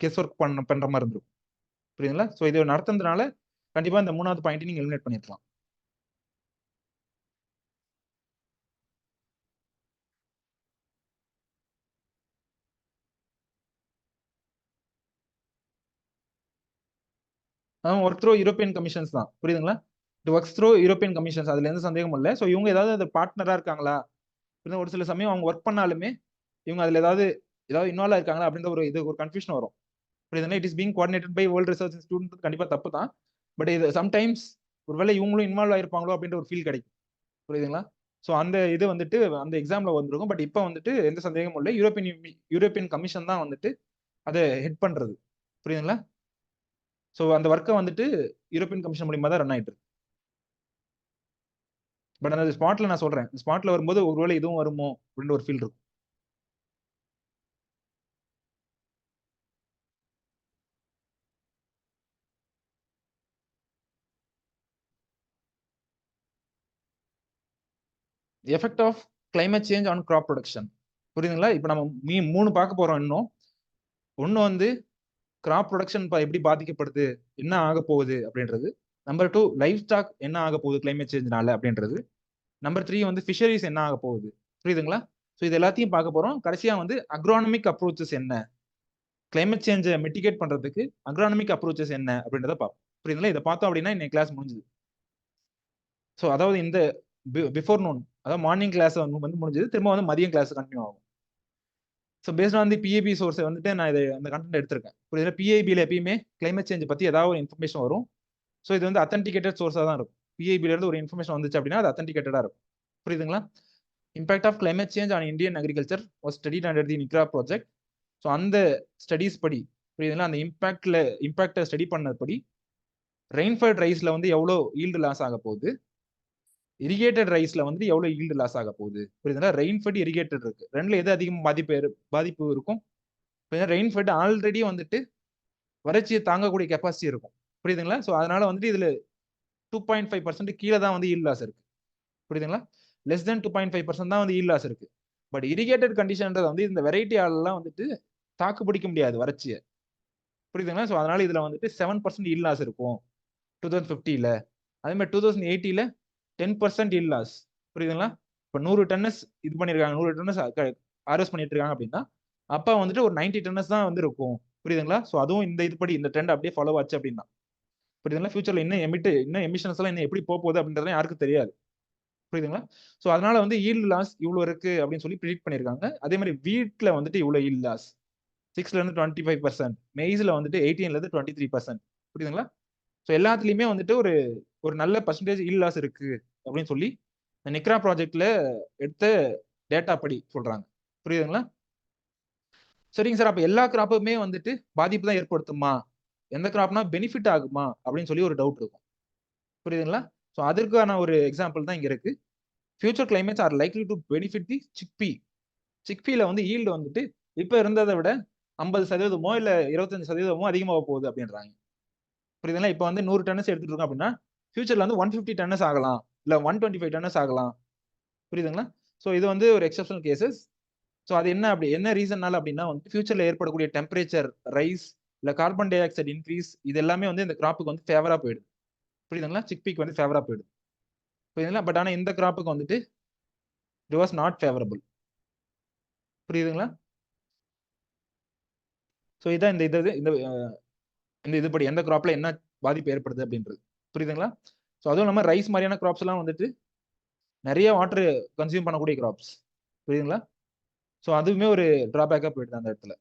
கெஸ் ஒர்க் பண்ற மாதிரி இருந்திருக்கும். புரியுதுங்களா? ஸோ இது நடத்துனதுனால கண்டிப்பா இந்த 3வது பாயிண்ட் நீங்க எலிமினேட் பண்ணிருக்கலாம். ஒர்க் த்ரூ யூரோப்பியன் கமிஷன்ஸ் தான். புரியுதுங்களா? இது ஒர்க்ஸ் த்ரூ யூரோப்பியன் கமிஷன்ஸ். அதுல எந்த சந்தேகமும் இல்லை. ஸோ இவங்க ஏதாவது அது பார்ட்னரா இருக்காங்களா? ஒரு சில சமயம் அவங்க ஒர்க் பண்ணாலுமே இவங்க அதுல ஏதாவது இன்வால்வ் இருக்காங்களா அப்படின்ற ஒரு கன்ஃபியூஷன் வரும். புரியுதுங்களா? It is being coordinated by World Research Institute கண்டிப்பா தப்பு தான். பட் இது சம்டைம்ஸ் ஒருவேளை இவங்களும் இன்வால்வ் ஆயிருப்பாங்களோ அப்படின்ற ஒரு ஃபீல் கிடைக்கும். புரியுதுங்களா? ஸோ அந்த இது வந்துட்டு அந்த எக்ஸாம்ல வந்திருக்கும். பட் இப்போ வந்துட்டு எந்த சந்தேகமும் இல்லை. யூரோப்பியன் கமிஷன் தான் வந்துட்டு அதை ஹெட் பண்றது. புரியுதுங்களா? ஸோ அந்த ஒர்க்கை வந்துட்டு யூரோப்பியன் கமிஷன் மூலியமா தான் ரன் ஆயிட்டு இருக்கு. பட் அந்த ஸ்பாட்ல நான் சொல்றேன், ஸ்பாட்ல வரும்போது ஒருவேளை இதுவும் வருமோ அப்படின்ற ஒரு ஃபீல் இருக்கும். Effect of climate change on crop production. புரியுதுங்களா? இப்போ நம்ம 3 பார்க்க போறோம் இன்னும். ஒன்னு வந்து கிராப் ப்ரொடக்ஷன் எப்படி பாதிக்கப்படுது, என்ன ஆக போகுது அப்படின்றது. நம்பர் 2 லைஃப் ஸ்டாக் என்ன ஆக போகுது கிளைமேட் சேஞ்ச்னால அப்படின்றது. நம்பர் 3 வந்து ஃபிஷரிஸ் என்ன ஆக போகுது. புரியுதுங்களா? ஸோ இது எல்லாத்தையும் பார்க்க போறோம். கடைசியா வந்து அக்ரானமிக் அப்ரோச்சஸ் என்ன, கிளைமேட் சேஞ்சை மிட்டிகேட் பண்றதுக்கு அக்ரானமிக் அப்ரோச்சஸ் என்ன அப்படின்றத பார்ப்போம். புரியுதுங்களா? இதை பார்த்தோம் அப்படின்னா இன்னைக்கு கிளாஸ் முடிஞ்சுது. ஸோ அதாவது இந்த பிஃபோர் நோன் அதாவது மார்னிங் கிளாஸ் வந்து முடிஞ்சது. திரும்ப வந்து மதியம் கிளாஸ் கண்டினியூ ஆகும். So based on the PAP சோர்ஸை வந்துட்டு நான் இதை அந்த கண்டென்ட் எடுத்திருக்கேன். புரியுதுல? பிஐபியில் எப்பயுமே கிளைமேட் சேஞ்ச் பத்தி ஏதாவது ஒரு இன்ஃபர்மேஷன் வரும். ஸோ இது வந்து அத்தன்டிகேட்டட் சோர்ஸாக தான் இருக்கும். பிஐபில இருந்து ஒரு இன்ஃபர்மேஷன் வந்துச்சு அப்படின்னா அது அத்தன்டிகேட்டடா இருக்கும். புரியுதுங்களா? Impact of climate change on Indian agriculture was studied under the NICRA project. So அந்த ஸ்டடீஸ் படி புரியுதுங்களா? அந்த இம்பாக்டை ஸ்டடி பண்ணபடி ரெயின்ஃபெட் ரைஸ்ல வந்து எவ்வளோ ஈல்டு லாஸ் ஆக போகுது, இரிகேட்டட் ரைஸ்ல வந்து எவ்வளவு ஈல்டு லாஸ் ஆக போகுது. புரியுதுங்களா? ரெயின்ஃபெட் இரிகேட்டட் இருக்கு. ரெண்டுல எது அதிகம் பாதிப்பு இருக்கும்? ரெயின்ஃபெட் ஆல்ரெடி வந்துட்டு வறட்சியை தாங்கக்கூடிய கெப்பாசிட்டி இருக்கும். புரியுதுங்களா? ஸோ அதனால வந்துட்டு இதுல 2.5% கீழே தான் வந்து ஈல்ட் லாஸ் இருக்கு. புரியுதுங்களா? லெஸ் தென் 2.5% தான் வந்து ஈல்ட் லாஸ் இருக்கு. பட் இரிகேட்டட் கண்டிஷன்ன்றது வந்து இந்த வெரைட்டி ஆளெல்லாம் வந்துட்டு தாக்கு பிடிக்க முடியாது வறட்சியை. புரியுதுங்களா? ஸோ அதனால இதுல வந்துட்டு 7% ஈல்ட் லாஸ் இருக்கும் 2050ல. அதே மாதிரி 2080ல 10% ஈல்ட் லாஸ். புரியுதுங்களா? இப்போ 100 டன்னஸ் இது பண்ணிருக்காங்க. 100 டன்னஸ் ஹார்வெஸ்ட் பண்ணிட்டு இருக்காங்க அப்படின்னா அப்ப வந்துட்டு ஒரு 90 டன்னஸ் தான் வந்து இருக்கும். புரியுதுங்களா? ஸோ அதுவும் இந்த இதுபடி இந்த ட்ரெண்ட் அப்படியே ஃபாலோ ஆச்சு அப்படின்னா புரியுதுங்களா? ஃபியூச்சர்ல இன்னும் எமிஷன்ஸ் எல்லாம் இன்னும் எப்படி போகுது அப்படின்றது யாருக்கும் தெரியாது. புரியுதுங்களா? ஸோ அதனால வந்து ஈல்டு லாஸ் இவ்வளோ இருக்கு அப்படின்னு சொல்லி ப்ரிடிக்ட் பண்ணியிருக்காங்க. அதே மாதிரி வீட்ல வந்துட்டு இவ்வளோ ஈல்டு லாஸ் 6ல இருந்து 25%, மெய்ஸ்ல வந்துட்டு 18ல இருந்து 23%. புரியுதுங்களா? ஸோ எல்லாத்துலயுமே வந்துட்டு ஒரு ஒரு நல்ல பர்சன்டேஜ் ஈல்டு லாஸ் இருக்கு அப்படின்னு சொல்லி இந்த நிக்ரா ப்ராஜெக்ட்ல எடுத்த டேட்டா படி சொல்றாங்க. புரியுதுங்களா? சரிங்க சார், அப்ப எல்லா கிராப்புமே வந்துட்டு பாதிப்பு தான் ஏற்படுத்துமா? எந்த கிராப்னா பெனிஃபிட் ஆகுமா அப்படின்னு சொல்லி ஒரு டவுட் இருக்கும். புரியுதுங்களா? ஸோ அதற்கான ஒரு எக்ஸாம்பிள் தான் இங்க இருக்கு. Future climates are likely to benefit the chickpea. சிக்பில வந்து ஈல்டு வந்துட்டு இப்ப இருந்ததை விட 50% இல்ல 25% அதிகமாக போகுது அப்படின்றாங்க. புரியுதுங்களா? இப்ப வந்து 100 டன்னஸ் எடுத்துட்டு இருக்கோம் அப்படின்னா ஃபியூச்சர்ல வந்து 150 டன்னஸ் ஆகலாம், இல்ல 125 டன்னஸ் ஆகலாம். புரியுதுங்களா? ஸோ இது வந்து ஒரு எக்ஸப்ஷனல் கேசஸ். ஸோ அது என்ன ரீசன்னால அப்படின்னா வந்து ஃபியூச்சர்ல ஏற்படக்கூடிய டெம்பரேச்சர் ரைஸ் இல்ல கார்பன் டை ஆக்சைடு இன்க்ரீஸ் இது எல்லாமே வந்து இந்த கிராப்புக்கு வந்து ஃபேவரா போயிடுது. புரியுதுங்களா? சிக்பிக்கு வந்து ஃபேவரா போயிடுது. புரியுதுங்களா? பட் ஆனா இந்த கிராப்புக்கு வந்துட்டு இட் வாஸ் நாட் ஃபேவரபிள். புரியுதுங்களா? ஸோ இதான் இந்த இதுபடி எந்த கிராப்ல என்ன பாதிப்பு ஏற்படுது அப்படின்றது. புரியுதுங்களா? ஸோ அதுவும் இல்லாம ரைஸ் மாதிரியான கிராப்ஸ் எல்லாம் வந்துட்டு நிறைய வாட்டர் கன்சியூம் பண்ணக்கூடிய கிராப்ஸ். புரியுதுங்களா? ஸோ அதுவுமே ஒரு டிராபேக்கா போயிடுது அந்த இடத்துல.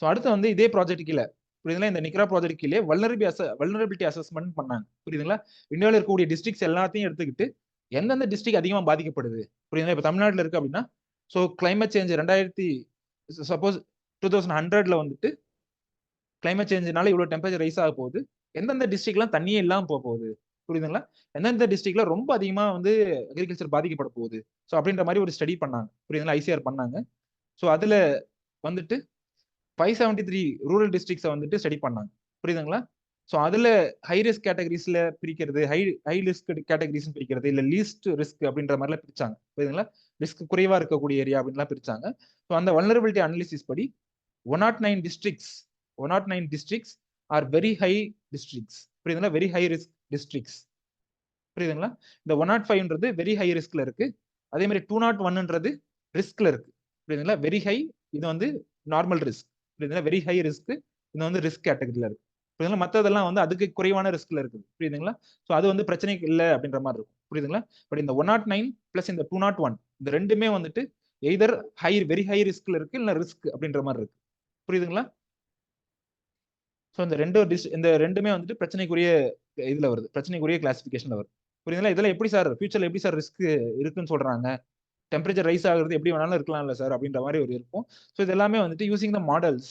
ஸோ அடுத்து வந்து இதே ப்ராஜெக்ட் கீழே புரியுதுங்களா? இந்த நிக்ரா ப்ராஜெக்ட் கீழே வல்னரபிலிட்டி அசஸ்மெண்ட் பண்ணாங்க. புரியுதுங்களா? இந்தியாவில் இருக்கக்கூடிய டிஸ்ட்ரிக்ட்ஸ் எல்லாத்தையும் எடுத்துக்கிட்டு எந்தெந்த டிஸ்ட்ரிக்ட் அதிகமாக பாதிக்கப்படுது. புரியுதுங்களா? இப்போ தமிழ்நாட்டில் இருக்கு அப்படின்னா ஸோ கிளைமேட் சேஞ்ச் சப்போஸ் 2100ல வந்துட்டு கிளைமேட் சேஞ்சினால இவ்வளவு டெம்பரேச்சர் ரைஸ் ஆக போகுது. எந்தெந்த டிஸ்ட்ரிக்ட்லாம் தண்ணியே இல்லாம போக போகுது. புரியுதுங்களா? எந்தெந்த டிஸ்ட்ரிக்ட்ல ரொம்ப அதிகமா வந்து அக்ரிகல்ச்சர் பாதிக்கப்பட போகுது. ஸோ அப்படின்ற மாதிரி ஒரு ஸ்டடி பண்ணாங்க. புரியுதுங்களா? ஐசிஆர் பண்ணாங்க. ஸோ அதுல வந்துட்டு 573 ரூரல் டிஸ்ட்ரிக்ட்ஸை வந்துட்டு ஸ்டடி பண்ணாங்க. புரியுதுங்களா? ஸோ அதுல ஹை ரிஸ்க் கேட்டகரிஸ்ல பிரிக்கிறது, ஹை ரிஸ்க் கேட்டகரிஸ் பிரிக்கிறது, இல்ல லீஸ்ட் ரிஸ்க் அப்படின்ற மாதிரிலாம் பிரிச்சாங்க. புரியுதுங்களா? ரிஸ்க் குறைவா இருக்கக்கூடிய ஏரியா அப்படின்லாம் பிரிச்சாங்க. ஸோ அந்த வல்னரபிலிட்டி அனாலிசிஸ் படி 109 districts are very high districts. புரியுதுங்களா? Very high risk districts. புரியுதுங்களா? இந்த 105ன்றது வெரி ஹை ரிஸ்க்ல இருக்கு. அதே மாதிரி 201ன்றது ரிஸ்க்ல இருக்கு. புரியுதுங்களா? வெரி ஹை, இது வந்து நார்மல் ரிஸ்க். புரியுதுங்களா? வெரி ஹை ரிஸ்க், இது வந்து ரிஸ்க் கேட்டகரியில இருக்கு. புரியுதுங்களா? மற்றதெல்லாம் வந்து அதுக்கு குறைவான ரிஸ்க்ல இருக்குது. புரியுதுங்களா? ஸோ அது வந்து பிரச்சனை இல்லை அப்படின்ற மாதிரி இருக்கும். புரியுதுங்களா? பட் இந்த 109 பிளஸ் இந்த 201 இந்த ரெண்டுமே வந்துட்டு எய்தர் வெரி ஹை ரிஸ்க்ல இருக்கு, இல்ல ரிஸ்க் அப்படின்ற மாதிரி இருக்கு. புரியுதுங்களா? ஸோ இந்த ரெண்டுமே வந்துட்டு பிரச்சனைக்குரிய இதுல வருது, பிரச்சனைக்குரிய கிளாசிபிகேஷன்ல வருது. புரியுதுங்களா? இதெல்லாம் எப்படி சார் ஃபியூச்சர்ல எப்படி சார் ரிஸ்க் இருக்குன்னு சொல்றாங்க? டெம்பரேச்சர் ரைஸ் ஆகுறது எப்படி வேணாலும் இருக்கலாம்ல சார் அப்படின்ற மாதிரி ஒரு இருக்கும். ஸோ இது எல்லாமே வந்துட்டு using the models,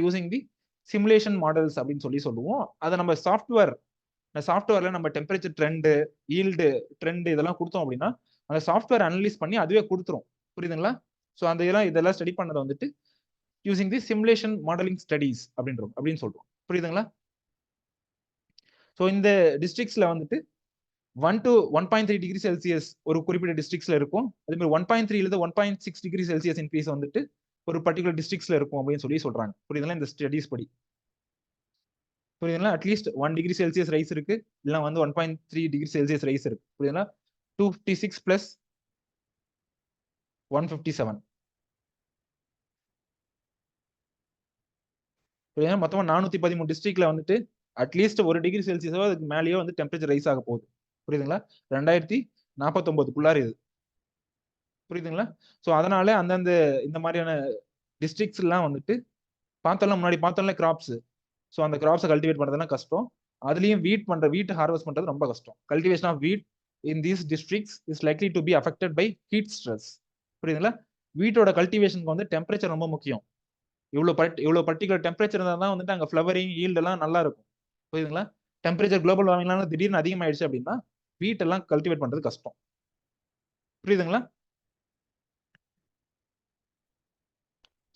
using the simulation models அப்படின்னு சொல்லுவோம். அதை நம்ம சாஃப்ட்வேர்ல நம்ம டெம்பரேச்சர் ட்ரெண்டு, ஈல்டு ட்ரெண்ட் இதெல்லாம் கொடுத்தோம் அப்படின்னா அந்த சாஃப்ட்வேர் அனலைஸ் பண்ணி அதுவே கொடுத்துரும். புரியுதுங்களா? ஸோ இதெல்லாம் ஸ்டடி பண்ணதை வந்துட்டு using the simulation modelling studies அப்படின்னு சொல்றோம். புரியுதுங்களா? ஸோ இந்த டிஸ்ட்ரிக்ட்ஸ்ல வந்துட்டு 1 to 1.3 டிகிரி செல்சியஸ் ஒரு குறிப்பிட்ட டிஸ்ட்ரிக்ட்ஸ்ல இருக்கும். அதே மாதிரி 1.3 1.6 டிகிரி செல்சியஸ் இன்க்ரீஸ் வந்துட்டு ஒரு பர்டிகுலர் டிஸ்ட்ரிக்ட்ஸ்ல இருக்கும் அப்படின்னு சொல்றாங்க. புரியுதுங்களா? இந்த ஸ்டடிஸ் படி. புரியுதுங்களா? அட்லீஸ்ட் 1 டிகிரி செல்சியஸ் ரைஸ் இருக்கு, இல்ல வந்து 1.3 டிகிரி செல்சியஸ் ரைஸ் இருக்கு. புரியுதுங்களா? 256 பிளஸ் 157 புரியுதுங்களா? மொத்தமா 413 டிஸ்ட்ரிக்ட்ல வந்துட்டு அட்லீஸ்ட் 1 டிகிரி செல்சியஸோ அதுக்கு மேலேயோ வந்து டெம்பரேச்சர் ரைஸ் ஆக போகுது. புரியுதுங்களா? 2049 இது. புரியுதுங்களா? ஸோ அதனால அந்தந்த இந்த மாதிரியான டிஸ்ட்ரிக்ட்ஸ் எல்லாம் வந்துட்டு முன்னாடி பார்த்தோம்ல கிராப்ஸ். ஸோ அந்த கிராப்ஸை கல்டிவேட் பண்றதுலாம் கஷ்டம். அதுலயும் வீட் ஹார்வெஸ்ட் பண்றது ரொம்ப கஷ்டம். Cultivation of wheat in these districts is likely to be affected by heat stress. புரியுதுங்களா? வீட்டோட கல்டிவேஷனுக்கு வந்து டெம்பரேச்சர் ரொம்ப முக்கியம். இவ்வளவு பர்டிகுலர் டெம்பரேச்சர் இருந்தால் தான் வந்துட்டு அங்கே ஃபிளவரிங் ஈல்டு எல்லாம் நல்லா இருக்கும். புரியுதுங்களா? டெம்பரேச்சர் குளோபல் வார்மிங்லாம் திடீர்னு அதிகமாயிடுச்சு அப்படின்னா வீட் எல்லாம் கல்டிவேட் பண்றது கஷ்டம். புரியுதுங்களா?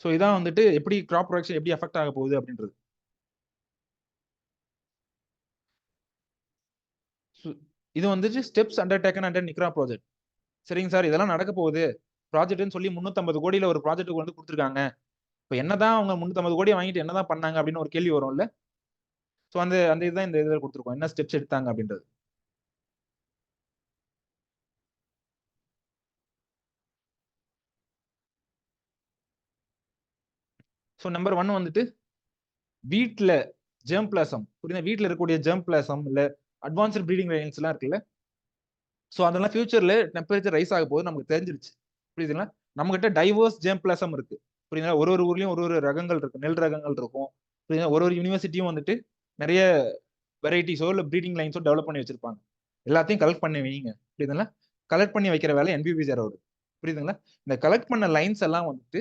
ஸோ இதான் வந்துட்டு எப்படி கிராப் ப்ரொடக்ஷன் எப்படி அஃபெக்ட் ஆக போகுது அப்படின்றது. இது வந்துட்டு ஸ்டெப்ஸ் அண்டர்டேக்கன் அண்டர் நிக்ரா ப்ராஜெக்ட். சரிங்க சார், இதெல்லாம் நடக்க போகுது ப்ராஜெக்ட்னு சொல்லி 350 கோடியில ஒரு ப்ராஜெக்ட் வந்து கொடுத்துருக்காங்க. இப்போ என்னதான் அவங்க 350 கோடி வாங்கிட்டு என்னதான் பண்ணாங்க அப்படின்னு ஒரு கேள்வி வரும்ல. ஸோ அந்த அந்த இதுதான் இந்த இதில் கொடுத்துருக்கோம், என்ன ஸ்டெப்ஸ் எடுத்தாங்க அப்படின்றது. ஸோ நம்பர் 1 வந்துட்டு வீட்டில் ஜெர்ம் பிளாசம், புரியுதா, வீட்டில் இருக்கக்கூடிய ஜெர்ம் பிளாசம் இல்லை அட்வான்ஸ்டு ப்ரீடிங் லைன்ஸ் எல்லாம் இருக்குல்ல, ஸோ அதெல்லாம் ஃபியூச்சர்ல டெம்பரேச்சர் ரைஸ் ஆக போது நமக்கு தெரிஞ்சிருச்சு. புரியுதுங்களா? நம்மகிட்ட டைவர்ஸ் ஜெர்ம் பிளாசம் இருக்கு. புரியுதுங்களா? ஒரு ஒரு ஊர்லயும் ஒரு ஒரு ரகங்கள் இருக்கு, நெல் ரகங்கள் இருக்கும். புரியுதுங்களா? ஒரு ஒரு யூனிவர்சிட்டியும் வந்துட்டு நிறைய வெரைட்டிஸோ இல்லை ப்ரீடிங் லைன்ஸோ டெவலப் பண்ணி வச்சிருப்பாங்க. எல்லாத்தையும் கலெக்ட் பண்ணி வைங்க. புரியுதுங்களா? கலெக்ட் பண்ணி வைக்கிற வேலை என்பிபிசிஆரோட. புரியுதுங்களா? இந்த கலெக்ட் பண்ண லைன்ஸ் எல்லாம் வந்துட்டு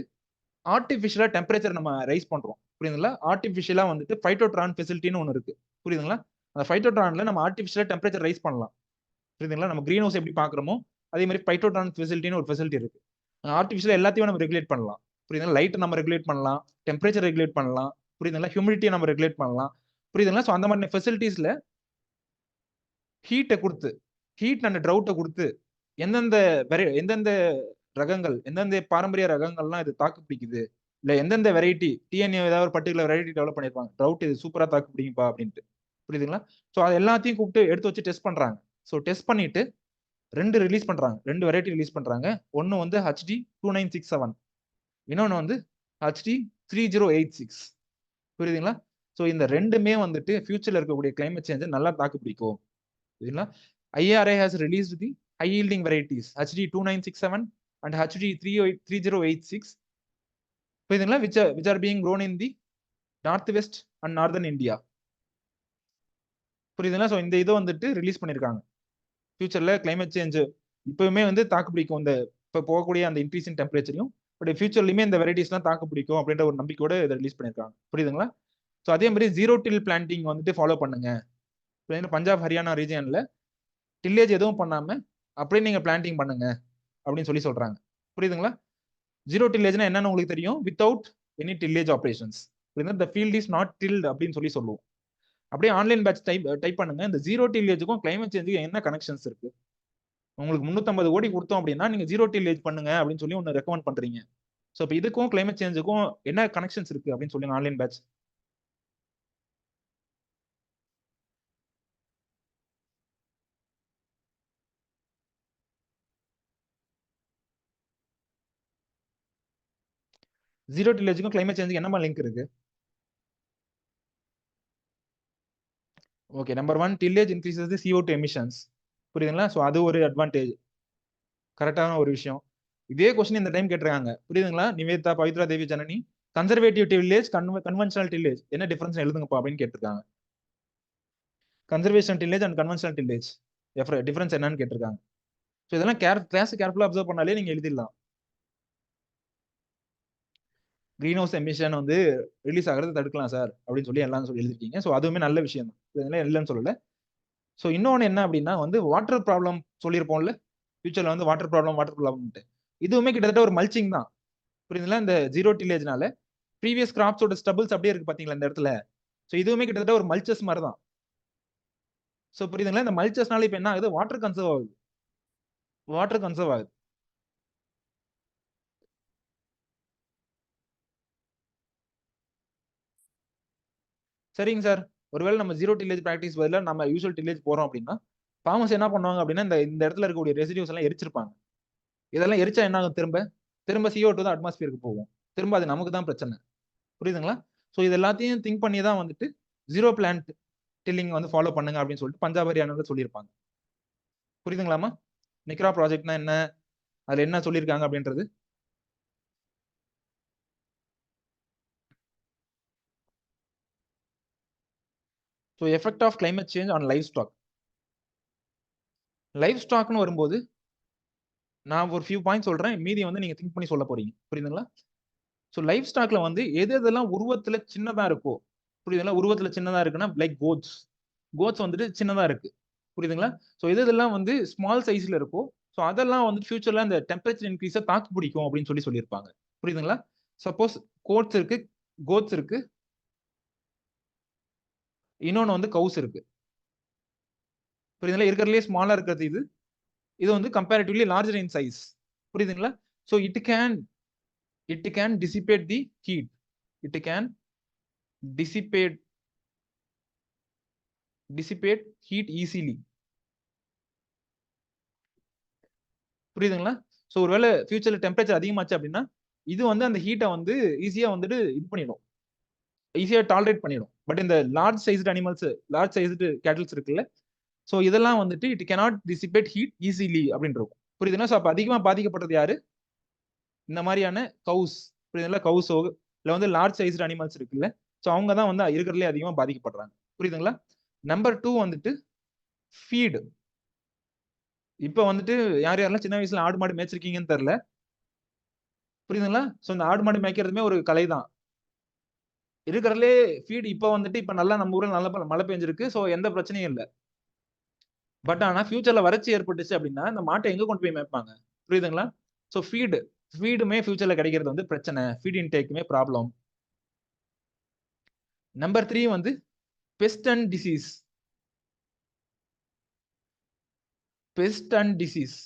ஆர்டிஃபிஷியலா டெம்பரேச்சர் நம்ம ரைஸ் பண்றோம். புரியுதுங்களா? ஆர்டிஃபிஷியலா வந்துட்டு ஃபைட்டோட்ரான் ஃபெசிலிட்டின்னு ஒன்று இருக்கு. புரியுதுங்களா? அந்த ஃபைட்டோட்ரான்ல நம்ம ஆர்டிஃபிஷியலா டெம்பரேச்சர் ரைஸ் பண்ணலாம். புரியுதுங்களா? நம்ம கிரீன் ஹவுஸ் எப்படி பாக்குறோமோ அதே மாதிரி ஃபைட்டோட்ரான் ஃபெசிலிட்டின்னு ஒரு ஃபெசிலிட்டி இருக்கு. ஆர்டிஃபிஷியலா எல்லாத்தையும் நம்ம ரெகுலேட் பண்ணலாம். புரியுதுங்களா? லைட் நம்ம ரெகுலேட் பண்ணலாம், டெம்பரேச்சர் ரெகுலேட் பண்ணலாம், புரியுதுங்களா? ஹியூமிடிட்டியை நம்ம ரெகுலேட் பண்ணலாம். புரியுதுங்களா? ஸோ அந்த மாதிரி ஃபெசிலிட்டிஸ்ல ஹீட்டை கொடுத்து, ஹீட் அண்ட் ட்ரவுட்டை கொடுத்து எந்தெந்த ரகங்கள், எந்தெந்த பாரம்பரிய ரகங்கள்லாம் இது தாக்கு பிடிக்குது, இல்ல எந்தெந்த வெரைட்டி டிஎன்ஏ ஏதாவது ஒரு பர்டிகுலர் வெரைட்டி டெவலப் பண்ணிருப்பாங்க, ட்ரவுட் இது சூப்பரா தாக்கு பிடிக்கும்பா அப்படின்ட்டு. புரியுதுங்களா? ஸோ அது எல்லாத்தையும் கூப்பிட்டு எடுத்து வச்சு டெஸ்ட் பண்றாங்க. ஸோ டெஸ்ட் பண்ணிட்டு 2 ரிலீஸ் பண்றாங்க, 2 வெரைட்டி ரிலீஸ் பண்றாங்க. ஒன்னு வந்து HD 2967, இன்னொன்னு வந்து HD 3086. புரியுதுங்களா? ஸோ இந்த ரெண்டுமே வந்துட்டு ஃபியூச்சர்ல இருக்கக்கூடிய கிளைமேட் சேஞ்சை நல்லா தாக்கு பிடிக்கும். புரியுதுங்களா? IRA has released the high yielding varieties HD 2967 and HD 3086. புரியுதுங்களா? which are being grown in the northwest and northern India. புரியுதுங்களா? ஸோ இந்த இதை வந்துட்டு ரிலீஸ் பண்ணியிருக்காங்க. ஃபியூச்சர்ல கிளைமேட் சேஞ்ச் இப்பவுமே வந்து தாக்கு பிடிக்கும், இந்த இப்போ போகக்கூடிய அந்த இன்க்ரீஸ் இன் டெம்பரேச்சரையும், பட் ஃபியூச்சர்லயுமே இந்த வெரைட்டிஸ்லாம் தாக்கு பிடிக்கும் அப்படின்ற ஒரு நம்பிக்கையோட இதை ரிலீஸ் பண்ணியிருக்காங்க. புரியுதுங்களா? ஸோ அதே மாதிரி ஜீரோ டில் பிளான்டிங் வந்துட்டு ஃபாலோ பண்ணுங்க. பஞ்சாப் ஹரியானா ரீஜியன்ல டில்லேஜ் எதுவும் பண்ணாம அப்படியே நீங்க பிளான்டிங் பண்ணுங்க அப்படின்னு சொல்லி சொல்றாங்க. புரியுதுங்களா? ஜீரோ டில்லேஜ்னா என்னன்னு உங்களுக்கு தெரியும், without any tillage operations. The field is not tilled அப்படின்னு சொல்லி சொல்லுவோம். அப்படியே ஆன்லைன் பேட்ச் டைப் பண்ணுங்க, இந்த ஜீரோ டில்லேஜுக்கும் கிளைமேட் சேஞ்சுக்கும் என்ன கனெக்ஷன்ஸ் இருக்கு. உங்களுக்கு 350 கோடி கொடுத்தோம் அப்படின்னா நீங்க ஜீரோ டில்லேஜ் பண்ணுங்க அப்படின்னு சொல்லி ஒன்று ரெக்கமெண்ட் பண்றீங்க. ஸோ இப்போ இதுக்கும் கிளைமேட் சேஞ்சுக்கும் என்ன கனெக்ஷன்ஸ் இருக்கு அப்படின்னு சொல்லி ஆன்லைன் பேட்ச். ஜீரோ டில்லேஜுக்கும் கிளைமேட் சேஞ்சுக்கு என்னமா லிங்க் இருக்கு? ஓகே, நம்பர் 1, டில்லேஜ் இன்க்ரீசஸ் தி CO2 எமிஷன்ஸ். புரியுதுங்களா? ஸோ அது ஒரு அட்வான்டேஜ், கரெக்டான ஒரு விஷயம். இதே கொஸ்டின் இந்த டைம் கேட்டிருக்காங்க. புரியுதுங்களா? Nivetha, Pavithra Devi, Janani, conservative tillage, conventional tillage என்ன டிஃபரன்ஸ் எழுதுங்கப்பா அப்படின்னு கேட்டிருக்காங்க. Conservation tillage and conventional tillage difference என்னன்னு கேட்டிருக்காங்க. ஸோ இதெல்லாம் கிளாஸ் கேர்ஃபுல்லா அப்சர்வ் பண்ணாலே நீங்க எழுதிடலாம். கிரீன் ஹவுஸ் எமிஷன் வந்து ரிலீஸ் ஆகிறது தடுக்கலாம் சார் அப்படின்னு சொல்லி எல்லாம் சொல்லி எழுதிருக்கீங்க. ஸோ அதுவுமே நல்ல விஷயம் தான், இதெல்லாம் இல்லைன்னு சொல்லல. ஸோ இன்னொன்று என்ன அப்படின்னா வந்து வாட்டர் ப்ராப்ளம் சொல்லியிருப்போம்ல, ஃபியூச்சர்ல வந்து வாட்டர் ப்ராப்ளம்ட்டு இதுவுமே கிட்டத்தட்ட ஒரு மல்ச்சிங் தான். புரியுதுங்களா? இந்த ஜீரோ டில்லேஜ்னால ப்ரீவியஸ் கிராப்ஸோட ஸ்டபிள்ஸ் அப்படியே இருக்கு பாத்தீங்களா இந்த இடத்துல. ஸோ இதுவுமே கிட்டத்தட்ட ஒரு மல்ச்சஸ் மாதிரி தான். ஸோ புரியுதுங்களா? இந்த மல்ச்சஸ்னால இப்போ என்ன ஆகுது, வாட்டர் கன்சர்வ் ஆகுது. சரிங்க சார், ஒருவேளை நம்ம ஜீரோ டில்லேஜ் ப்ராக்டிஸ் பதிலாக நம்ம யூஷுவல் டில்லேஜ் போறோம் அப்படின்னா ஃபார்மர்ஸ் என்ன பண்ணுவாங்க அப்படின்னா இந்த இடத்துல இருக்கக்கூடிய ரெசிடியூஸ் எல்லாம் எரிச்சிருப்பாங்க. இதெல்லாம் எரிச்சா என்ன ஆகும், திரும்ப CO2 தான் அட்மாஸ்பியருக்கு போகும். திரும்ப அது நமக்கு தான் பிரச்சனை. புரியுதுங்களா? ஸோ இது எல்லாத்தையும் திங்க் பண்ணி தான் வந்துட்டு ஜீரோ பிளான்ட் டில்லிங் வந்து ஃபாலோ பண்ணுங்க அப்படின்னு சொல்லிட்டு பஞ்சாப் ஹரியானால சொல்லியிருப்பாங்க. புரியுதுங்களாமா? நிக்ரா ப்ராஜெக்ட்னா என்ன, அதுல என்ன சொல்லியிருக்காங்க அப்படின்றது. So effect of climate change on livestock. லைஃப் ஸ்டாக்னு வரும்போது நான் ஒரு ஃபியூ பாயிண்ட் சொல்றேன், மீதி வந்து நீங்க திங்க் பண்ணி சொல்ல போறீங்க. புரியுதுங்களா? ஸோ லைஃப் ஸ்டாக்ல வந்து எதெல்லாம் உருவத்துல சின்னதா இருக்கோ, புரியுதுங்களா? உருவத்துல சின்னதா இருக்குன்னா லைக் கோட்ஸ் வந்துட்டு சின்னதா இருக்கு. புரியுதுங்களா? ஸோ இதெல்லாம் வந்து ஸ்மால் சைஸ்ல இருக்கும். ஸோ அதெல்லாம் வந்து ஃபியூச்சர்ல அந்த டெம்பரேச்சர் இன்க்ரீஸை தாக்கு பிடிக்கும் அப்படின்னு சொல்லியிருப்பாங்க. புரியுதுங்களா? சப்போஸ் கோட்ஸ் இருக்கு, இன்னொன்னு வந்து கவுஸ் இருக்கு. புரியுதுங்களா? இருக்கிறதுலே ஸ்மாலா இருக்கிறது இது வந்து கம்பேரிட்டிவ்லி லார்ஜர் இன் சைஸ். புரியுதுங்களா? So it can dissipate the heat. It can dissipate heat easily. புரியுதுங்களா? ஸோ ஒருவேளை ஃபியூச்சர்ல டெம்பரேச்சர் அதிகமாச்சு அப்படின்னா இது வந்து அந்த ஹீட்டை வந்து ஈஸியா வந்துட்டு இது பண்ணிடும், ஈஸியா டாலரேட் பண்ணிடும். பட் இந்த large sized animals, large sized cattles இருக்குல்ல, ஸோ இதெல்லாம் வந்துட்டு it cannot dissipate heat easily அப்படின்னு இருக்கும். புரியுதுன்னா? ஸோ அப்போ அதிகமாக பாதிக்கப்படுறது யாரு? இந்த மாதிரியான கவுஸ். புரியுதுங்களா? கவுஸோ இல்லை வந்து லார்ஜ் சைஸ்டு அனிமல்ஸ் இருக்குல்ல, ஸோ அவங்க தான் வந்து இருக்கிறதுலே அதிகமாக பாதிக்கப்படுறாங்க. புரியுதுங்களா? நம்பர் 2 வந்துட்டு ஃபீடு. இப்போ வந்துட்டு யாரெல்லாம் சின்ன வயசுல ஆடு மாடு மேய்ச்சிருக்கீங்கன்னு தெரியல. புரியுதுங்களா? ஸோ இந்த ஆடு மாடு மேய்க்கிறதுமே ஒரு கலை தான். இருக்கிறதுலே ஃபீட் இப்போ வந்துட்டு இப்போ நல்லா நம்ம ஊரில் நல்ல மழை பெஞ்சிருக்கு, ஸோ எந்த பிரச்சனையும் இல்லை. பட் ஆனால் ஃபியூச்சர்ல வறட்சி ஏற்பட்டுச்சு அப்படின்னா இந்த மாட்டை எங்க கொண்டு போய் மேய்ப்பாங்க? புரியுதுங்களா? ஸோ ஃபீடுமே ஃபியூச்சர்ல கிடைக்கிறது வந்து பிரச்சனை, ஃபீட் இன்டேக்குமே ப்ராப்ளம். நம்பர் 3 வந்து best and disease. Best and disease.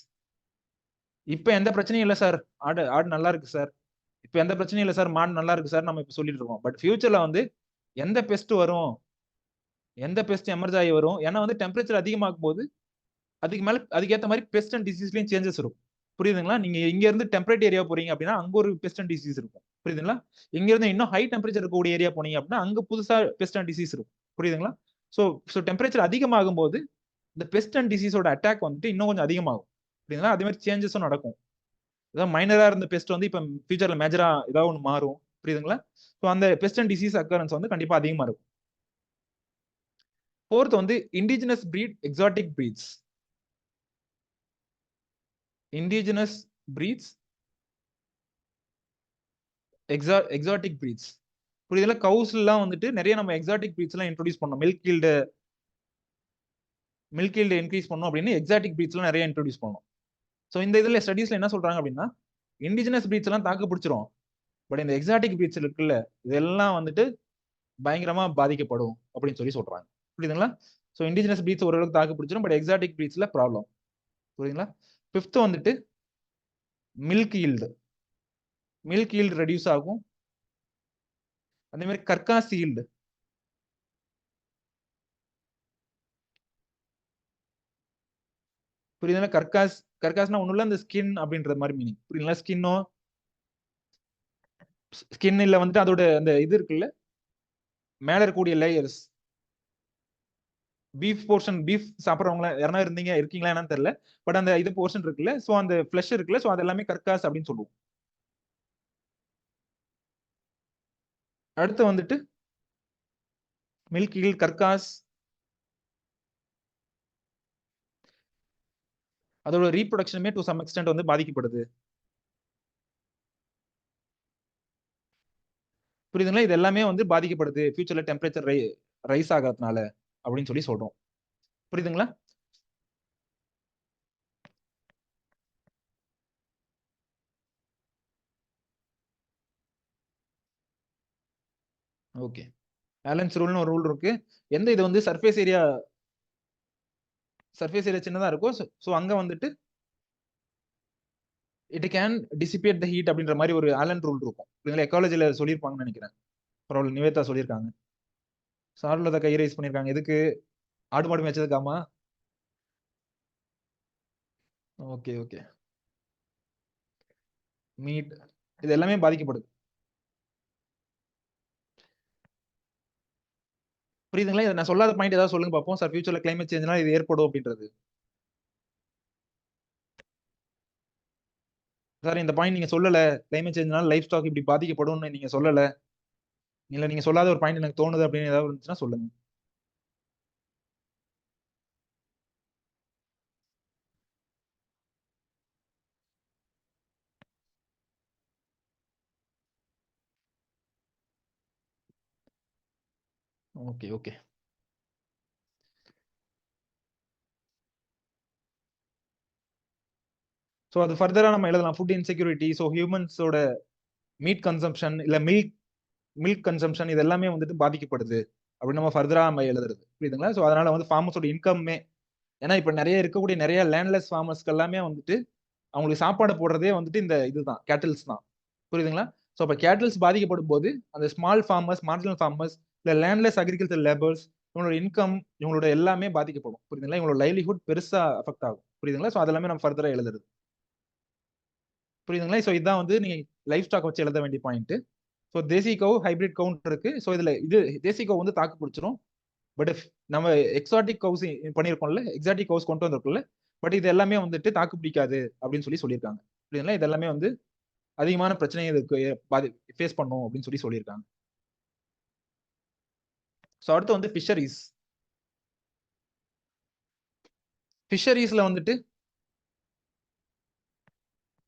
இப்போ எந்த பிரச்சனையும் இல்லை சார், ஆடு நல்லா இருக்கு சார், இப்போ எந்த பிரச்சனையும் இல்லை சார், மாடு நல்லா இருக்கு சார், நம்ம இப்போ சொல்லிட்டு இருக்கோம். பட் ஃபியூச்சர்ல வந்து எந்த பெஸ்ட் வரும், எந்த பெஸ்ட் எமர்ஜ் ஆகி வரும்? ஏன்னா வந்து டெம்பரேச்சர் அதிகமாகும் போது அதுக்கேற்ற மாதிரி பெஸ்ட் அண்ட் டிசீஸ்லயும் சேஞ்சஸ் இருக்கும். புரியுதுங்களா? நீங்க இங்க இருந்து டெம்பரேட் ஏரியா போறீங்க அப்படின்னா அங்க ஒரு பெஸ்ட் அண்ட் டிசீஸ் இருக்கும். புரியுதுங்களா? இங்க இருந்து இன்னும் ஹை டெம்பரேச்சர் இருக்கக்கூடிய ஏரியா போனீங்க அப்படின்னா அங்க புதுசா பெஸ்ட் அண்ட் டிசீஸ் இருக்கும். புரியுதுங்களா? ஸோ டெம்பரேச்சர் அதிகமாகும் போது இந்த பெஸ்ட் அண்ட் டிசீஸோட அட்டாக் வந்துட்டு இன்னும் கொஞ்சம் அதிகமாகும். புரியுதுங்களா? அதே மாதிரி சேஞ்சஸும் நடக்கும். ஏதாவது மைனரா இருந்த பெஸ்ட் வந்து இப்போ ஃபியூச்சர்ல மேஜரா ஏதாவது ஒன்று மாறும். புரியுதுங்களா? ஸோ அந்த பெஸ்ட் அண்ட் டிசீஸ் அக்கரன்ஸ் வந்து கண்டிப்பா அதிகமா இருக்கும். 4th வந்து indigenous breed, exotic breeds. Indigenous breeds, exotic breeds. புரியுதுல? கவுஸ்லாம் வந்துட்டு நிறைய நம்ம எக்ஸாட்டிக் பிரீட்ஸ் எல்லாம் இன்ட்ரோடியூஸ் பண்ணோம். மில்க் ஈல்டு இன்க்ரீஸ் பண்ணோம் அப்படின்னு எக்ஸாட்டிக் பிரீட்ஸ் எல்லாம் நிறைய இன்ட்ரோடியூஸ் பண்ணோம். ஸோ இந்த இதுல ஸ்டடீஸ்ல என்ன சொல்றாங்க அப்படின்னா இண்டிஜினஸ் பிரீட்ஸ் எல்லாம் தாக்கு பிடிச்சிரும், பட் இந்த எக்ஸாட்டிக் பிரீட்ஸ் இருக்குல்ல இதெல்லாம் வந்துட்டு பயங்கரமா பாதிக்கப்படும் அப்படின்னு சொல்றாங்க. புரியுதுங்களா? ஸோ இண்டிஜினஸ் பிரீட்ஸ் ஓரளவுக்கு தாக்கு பிடிச்சிரும், பட் எக்ஸாட்டிக் பிரீட்ஸ்ல ப்ராப்ளம். புரியுதுங்களா? 5th வந்துட்டு மில்க் ஈல்டு ரெடியூஸ் ஆகும். அதே மாதிரி கர்காஸ் ஈல்டு. புரியுதுங்களா? கர்காஸ்னா ஒண்ணும் இல்ல, இந்த ஸ்கின் அப்படின்ற மாதிரி மீனிங். புரியுதுங்களா? ஸ்கின்ல வந்துட்டு அதோட அந்த இது இருக்குல்ல, மேல இருக்கக்கூடிய லேயர்ஸ், பீஃப் சாப்பிட்றவங்க யாரா இருக்கீங்களா என்னன்னு தெரியல, பட் அந்த இது போர்ஷன் இருக்குல்ல, ஸோ அந்த ஃபிளஷ் இருக்குல்ல, ஸோ அது எல்லாமே கர்காஸ் அப்படின்னு சொல்லுவோம். அடுத்து வந்துட்டு மில்க் ஈல்ட், கர்காஸ், அதோட ரீப்ரொடக்ஷனுமே டு சம் எக்ஸ்டென்ட் வந்து பாதிக்கப்படுது. புரியுதுங்களா? இது எல்லாமே வந்து பாதிக்கப்படுது ஃபியூச்சர்ல டெம்பரேச்சர் ரைஸ் ஆகிறதுனால அப்படின்னு சொல்றோம். புரியுதுங்களா? ஓகே. ஆலன்ஸ் ரூல்னு ஒரு ரூல் இருக்கு. எந்த இது வந்து சர்ஃபேஸ் ஏரியா சின்னதா இருக்கும், ஸோ அங்க வந்துட்டு it can dissipate the heat அப்படின்ற மாதிரி ஒரு ஆலன் ரூல் இருக்கும். இதுல எக்காலஜில சொல்லியிருப்பாங்கன்னு நினைக்கிறேன். பரவாயில்ல, நிவேதா சொல்லியிருக்காங்க. சாருலதா கை ரைஸ் பண்ணியிருக்காங்க. எதுக்கு? ஆடு மாடு மேய்ச்சதுக்காமா? Okay okay. மீட் இது எல்லாமே பாதிக்கப்படுது. புரியுதுங்களா? இதை நான் சொல்லாத பாயிண்ட் ஏதாவது சொல்லுங்க பார்ப்போம் சார். ஃபியூச்சர்ல கிளைமேட் சேஞ்ச்னால இது ஏற்படும் அப்படின்றது. சார் இந்த பாயிண்ட் நீங்க சொல்லல, கிளைமேட் சேஞ்ச்னால லைஃப் ஸ்டாக் இப்படி பாதிக்கப்படும்னு நீங்க சொல்லல, இல்ல நீங்க சொல்லாத ஒரு பாயிண்ட் எனக்கு தோணுது அப்படின்னு ஏதாவது இருந்துச்சுன்னா சொல்லுங்க. Okay okay. ஸோ அது ஃபர்தரா நம்ம எழுதலாம். ஃபுட் இன்செக்யூரிட்டி, ஸோ ஹியூமன்ஸோட மீட் கன்சம்ஷன் இல்ல மில்க் கன்சம்ஷன் இது எல்லாமே வந்துட்டு பாதிக்கப்படுது அப்படின்னு நம்ம ஃபர்தரா நம்ம எழுதுறது. புரியுதுங்களா? ஸோ அதனால வந்து ஃபார்மர்ஸோட இன்கம்மே, ஏன்னா இப்ப நிறைய லேண்ட்லெஸ் ஃபார்மர்ஸ்க்கு எல்லாமே வந்துட்டு அவங்களுக்கு சாப்பாடு போடுறதே வந்துட்டு இந்த இதுதான், கேட்டில்ஸ் தான். புரியுதுங்களா? ஸோ அப்ப கேட்டில்ஸ் பாதிக்கப்படும் போது அந்த ஸ்மால் ஃபார்மர்ஸ், மார்ஜினல் ஃபார்மர்ஸ், இல்ல லேண்ட்லெஸ் அக்ரிகல்ச்சர் லேபர்ஸ், இவங்களோட இன்கம், இவங்களோட எல்லாமே பாதிக்கப்படும். புரியுதுங்களா? இவங்களோட லைவ்லிஹுட் பெருசா அஃபெக்ட் ஆகும். புரியுதுங்களா? ஸோ அதெல்லாமே நம்ம ஃபர்தரா எழுதுறது. புரியுதுங்களா? ஸோ இதான் வந்து நீங்க லைஃப் ஸ்டாக் வச்சு எழுத வேண்டிய பாயிண்ட். ஸோ தேசி கவு, ஹைபிரிட் கவுண்ட் இருக்கு. ஸோ இதுல இது தேசி கவு வந்து தாக்கு பிடிச்சிரும். பட் நம்ம எக்ஸாட்டிக் கவுஸ் பண்ணியிருக்கோம்ல, எக்ஸாட்டிக் கவுஸ் கொண்டு வந்திருக்கோம்ல, பட் இது எல்லாமே வந்துட்டு தாக்கு பிடிக்காது அப்படின்னு சொல்லியிருக்காங்க. புரியுதுங்களா? இது எல்லாமே வந்து அதிகமான பிரச்சனையை இதுக்கு ஃபேஸ் பண்ணும் அப்படின்னு சொல்லியிருக்காங்க. ஸோ அடுத்து வந்து ஃபிஷரிஸ். ஃபிஷரிஸ்ல வந்துட்டு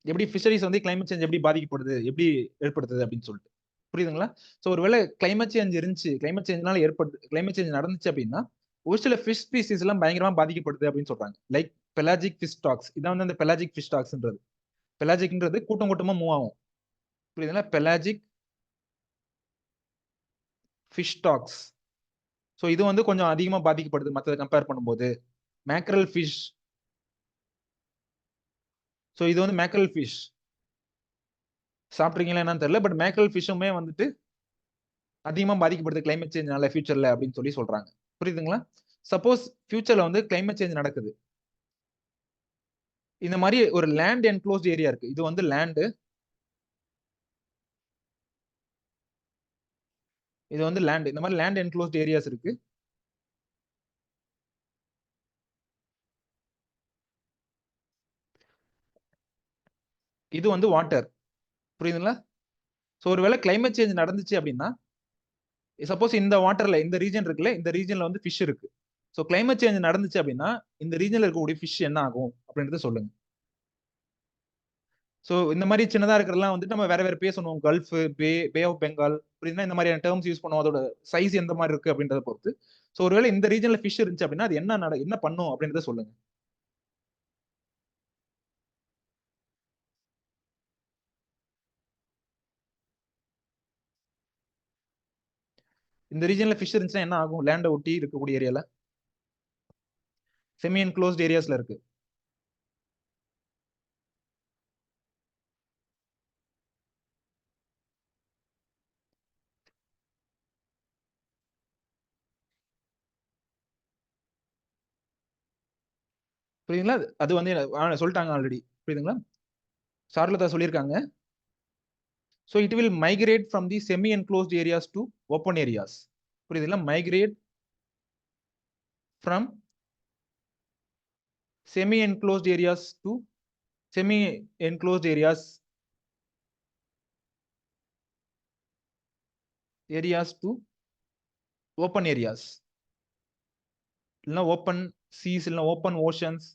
எப்படி ஃபிஷரிஸ் வந்து கிளைமேட் சேஞ்ச் எப்படி பாதிக்கப்படுது, எப்படி ஏற்படுத்துது அப்படின்னு சொல்லிட்டு. புரியுதுங்களா? ஸோ ஒருவேளை கிளைமேட் சேஞ்ச் இருந்துச்சு, கிளைமேட் சேஞ்ச்னால கிளைமேட் சேஞ்ச் நடந்துச்சு அப்படின்னா, ஒரு சில ஃபிஷ் ஸ்பீசிஸ் எல்லாம் பயங்கரமா பாதிக்கப்படுது அப்படின்னு சொல்றாங்க. Like pelagic fish stocks. இதான் வந்து அந்த பெலாஜிக் ஃபிஷ் ஸ்டாக்ஸ்ன்றது. பெலாஜிக்ன்றது கூட்டம் கூட்டமா மூவ் ஆகும். புரியுதுங்களா? Pelagic fish stocks. ஸோ இது வந்து கொஞ்சம் அதிகமா பாதிக்கப்படுது மற்றதை கம்பேர் பண்ணும்போது. Mackerel fish. ஸோ இது வந்து மேக்ரல் ஃபிஷ். சாப்பிட்றீங்களா என்னன்னு தெரியல. பட் மேக்ரல் ஃபிஷ்ஷுமே வந்துட்டு அதிகமா பாதிக்கப்படுது கிளைமேட் சேஞ்ச்னால ஃபியூச்சர்ல அப்படின்னு சொல்றாங்க. புரியுதுங்களா? சப்போஸ் ஃபியூச்சர்ல வந்து கிளைமேட் சேஞ்ச் நடக்குது. இந்த மாதிரி ஒரு லேண்ட் என்க்ளோஸ்ட் ஏரியா இருக்கு. இது வந்து லேண்டு. இது வந்து லேண்ட். இந்த மாதிரி லேண்ட் என்க்ளோஸ்ட் ஏரியாஸ் இருக்கு. இது வந்து வாட்டர். புரியுதுங்களா? ஸோ ஒருவேளை கிளைமேட் சேஞ்ச் நடந்துச்சு அப்படின்னா, சப்போஸ் இந்த வாட்டர்ல இந்த ரீஜன் இருக்குல்ல, இந்த ரீஜன்ல வந்து ஃபிஷ் இருக்கு. ஸோ கிளைமேட் சேஞ்ச் நடந்துச்சு அப்படின்னா, இந்த ரீஜன்ல இருக்கக்கூடிய ஃபிஷ் என்ன ஆகும் அப்படின்றத சொல்லுங்க. ஸோ இந்த மாதிரி சின்னதா இருக்கிறதெல்லாம் வந்துட்டு நம்ம வேற வேற பேர் சொல்லுவோம். கல்ஃப், பே ஆஃப் பெங்கால், புரியுதுன்னா இந்த மாதிரியான டேர்ம்ஸ் யூஸ் பண்ணுவோம். அதோட சைஸ் எந்த மாதிரி இருக்கு அப்படின்றத பொறுத்து. ஸோ ஒருவேளை இந்த ரீஜன்ல ஃபிஷ் இருந்துச்சு அப்படின்னா, அது என்ன பண்ணும் அப்படின்றத சொல்லுங்க. இந்த ரீஜன்ல ஃபிஷ் இருந்துச்சுன்னா என்ன ஆகும்? லேண்டை ஒட்டி இருக்கக்கூடிய ஏரியால செமி என்க்ளோஸ்ட் ஏரியாஸ்ல இருக்கு. புரியுதுங்களா? அது வந்து சொல்லிட்டாங்க ஆல்ரெடி. புரியுதுங்களா? சார்லதா சொல்லியிருக்காங்க. So it will migrate from the semi enclosed areas to open areas. புரியுதுங்களா? Migrate from semi enclosed areas to semi enclosed areas to open areas. இல்லைன்னா ஓப்பன் சீஸ், இல்லைன்னா ஓப்பன் ஓஷன்ஸ்.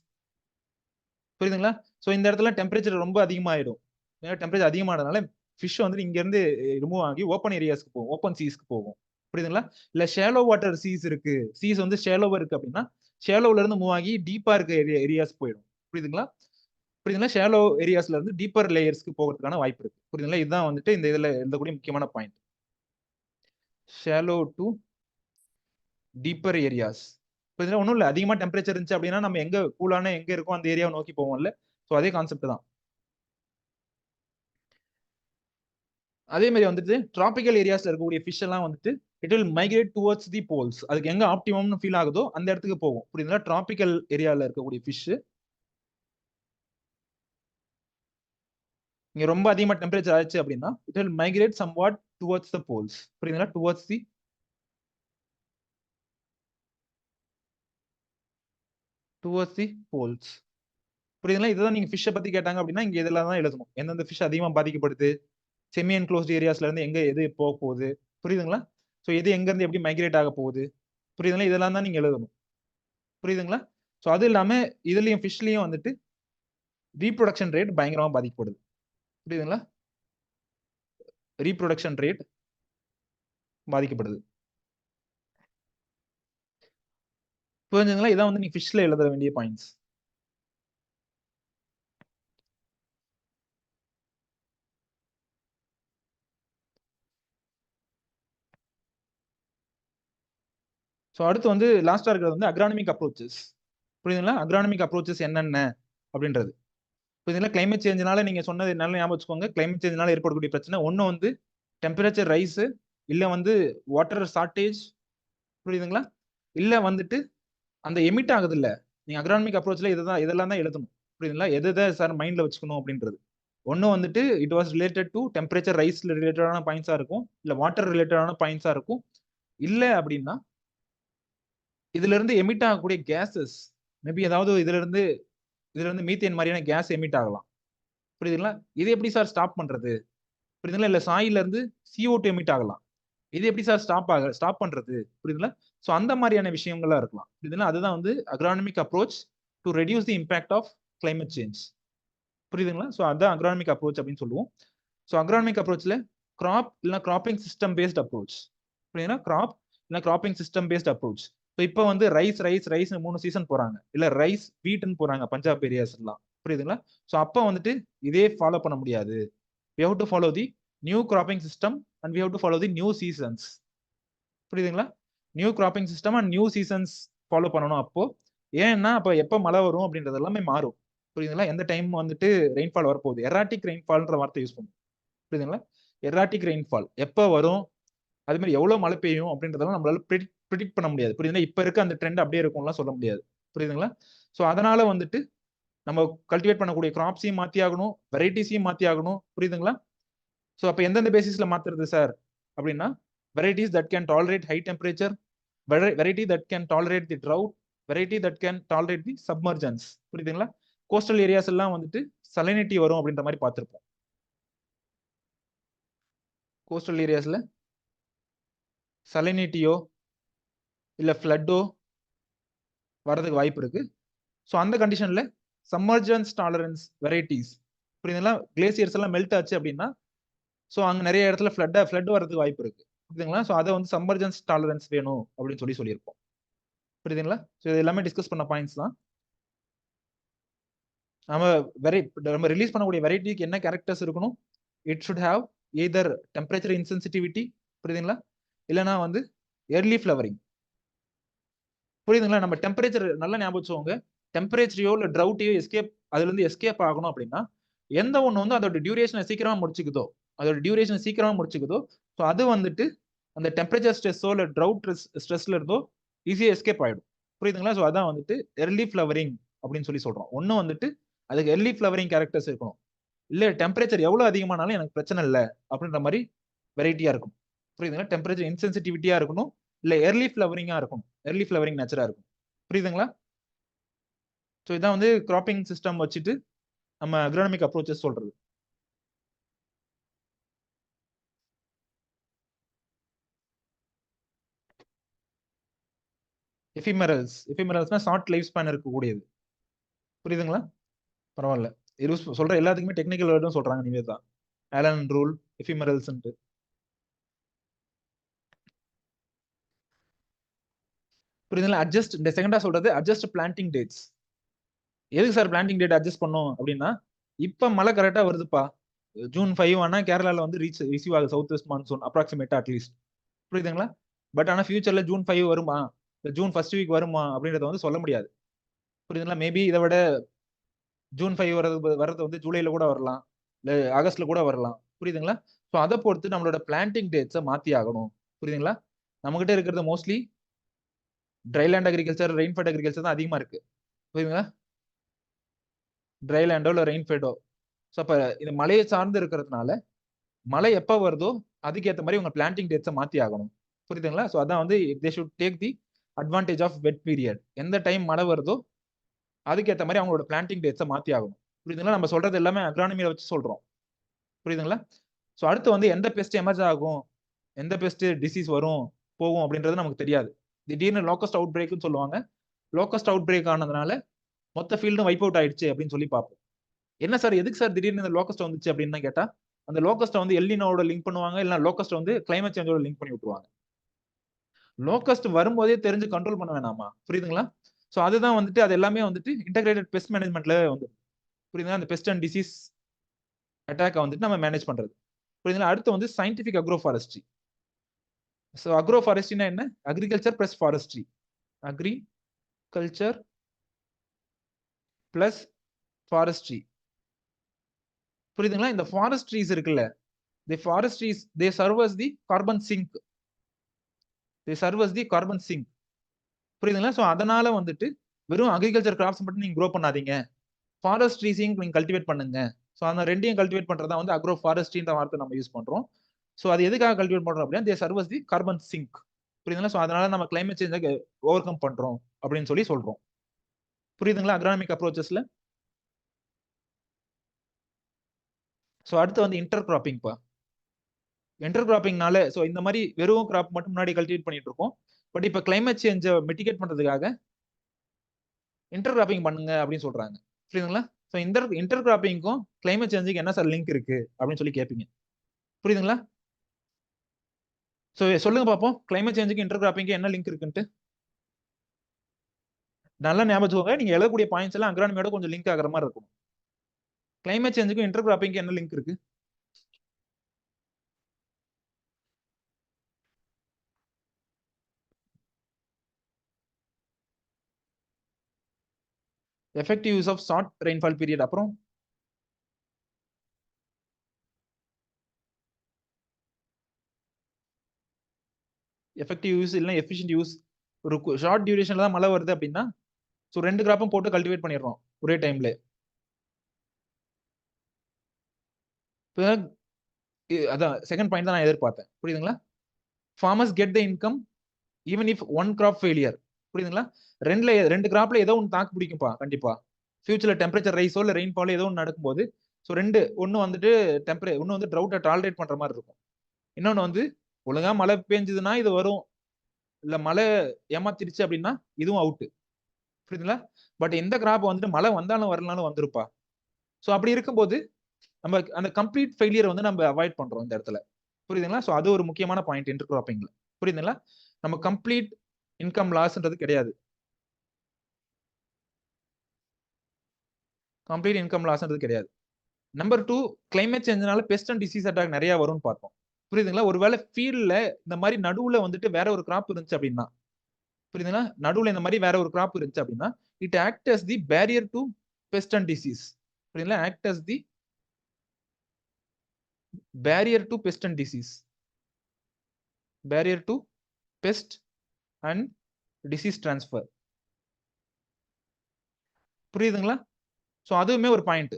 புரியுதுங்களா? ஸோ இந்த இடத்துல டெம்பரேச்சர் ரொம்ப அதிகமாயிடும். Temperature அதிகமானதுனால fish வந்து இங்க இருந்து ரிமூவ் ஆகி ஓப்பன் ஏரியாஸ்க்கு போகும், ஓப்பன் சீஸ்க்கு போகும். புரியுதுங்களா? இல்ல ஷேலோ வாட்டர் சீஸ் இருக்கு, சீஸ் வந்து ஷேலோவா இருக்கு அப்படின்னா, ஷேலோல இருந்து மூவ் ஆகி டீப்பா இருக்க ஏரியாஸ் போயிடும். புரியுதுங்களா? புரியுதுங்களா? ஷேலோ ஏரியாஸ்ல இருந்து டீப்பர் லேயர்ஸ்க்கு போகிறதுக்கான வாய்ப்பு இருக்கு. புரியுதுங்களா? இதுதான் வந்துட்டு இந்த இதுல எழுதக்கூடிய முக்கியமான point. Shallow to deeper areas. இப்போ இதுல ஒன்றும் இல்லை, அதிகமா டெம்பரேச்சர் இருந்துச்சு அப்படின்னா நம்ம எங்க கூலான எங்க இருக்கோ அந்த ஏரியாவை நோக்கி போவோம்ல. ஸோ அதே கான்செப்ட் தான். அதே மாதிரி வந்துட்டு டிராபிக்கல் ஏரியாஸ்ல இருக்கக்கூடிய ஃபிஷ் எல்லாம் வந்துட்டு it will migrate towards the poles. அதுக்கு எங்க ஆப்டிமம்னு ஃபீல் ஆகுதோ அந்த இடத்துக்கு போகும். புரியுதுங்களா? டிராபிக்கல் ஏரியால இருக்கக்கூடிய ஃபிஷ் இங்க ரொம்ப அதிகமா டெம்பரேச்சர் ஆச்சு அப்படின்னா it will migrate somewhat towards the poles. புரியுதுங்களா? Towards the poles. புரியுதுங்களா? இதுதான் நீங்க ஃபிஷ்ஷை பத்தி கேட்டாங்க அப்படின்னா இங்க இதெல்லாம் தான் எழுதணும். எந்தெந்த ஃபிஷ் அதிகமா பாதிக்கப்படுது, செமி என்க்ளோஸ்ட் ஏரியாஸ்ல இருந்து எங்க எது போக போகுது. புரியுதுங்களா? ஸோ எது எங்க இருந்து எப்படி மைக்ரேட் ஆக போகுது. புரியுதுங்களா? இதெல்லாம் தான் நீங்க எழுதணும். புரியுதுங்களா? ஸோ அது இல்லாம இதுலயும் ஃபிஷ்லயும் வந்துட்டு ரீப்ரொடக்ஷன் ரேட் பயங்கரமா பாதிக்கப்படுது. புரியுதுங்களா? ரீப்ரொடக்ஷன் ரேட் பாதிக்கப்படுது. புரிஞ்சுங்களா? இதான் வந்து நீங்க ஃபிஷ்ல எழுத வேண்டிய பாயிண்ட்ஸ். ஸோ அடுத்து வந்து லாஸ்டா இருக்கிறது வந்து அக்ரானமிக் அப்ரோச்சஸ். புரியுதுங்களா? அக்ரானமிக் அப்ரோச்சஸ் என்னென்ன அப்படின்றது. புரியுதுங்களா? கிளைமேட் சேஞ்ச்னால நீங்க சொன்னது நல்லா ஞாபகம் வச்சுக்கோங்க. கிளைமேட் சேஞ்ச்னால ஏற்படக்கூடிய பிரச்சனை ஒண்ணு வந்து டெம்பரேச்சர் ரைஸ், இல்ல வந்து வாட்டர் ஷார்டேஜ். புரியுதுங்களா? இல்ல வந்துட்டு அந்த எமிட் ஆகுது இல்ல. நீங்க அக்ரானமிக் அப்ரோச்ல இதெல்லாம் தான் எழுதணும். புரியுதுங்களா? எதை சார் மைண்ட்ல வச்சுக்கணும் அப்படின்றது. ஒன்னு வந்துட்டு it was related to temperature rice ரிலேட்டடான பாயிண்ட்ஸா இருக்கும், இல்ல வாட்டர் ரிலேட்டடான பாயிண்ட்ஸா இருக்கும். இல்ல அப்படின்னா இதுல இருந்து எமிட் ஆகக்கூடிய கேசஸ் மேபி ஏதாவது இதுல இருந்து மீத்தேன் மாதிரியான கேஸ் எமிட் ஆகலாம். புரியுதுங்களா? இது எப்படி சார் ஸ்டாப் பண்றது? புரியுதுங்களா? இல்ல சாயில இருந்து CO2 எமிட் ஆகலாம். இது எப்படி சார் ஸ்டாப் பண்றது? புரியுதுங்களா? சோ அந்த மாதிரியான விஷயங்களா இருக்கலாம். புரியுதுங்களா? அதுதான் வந்து agronomic approach to reduce the impact of climate change. புரியுதுங்களா? சோ அதான் அக்ரானமிக் அப்ரோச் அப்படின்னு சொல்லுவோம். சோ அக்ரானமிக் அப்ரோச்ல கிராப் இல்ல கிராப்பிங் சிஸ்டம் பேஸ்ட் அப்ரோச். புரியுதுங்களா? கிராப் இல்ல cropping system based approach. So இப்போ வந்து ரைஸ் 3 சீசன் போறாங்க, இல்ல ரைஸ் வீட்னு போறாங்க பஞ்சாப் ஏரியாஸ் எல்லாம். புரியுதுங்களா? ஸோ அப்போ வந்துட்டு இதே ஃபாலோ பண்ண முடியாது. we have to follow the new cropping system and we have to follow the new seasons. புரியுதுங்களா? New cropping system and new seasons follow பண்ணணும். அப்போ ஏன்னா அப்போ எப்போ மழை வரும் அப்படின்றது எல்லாமே மாறும். புரியுதுங்களா? எந்த டைம் வந்துட்டு ரெயின்ஃபால் வரப்போகுது, எராட்டிக் ரெயின்ஃபால்ன்ற வார்த்தை யூஸ் பண்ணும். புரியுதுங்களா? எராட்டிக் ரெயின்ஃபால் எப்போ வரும், அது மாதிரி எவ்வளவு மழை பெய்யும் அப்படின்றதெல்லாம் நம்மளால ப்ரிடிக்ட் பண்ண முடியாது. புரியுதுங்களா? இப்ப இருக்க அந்த ட்ரெண்ட் அப்படியே இருக்கும்லாம் சொல்ல முடியாது. புரியுதுங்களா? ஸோ அதனால வந்துட்டு நம்ம கல்டிவேட் பண்ணக்கூடிய கிராப்ஸையும் மாத்தி ஆகணும், வெரைட்டிஸையும் மாத்தி ஆகணும். புரியுதுங்களா? ஸோ அப்போ எந்தெந்த பேசிஸ்ல மாத்துறது சார் அப்படின்னா, varieties that can tolerate high temperature, variety that can tolerate the drought, variety that can tolerate the submergence. புரியுதுங்களா? கோஸ்டல் ஏரியாஸ் எல்லாம் வந்துட்டு சலைனிட்டி வரும் அப்படின்ற மாதிரி பார்த்திருப்போம். கோஸ்டல் ஏரியாஸ்ல சலைனிட்டியோ இல்ல ஃப்ளட்டோ வரதுக்கு வாய்ப்பு இருக்கு. ஸோ அந்த கண்டிஷன்ல சம்மர்ஜன்ஸ் டாலரன்ஸ் வெரைட்டிஸ், புரியுதுங்களா? கிளேசியர்ஸ் எல்லாம் மெல்ட் ஆச்சு அப்படின்னா ஸோ அங்க நிறைய இடத்துல ஃப்ளட் வரதுக்கு வாய்ப்பு இருக்கு. புரியுதுங்களா? ஸோ அதை வந்து சம்மர்ஜன்ஸ் டாலரன்ஸ் வேணும் அப்படின்னு சொல்லியிருப்போம். புரியுதுங்களா? ஸோ இது எல்லாமே டிஸ்கஸ் பண்ண பாயிண்ட்ஸ் தான். நம்ம ரிலீஸ் பண்ணக்கூடிய வெரைட்டிக்கு என்ன கேரக்டர்ஸ் இருக்கணும்? It should have either temperature insensitivity, புரியுதுங்களா? இல்லைன்னா வந்து எர்லி ஃபிளவரிங். புரியுதுங்களா? நம்ம டெம்பரேச்சர் நல்லா ஞாபகம் வச்சுக்கோங்க. டெம்பரேச்சரையோ இல்ல ட்ரவுட்டையோ அதுல இருந்து எஸ்கேப் ஆகணும் அப்படின்னா எந்த ஒண்ணு வந்து அதோட டியூரேஷனை சீக்கிரமா முடிச்சுக்குதோ ஸோ அது வந்துட்டு அந்த டெம்பரேச்சர் ஸ்ட்ரெஸ்ஸோ இல்ல ட்ரவுட் ஸ்ட்ரெஸ்ல இருந்தோ ஈஸியா எஸ்கேப் ஆயிடும். புரியுதுங்களா? ஸோ அதான் வந்துட்டு எர்லி ஃபிளவரிங் அப்படின்னு சொல்றோம். ஒன்னு வந்துட்டு அதுக்கு எர்லி ஃபிளவரிங் கேரக்டர்ஸ் இருக்கணும், இல்ல டெம்பரேச்சர் எவ்வளவு அதிகமானாலும் எனக்கு பிரச்சனை இல்லை அப்படின்ற மாதிரி வெரைட்டியா இருக்கும். புரியுதுங்களா? டெம்பரேச்சர் இன்சென்சிட்டிவிட்டியா இருக்கணும், இல்ல எர்லி ஃபிளவரிங்கா இருக்கணும், எர்லி ஃபிளவரிங் நேச்சரா இருக்கும். புரியுதுங்களா? ஸோ இதான் வந்து கிராப்பிங் சிஸ்டம் வச்சுட்டு நம்ம அக்ரானமிக் அப்ரோச்சஸ் சொல்றது. எஃபிமெரல்ஸ்னா ஷார்ட் லைஃப் ஸ்பேன் இருக்கக்கூடியது. புரியுதுங்களா? பரவாயில்ல, சொல்ற எல்லாத்துக்குமே டெக்னிக்கல் வேர்டும் சொல்றாங்க. Nivetha, Allen rule, ephemerals. புரியுதுங்களா? அட்ஜஸ்ட் இந்த செகண்டா சொல்றது அட்ஜஸ்ட் பிளான்டிங் டேட்ஸ். எதுக்கு சார் பிளான்டிங் டேட் அட்ஜஸ்ட் பண்ணும் அப்படின்னா, இப்ப மழை கரெக்டா வருதுப்பா, ஜூன் 5 ஆனா கேரளால வந்து ரிசீவ் ஆகுது சவுத் வெஸ்ட் மான்சூன் அப்ராக்சிமேட்டா அட்லீஸ்ட். புரியுதுங்களா? பட் ஆனா ஃபியூச்சர்ல ஜூன் 5 வருமா, ஜூன் ஃபர்ஸ்ட் வீக் வருமா அப்படின்றத வந்து சொல்ல முடியாது. புரியுதுங்களா? மேபி இதை விட ஜூன் 5 வர்றது வந்து ஜூலைல கூட வரலாம், இல்ல ஆகஸ்ட்ல கூட வரலாம். புரியுதுங்களா? ஸோ அதை பொறுத்து நம்மளோட பிளான்டிங் டேட்ஸை மாத்தி ஆகணும். புரியுதுங்களா? நம்ம கிட்ட இருக்கிறது mostly dryland agriculture, rainfed agriculture தான் அதிகமா இருக்கு. புரியுதுங்களா? ட்ரைலேண்டோ இல்ல ரெயின்ஃபெடோ. ஸோ அப்ப இந்த மழையை சார்ந்து இருக்கிறதுனால மழை எப்போ வருதோ அதுக்கேற்ற மாதிரி உங்க பிளான்டிங் டேட்ஸை மாத்தி ஆகணும். புரியுதுங்களா? ஸோ அதான் வந்து they should take the advantage of wet period. எந்த டைம் மழை வருதோ அதுக்கேற்ற மாதிரி அவங்களோட பிளான்டிங் டேட்ஸை மாத்தி ஆகணும். புரியுதுங்களா? நம்ம சொல்றது எல்லாமே அக்ரானமியில வச்சு சொல்றோம். புரியுதுங்களா? ஸோ அடுத்து வந்து எந்த பெஸ்ட் எமர்ஜ் ஆகும், எந்த பெஸ்ட் டிசீஸ் வரும் போகும் அப்படின்றது நமக்கு தெரியாது. திடீர்னு லோக்கஸ்ட் அவுட் பிரேக்னு சொல்லுவாங்க. லோக்கஸ்ட் அவுட் பிரேக் ஆனதுனால மொத்த ஃபீல்டும் வைப் அவுட் ஆயிடுச்சு அப்படின்னு சொல்லி பார்ப்போம். என்ன சார் எதுக்கு சார் திடீர்னு இந்த லோக்கஸ்ட் வந்துச்சு அப்படின்னு கேட்டா, அந்த லோக்கஸ்ட்டை வந்து எல்னினோட லிங்க் பண்ணுவாங்க, இல்ல லோக்கஸ்ட் வந்து கிளைமேட் சேஞ்சோட லிங்க் பண்ணி விட்டுருவாங்க. லோக்கஸ்ட் வரும்போதே தெரிஞ்சு கண்ட்ரோல் பண்ண வேணாமா? புரியுதுங்களா? ஸோ அதுதான் வந்துட்டு அது எல்லாமே வந்துட்டு இன்டகிரேட்டட் பெஸ்ட் மேனேஜ்மெண்ட்ல வந்து புரியுதுங்களா? அந்த பெஸ்ட் அண்ட் டிசீஸ் அட்டாக்கை வந்துட்டு நம்ம மேனேஜ் பண்றது. புரியுதுங்களா? அடுத்து வந்து scientific agro forestry. So agro ஃபாரஸ்ட்ரினா என்ன? Agriculture plus forestry. Agriculture plus forestry. புரியுதுங்களா? இந்த ஃபாரஸ்ட்ரிஸ் இருக்குல்ல, the forestries they serve as the carbon sink. புரியுதுங்களா? ஸோ அதனால வந்துட்டு வெறும் அக்ரிகல்ச்சர் கிராப்ஸ் மட்டும் நீங்க க்ரோ பண்ணாதீங்க, ஃபாரஸ்ட்ரீஸையும் நீங்க கல்டிவேட் பண்ணுங்க. ஸோ அந்த ரெண்டையும் கல்டிவேட் பண்றதா வந்து அக்ரோ ஃபாரஸ்ட்ரின்ற வார்த்தை நம்ம யூஸ் பண்றோம். ஸோ அது எதுக்காக கல்டிவேட் பண்றோம் அப்படின்னா தே சர்வஸ் தி கார்பன் சிங்க். புரியுதுங்களா? ஸோ அதனால நம்ம கிளைமேட் சேஞ்சை ஓவர் கம் பண்றோம் அப்படின்னு சொல்லி சொல்றோம். புரியுதுங்களா? அக்ரானமிக் அப்ரோச்சஸ்ல. ஸோ அடுத்து வந்து இன்டர் கிராப்பிங்ப்பா. இன்டர் கிராப்பிங்னால ஸோ இந்த மாதிரி வெறும் கிராப் மட்டும் முன்னாடி கல்டிவேட் பண்ணிட்டு இருக்கோம். பட் இப்போ கிளைமேட் சேஞ்சை மிட்டிகேட் பண்றதுக்காக இன்டர் கிராப்பிங் பண்ணுங்க அப்படின்னு சொல்றாங்க. புரியுதுங்களா? ஸோ இந்த இன்டர் கிராப்பிங்க்கும் கிளைமேட் சேஞ்சுக்கு என்ன சார் லிங்க் இருக்கு அப்படின்னு சொல்லி கேட்பீங்க. புரியுதுங்களா? ஸோ சொல்லுங்க பார்ப்போம், கிளைமேட் சேஞ்சுக்கு இன்டர் கிராப்பிங்க்கு என்ன லிங்க் இருக்குன்ட்டு. நல்லா ஞாபகம், நீங்க எழுதக்கூடிய பாயிண்ட்ஸ் எல்லாம் அக்ரானமியோட கொஞ்சம் லிங்க் ஆகிற மாதிரி இருக்கும். கிளைமேட் சேஞ்சுக்கும் இன்டர் கிராப்பிங்க்கு என்ன லிங்க் இருக்கு? Effective use of short rainfall period. அப்புறம் எஃபெக்டிவ் யூஸ் இல்லைன்னா எஃபிஷியன்ட் யூஸ். ஒரு ஷார்ட் டியூரேஷன்ல தான் மழை வருது அப்படின்னா ஸோ 2 கிராப்பும் போட்டு கல்டிவேட் பண்ணிடுறோம் ஒரே டைம்ல. அதான் செகண்ட் பாயிண்ட் தான் நான் எதிர்பார்த்தேன். புரியுதுங்களா? Farmers get the income even if one crop failure. புரியுதுங்களா? ரெண்டு கிராப்ல ஏதோ ஒன்று தாக்கு பிடிக்கும்பா கண்டிப்பா. ஃபியூச்சர்ல டெம்பரேச்சர் ரைஸோ இல்லை ரெயின்ஃபாலோ ஏதோ ஒன்று நடக்கும்போது ஸோ ஒன்று வந்துட்டு ஒன்று வந்து ட்ரவுட்டை டாலரேட் பண்ற மாதிரி இருக்கும். இன்னொன்று வந்து ஒழுங்கா மழை பெஞ்சதுன்னா இது வரும், இல்லை மழை ஏமாத்திருச்சு அப்படின்னா இதுவும் அவுட்டு. புரியுதுங்களா? பட் எந்த கிராப் வந்துட்டு மழை வந்தாலும் வரலனாலும் வந்துருப்பா. ஸோ அப்படி இருக்கும்போது நம்ம அந்த கம்ப்ளீட் ஃபெயிலியர் வந்து நம்ம அவாய்ட் பண்றோம் இந்த இடத்துல. புரியுதுங்களா? ஸோ அது ஒரு முக்கியமான பாயிண்ட் இன்டர் கிராப்பிங்ல. புரியுதுங்களா? நம்ம கம்ப்ளீட் இன்கம் லாஸ்ன்றது கிடையாது. கம்ப்ளீட் இன்கம் லாஸ்ன்றது கிடையாது. நம்பர் 2, கிளைமேட் சேஞ்ச்னால பெஸ்ட் அண்ட் டிசீஸ் அட்டாக் நிறைய வரும்னு பார்த்தோம். புரியுதுங்களா? ஒருவேளை ஃபீல்ட்ல இந்த மாதிரி நடுவுல வந்துட்டு வேற ஒரு கிராப் இருந்துச்சு அப்படின்னா, புரியுதுங்களா? நடுவுல இந்த மாதிரி வேற ஒரு கிராப் இருந்துச்சு அப்படின்னா it act as the barrier to pest and disease. புரியுதுங்களா? Act as the barrier to pest and disease. Barrier to pest and disease transfer. புரியுதுங்களா? ஸோ அதுவுமே ஒரு பாயிண்ட்.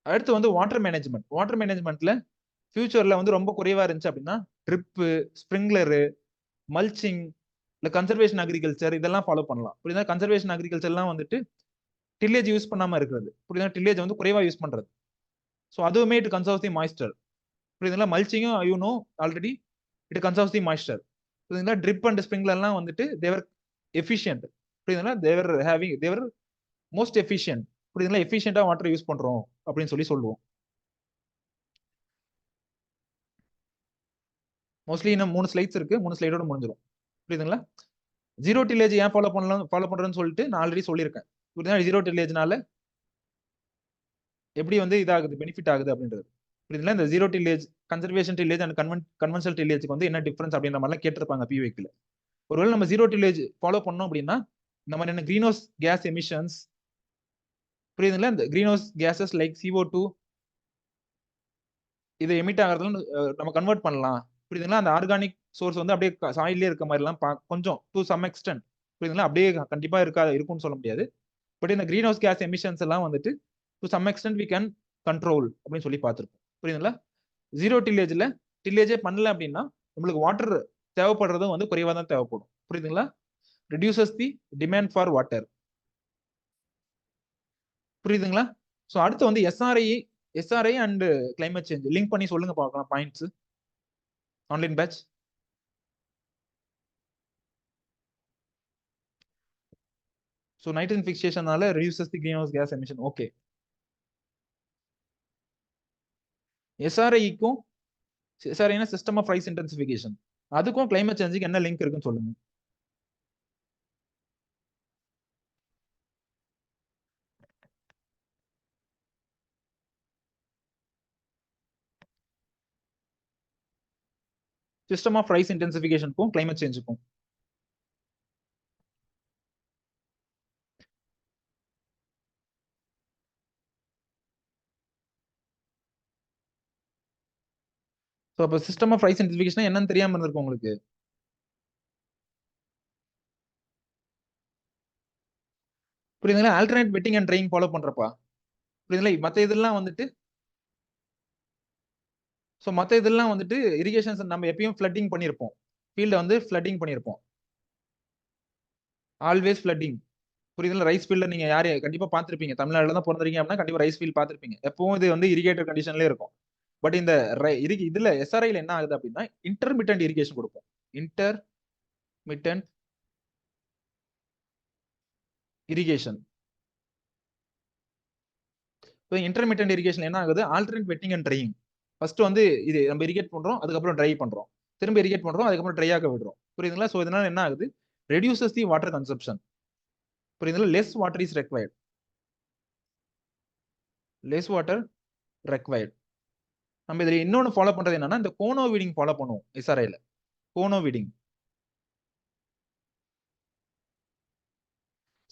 அடுத்து வந்து வாட்டர் மேனேஜ்மெண்ட். வாட்டர் மேனேஜ்மெண்ட்ல ஃபியூச்சர்ல வந்து ரொம்ப குறைவா இருந்துச்சு அப்படின்னா ட்ரிப்பு, ஸ்ப்ரிங்க்லரு, மல்ச்சிங், இல்லை கன்சர்வேஷன் அக்ரிகல்ச்சர் இதெல்லாம் ஃபாலோ பண்ணலாம். புரியுதா? கன்சர்வேஷன் அக்ரிகல்ச்சர்லாம் வந்துட்டு டில்லேஜ் யூஸ் பண்ணாம இருக்கிறது. புரியுதா? டில்லேஜ் வந்து குறைவா யூஸ் பண்றது. ஸோ அதுவுமே இட் கன்சர்வ்ஸ் தி மாய்ஸ்டர். புரியுதுங்களா? மல்ச்சிங்கும் you know already it conserves the moisture. புரியுதுங்களா? ட்ரிப் அண்ட் ஸ்ப்ரிங்க்லர்லாம் வந்துட்டு தேவர் எஃபிஷியன்ட். புரியுதுங்களா? They're most efficient. புரியுதுங்களா? எஃபிஷியன்டா வாட்டர் யூஸ் பண்றோம் அப்படின்னு சொல்லி சொல்லுவோம். மோஸ்ட்லி இன்னும் 3 ஸ்லைட்ஸ் இருக்கு. 3 ஸ்லைடோட முடிஞ்சிடும். புரியுதுங்களா? ஜீரோ டில்லேஜ் ஏன் ஃபாலோ பண்றேன்னு சொல்லிட்டு நான் ஆல்ரெடி சொல்லியிருக்கேன். புரியுதுங்களா? ஜீரோ டில்லேஜ்னால எப்படி வந்து இதாகுது, பெனிஃபிட் ஆகுது அப்படின்றது. புரியுதுங்களா? இந்த zero tillage, conservation tillage and conventional டில்லேஜ்க்கு வந்து என்ன டிஃபரன்ஸ் அப்படின்ற மாதிரிலாம் கேட்டிருப்பாங்க பிவைக்ல. ஒருவேளை நம்ம ஜீரோ டில்லேஜ் ஃபாலோ பண்ணோம் அப்படின்னா இந்த மாதிரியான கிரீன் ஹவுஸ் கேஸ் எமிஷன்ஸ், புரியுதுங்களா? இந்த green house cases like CO2 இது எமிட் ஆகிறதுல நம்ம கன்வெர்ட் பண்ணலாம். புரியுதுங்களா? அந்த ஆர்கானிக் சோர்ஸ் வந்து அப்படியே சாயிலே இருக்க மாதிரிலாம் கொஞ்சம் டு சம் எக்ஸ்டென்ட். புரியுதுங்களா? அப்படியே கண்டிப்பா இருக்கும்னு சொல்ல முடியாது. பட் இந்த கிரீன் ஹவுஸ் கேஸ் எமிஷன்ஸ் எல்லாம் வந்துட்டு to some extent we can control அப்படின்னு சொல்லி பார்த்துருப்போம். புரியுதுங்களா? ஜீரோ டில்லேஜ்ல டில்லேஜே பண்ணல அப்படின்னா நம்மளுக்கு வாட்டர் தேவைப்படுறதும் வந்து குறைவா தான் தேவைப்படும். புரியுதுங்களா? Reduces the demand for water. புரியுதுங்களா? ஸோ அடுத்து வந்து SRI and climate change link பண்ணி சொல்லுங்க பார்க்கலாம் points. Online patch. So nitrogen ஃபிக்சேஷனால reduces the green house gas emission. Okay. எஸ்ஆர்ஐக்கும் எஸ்ஆர்ஐனா சிஸ்டம் ஆஃப் ரைஸ் இன்டென்சிஃபிகேஷன், அதுக்கும் கிளைமேட் சேஞ்சுக்கு என்ன லிங்க் இருக்குன்னு சொல்லுங்க. சிஸ்டம் ஆஃப் ரைஸ் இன்டென்சிஃபிகேஷனுக்கும் கிளைமேட் சேஞ்சுக்கும் ஸோ அப்போ சிஸ்டம் ஆஃப் ரைஸ் இன்டென்சிஃபிகேஷன் என்னன்னு தெரியாம இருந்திருக்கும் உங்களுக்கு. புரியுதுங்களா? Alternate wetting and drying follow பண்றப்பா. புரியுதுங்களா? மற்ற இதெல்லாம் வந்துட்டு ஸோ மற்ற இதெல்லாம் வந்துட்டு இரிகேஷன்ஸ் நம்ம எப்பயும் ஃப்ளட்டிங் பண்ணியிருப்போம், ஃபீல்டை வந்து ஃப்ளட்டிங் பண்ணியிருப்போம், ஆல்வேஸ் ஃப்ளட்டிங். புரியுதுல? ரைஸ் ஃபீல்டில் நீங்கள் யார் கண்டிப்பாக பார்த்துருப்பீங்க, தமிழ்நாட்டில் தான் பிறந்திருக்கீங்க அப்படின்னா கண்டிப்பாக ரைஸ் ஃபீல்ட் பார்த்துருப்பீங்க. எப்பவும் இது வந்து இரிகேட்டர் கண்டிஷன்லேயே இருக்கும். பட் இந்த இதில் எஸ்ஆர்ஐயில் என்ன ஆகுது அப்படின்னா இன்டர்மிட்டன்ட் இரிகேஷன் கொடுப்போம். Intermittent irrigation. இப்போ இன்டர்மிட்டன்ட் இரிகேஷன் என்ன ஆகுது? Alternate wetting and drying. First வந்து இது நம்ம இரிகேட் பண்றோம், அதுக்கப்புறம் ட்ரை பண்றோம், திரும்ப இரிகேட் பண்றோம், அதுக்கப்புறம் ட்ரை ஆக விடுறோம். புரியுதுங்களா? ஸோ இதனால என்ன ஆகுது? Reduces the water consumption. புரியுதுங்களா? Less water is required. Less water required. நம்ம இதில் இன்னொன்று ஃபாலோ பண்றது என்னன்னா இந்த கோனோ வீடிங் ஃபாலோ பண்ணுவோம் எஸ்ஆர்ஐல. Cono weeding.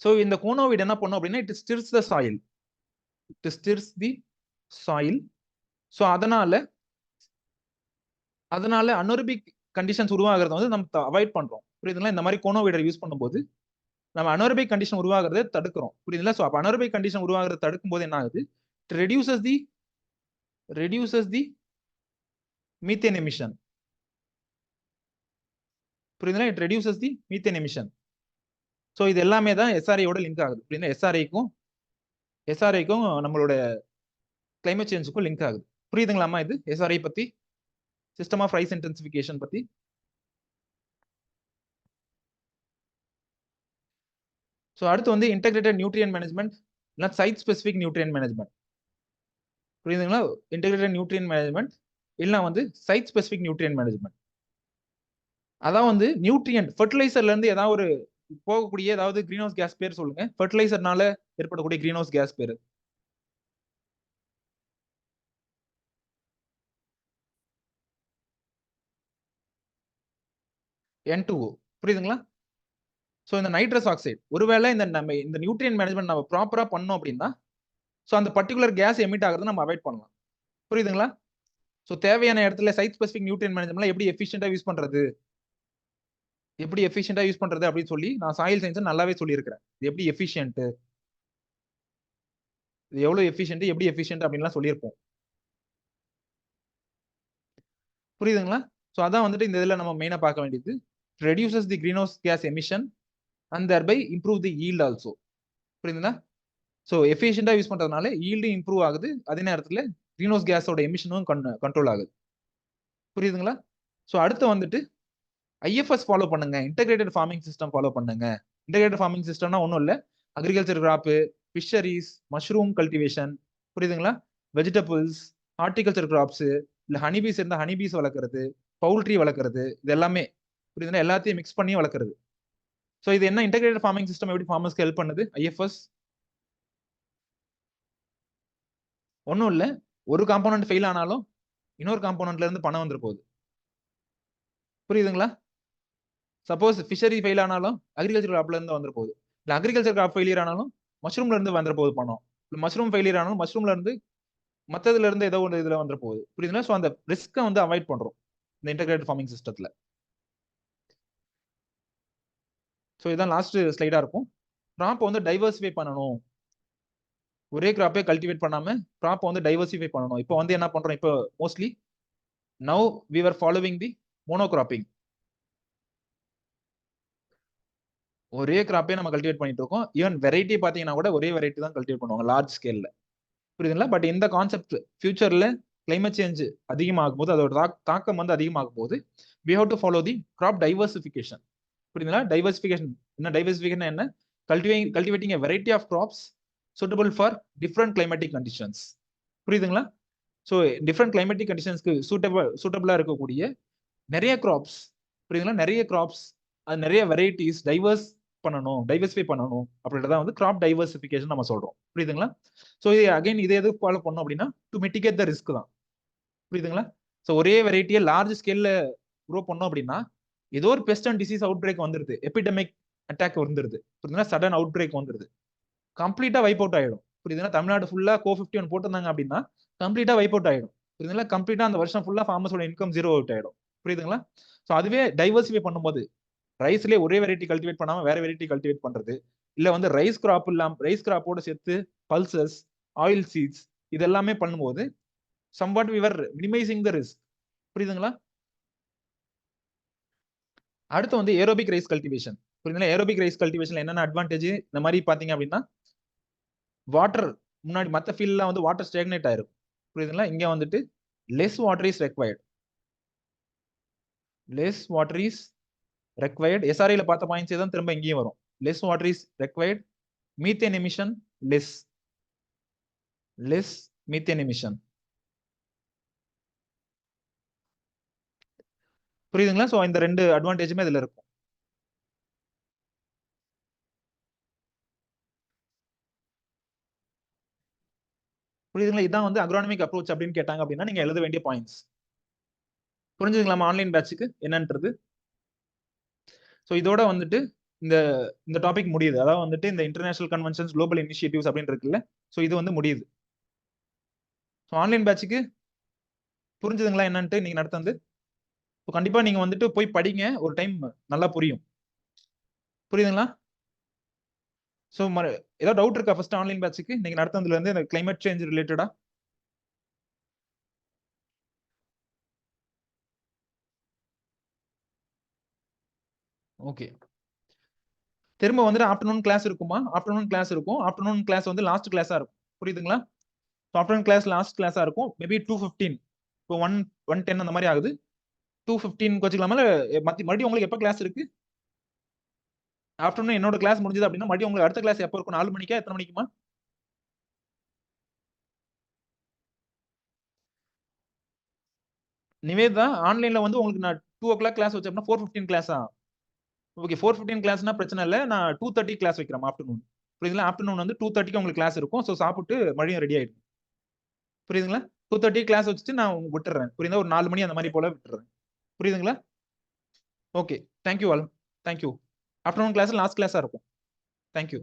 ஸோ இந்த கோனோ வீட் என்ன பண்ணும் அப்படின்னா it stirs the soil. It stirs the soil. So அதனால அனோரபிக் கண்டிஷன்ஸ் உருவாகிறத வந்து நம்ம அவாய்ட் பண்றோம். புரியுதுங்களா? இந்த மாதிரி கோனோ வீடர் யூஸ் பண்ணும்போது நம்ம அனோரபிக் கண்டிஷன் உருவாகிறத தடுக்கிறோம். புரியுதுங்களா? ஸோ அப்போ அனோரபிக் கண்டிஷன் உருவாகிறத தடுக்கும் போது என்ன ஆகுது? Reduces the methane emission. புரியுதுங்களா? It reduces the methane emission. So இது எல்லாமே தான் எஸ்ஆர்ஐயோட லிங்க் ஆகுது. புரியுதுங்களா? எஸ்ஆர்ஐக்கும் நம்மளோட கிளைமேட் சேஞ்சுக்கும் லிங்க் ஆகுது. புரியுதுங்களாமா? இது எஸ்ஆர்ஐ பத்தி, சிஸ்டம் ஆஃப் ரைஸ் இன்டென்சிஃபிகேஷன் பத்தி. ஸோ அடுத்து வந்து இன்டெகிரேட்டட் நியூட்ரியன் மேனேஜ்மெண்ட், இல்லை சைட் ஸ்பெசிஃபிக் நியூட்ரியன் மேனேஜ்மெண்ட். புரியுதுங்களா? இன்டெகிரேட்டட் நியூட்ரியன் மேனேஜ்மெண்ட் இல்லை வந்து சைட் ஸ்பெசிஃபிக் நியூட்ரியன் மேனேஜ்மெண்ட். அதான் வந்து நியூட்ரியன்ட் ஃபெர்டிலைசர்ல இருந்து ஏதாவது ஒரு போகக்கூடிய ஏதாவது கிரீன் ஹவுஸ் கேஸ் பேர் சொல்லுங்க. ஃபெர்டிலைசர்னால ஏற்படக்கூடிய கிரீன் ஹவுஸ் கேஸ் பேர். N2O. புரியுதுங்களா? ஸோ இந்த நைட்ரஸ் ஆக்சைடு ஒருவேளை நம்ம இந்த நியூட்ரியன் மேனேஜ்மெண்ட் நம்ம ப்ராப்பரா பண்ணோம் அப்படின்னா ஸோ அந்த பர்டிகுலர் கேஸ் எமிட் ஆகிறத நம்ம அவாய்ட் பண்ணலாம். புரியுதுங்களா? ஸோ தேவையான இடத்துல சைட் ஸ்பெசிஃபிக் நியூட்ரியன் மேனேஜ்மெண்ட்ல எப்படி எஃபிஷியன்டா யூஸ் பண்றது, அப்படின்னு சொல்லி நான் சாயில் சயின்ஸ் நல்லாவே சொல்லியிருக்கிறேன். இது எப்படி எஃபிஷியன்ட், இது எவ்வளவு எஃபிஷியன்ட், எப்படி எஃபிஷியன்ட் அப்படின்லாம் சொல்லியிருப்போம். புரியுதுங்களா? ஸோ அதான் வந்துட்டு இந்த இதில் நம்ம மெயினாக பார்க்க வேண்டியது. Reduces the green house gas emission and தேர்பை improve the yield also. புரியுதுங்களா? ஸோ எஃபிஷியன்டா யூஸ் பண்றதுனால ஈல்டும் இம்ப்ரூவ் ஆகுது, அதே நேரத்தில் கிரீன் ஹவுஸ் கேஸோட எமிஷனும் கண்ட்ரோல் ஆகுது. புரியுதுங்களா? ஸோ அடுத்து வந்துட்டு ஐஎஃப்எஸ் ஃபாலோ பண்ணுங்க, இன்டெகிரேட்டட் ஃபார்மிங் சிஸ்டம் ஃபாலோ பண்ணுங்க. இன்டெகிரேட்டட் ஃபார்மிங் சிஸ்டம்னா ஒன்றும் இல்லை, agriculture crop, fisheries, mushroom cultivation, புரியுதுங்களா? வெஜிடபிள்ஸ், ஹார்டிகல்ச்சர் கிராப்ஸ், இல்லை ஹனிபீஸ் இருந்தால் ஹனிபீஸ் வளர்க்குறது, பவுல்ட்ரி வளர்க்குறது, இது எல்லாமே புரியுதுங்களா? எல்லாத்தையும் மிக்ஸ் பண்ணி வளர்க்குறது. ஸோ இது என்ன இன்டெகிரேட்டட் ஃபார்மிங் சிஸ்டம் எப்படி ஃபார்மர்ஸ்க்கு ஹெல்ப் பண்ணுது? ஐஎஃப்எஸ் ஒன்றும் இல்லை, ஒரு காம்போனன்ட் ஃபெயில் ஆனாலும் இன்னொரு காம்போனன்ட்ல இருந்து பணம் வந்துரு போகுது. புரியுதுங்களா? சப்போஸ் ஃபிஷரி ஃபெயில் ஆனாலும் அக்ரிகல்ச்சர் கிராப்ல இருந்து வந்துரு போகுது, இல்லை அக்ரிகல்ச்சர் கிராப் ஃபெயிலியர் ஆனாலும் மஷ்ரூம்ல இருந்து வந்துரு போகுது பணம், இல்லை மஷ்ரூம் ஃபெயிலியர் ஆனாலும் மஷ்ரூம்ல இருந்து மற்றதுல இருந்து ஏதோ ஒரு இதுல வந்துரு போகுது. புரியுதுங்களா? ஸோ அந்த ரிஸ்க்கை வந்து அவாய்ட் பண்றோம் இந்த இன்டெகிரேட்டட் ஃபார்மிங் சிஸ்டத்துல. ஸோ இதான் லாஸ்ட் ஸ்லைடா இருக்கும். கிராப் வந்து டைவர்சிஃபை பண்ணணும், ஒரே கிராப்பே கல்டிவேட் பண்ணாம கிராப் வந்து டைவர்சிஃபை பண்ணணும். இப்போ வந்து என்ன பண்றோம்? இப்போ mostly now we are following the monocropping. ஒரே கிராப்பே நம்ம கல்டிவேட் பண்ணிட்டு இருக்கோம். ஈவன் வெரைட்டி பாத்தீங்கன்னா கூட ஒரே வெரைட்டி தான் கல்டிவேட் பண்ணுவாங்க லார்ஜ் ஸ்கேல்ல. புரியுதுங்களா? பட் இந்த கான்செப்ட் ஃபியூச்சர்ல கிளைமேட் சேஞ்ச் அதிகமாகும் போது, அதோட தாக்கம் வந்து அதிகமாகும் போது we have to follow the crop diversification. புரியுதுங்களா? டைவர்சிஃபிகேஷன் என்ன? Cultivating a variety of crops suitable for different climatic conditions. புரியுதுங்களா? ஸோ டிஃப்ரெண்ட் கிளைமேட்டிக் கண்டிஷன்ஸ்க்கு சூட்டபிளா இருக்கக்கூடிய நிறைய கிராப்ஸ், புரியுதுங்களா? நிறைய கிராப்ஸ், அது நிறைய வெரைட்டிஸ் டைவர்சிஃபை பண்ணணும் அப்படின்றத வந்து கிராப் டைவர்சிஃபிகேஷன் நம்ம சொல்றோம். புரியுதுங்களா? ஸோ இது அகைன் இதை எது ஃபாலோ பண்ணோம் அப்படின்னா டு மிட்டிகேட் த ரிஸ்க் தான். புரியுதுங்களா? ஸோ ஒரே வெரைட்டியை லார்ஜ் ஸ்கேல்ல க்ரோ பண்ணோம் அப்படின்னா ஏதோ ஒரு best and disease out break வந்துருது, எபிடமிக் அட்டாக் வந்துருது, புரியுதுங்களா? சடன் அவுட் பிரேக் வந்துருது, கம்ப்ளீட்டா வைப் அவுட் ஆயிடும். புரியுதுங்களா? தமிழ்நாடு ஃபுல்லா CO-51 போட்டிருந்தாங்க அப்படின்னா கம்ப்ளீட்டா வைப் அவுட் ஆயிடும். புரியுதுங்களா? கம்ப்ளீட்டா அந்த வருஷம் ஃபுல்லா ஃபார்மர்ஸோட இன்கம் ஜீரோ அவுட் ஆயிடும். புரியுதுங்களா? ஸோ அதுவே டைவர்சிஃபை பண்ணும்போது ரைஸ்லேயே ஒரே வெரைட்டி கல்டிவேட் பண்ணாம வேற வெரைட்டி கல்டிவேட் பண்றது, இல்ல வந்து ரைஸ் கிராப்போட சேர்த்து பல்சஸ், ஆயில் சீட்ஸ் இது எல்லாமே பண்ணும்போது somewhat we were minimizing the risk. புரியுதுங்களா? அடுத்து வந்து ஏரோபிக் ரைஸ் கல்டிவேஷன். புரியுதுங்களா? ஏரோபிக் ரைஸ் கல்டிவேஷன்ல என்னென்ன அட்வான்டேஜ் இந்த மாதிரி பாத்தீங்க அப்படின்னா, வாட்டர் முன்னாடி மத்த ஃபீல்ட்ல வந்து வாட்டர் ஸ்டாக்னேட் ஆயிருக்கும். புரியுதுங்களா? இங்க வந்துட்டு less water is required. Less water is required. எஸ்ஆர்ஐல பார்த்த பாயிண்ட்ஸ் தான் திரும்ப இங்கேயும் வரும். Less water is required. Methane emission less. Less methane emission. புரியுதுங்களா? சோ இந்த ரெண்டு அட்வான்டேஜுமே இதுல இருக்கும். புரியுதுங்களா? இதான் வந்து அக்ரானமிக் அப்ரோச் அப்படின்னு கேட்டாங்க அப்படின்னா நீங்க எழுத வேண்டிய பாயிண்ட்ஸ். புரிஞ்சுதுங்களா ஆன்லைன் பேட்சுக்கு என்னன்றது? ஸோ இதோட வந்துட்டு இந்த இந்த டாபிக் முடியுது. அதாவது வந்துட்டு இந்த இன்டர்நேஷனல் கன்வென்ஷன்ஸ் குளோபல் இனிஷியேட்டிவ்ஸ் அப்படின்னு இருக்குல்ல, ஸோ இது வந்து முடியுது. ஸோ ஆன்லைன் பேட்சுக்கு புரிஞ்சுதுங்களா என்னன்ட்டு நீங்க நடத்துறது? ஸோ கண்டிப்பா நீங்க வந்துட்டு போய் படிங்க, ஒரு டைம் நல்லா புரியும். புரியுதுங்களா? ஸோ ஏதாவது டவுட் இருக்கா ஃபர்ஸ்ட் ஆன்லைன் பேட்சுக்கு நீங்க நடத்துறதுல இருந்து இந்த கிளைமேட் சேஞ்ச் ரிலேட்டடா? ஓகே. திரும்ப வந்துட்டு ஆஃப்டர்நூன் கிளாஸ் இருக்குமா? ஆஃப்டர்நூன் கிளாஸ் இருக்கும். ஆஃப்டர்நூன் கிளாஸ் வந்து லாஸ்ட் கிளாஸா இருக்கும். புரியுதுங்களா? ஆஃப்டர்நூன் கிளாஸ் லாஸ்ட் கிளாஸா இருக்கும். மேபி 2:15 இப்போ 1:10 அந்த மாதிரி ஆகுது. 2:15 வச்சுக்கலாமா? மறுபடியும் உங்களுக்கு எப்ப கிளாஸ் இருக்கு? ஆஃப்டர்நூன் என்னோட கிளாஸ் முடிஞ்சது அப்படின்னா மறுபடியும் உங்களுக்கு அடுத்த கிளாஸ் எப்போ இருக்கும்? 4 மணிக்கா எத்தனை மணிக்குமா? நிவேதா ஆன்லைன்ல வந்து உங்களுக்கு நான் 2:00 கிளாஸ் வச்சேன் அப்படின்னா 4:15 கிளாஸா? ஓகே 4:15 கிளாஸ்னா பிரச்சனை இல்லை. நான் 2:30 கிளாஸ் வைக்கிறேன் ஆஃப்டர்நூன். புரியுதுங்களா? ஆஃப்டர்நூன் வந்து 2:30க்கு உங்களுக்கு கிளாஸ் இருக்கும். ஸோ சாப்பிட்டு மறுபடியும் ரெடி ஆயிடும். புரியுதுங்களா? 2:30 கிளாஸ் வச்சுட்டு நான் விட்டுறேன். புரியுதா? ஒரு 4 மணி அந்த மாதிரி போல விட்டுறேன். புரியுதுங்களா? Okay. Thank you all. Thank you. Afternoon class last கிளாஸா இருக்கும். தேங்க்யூ.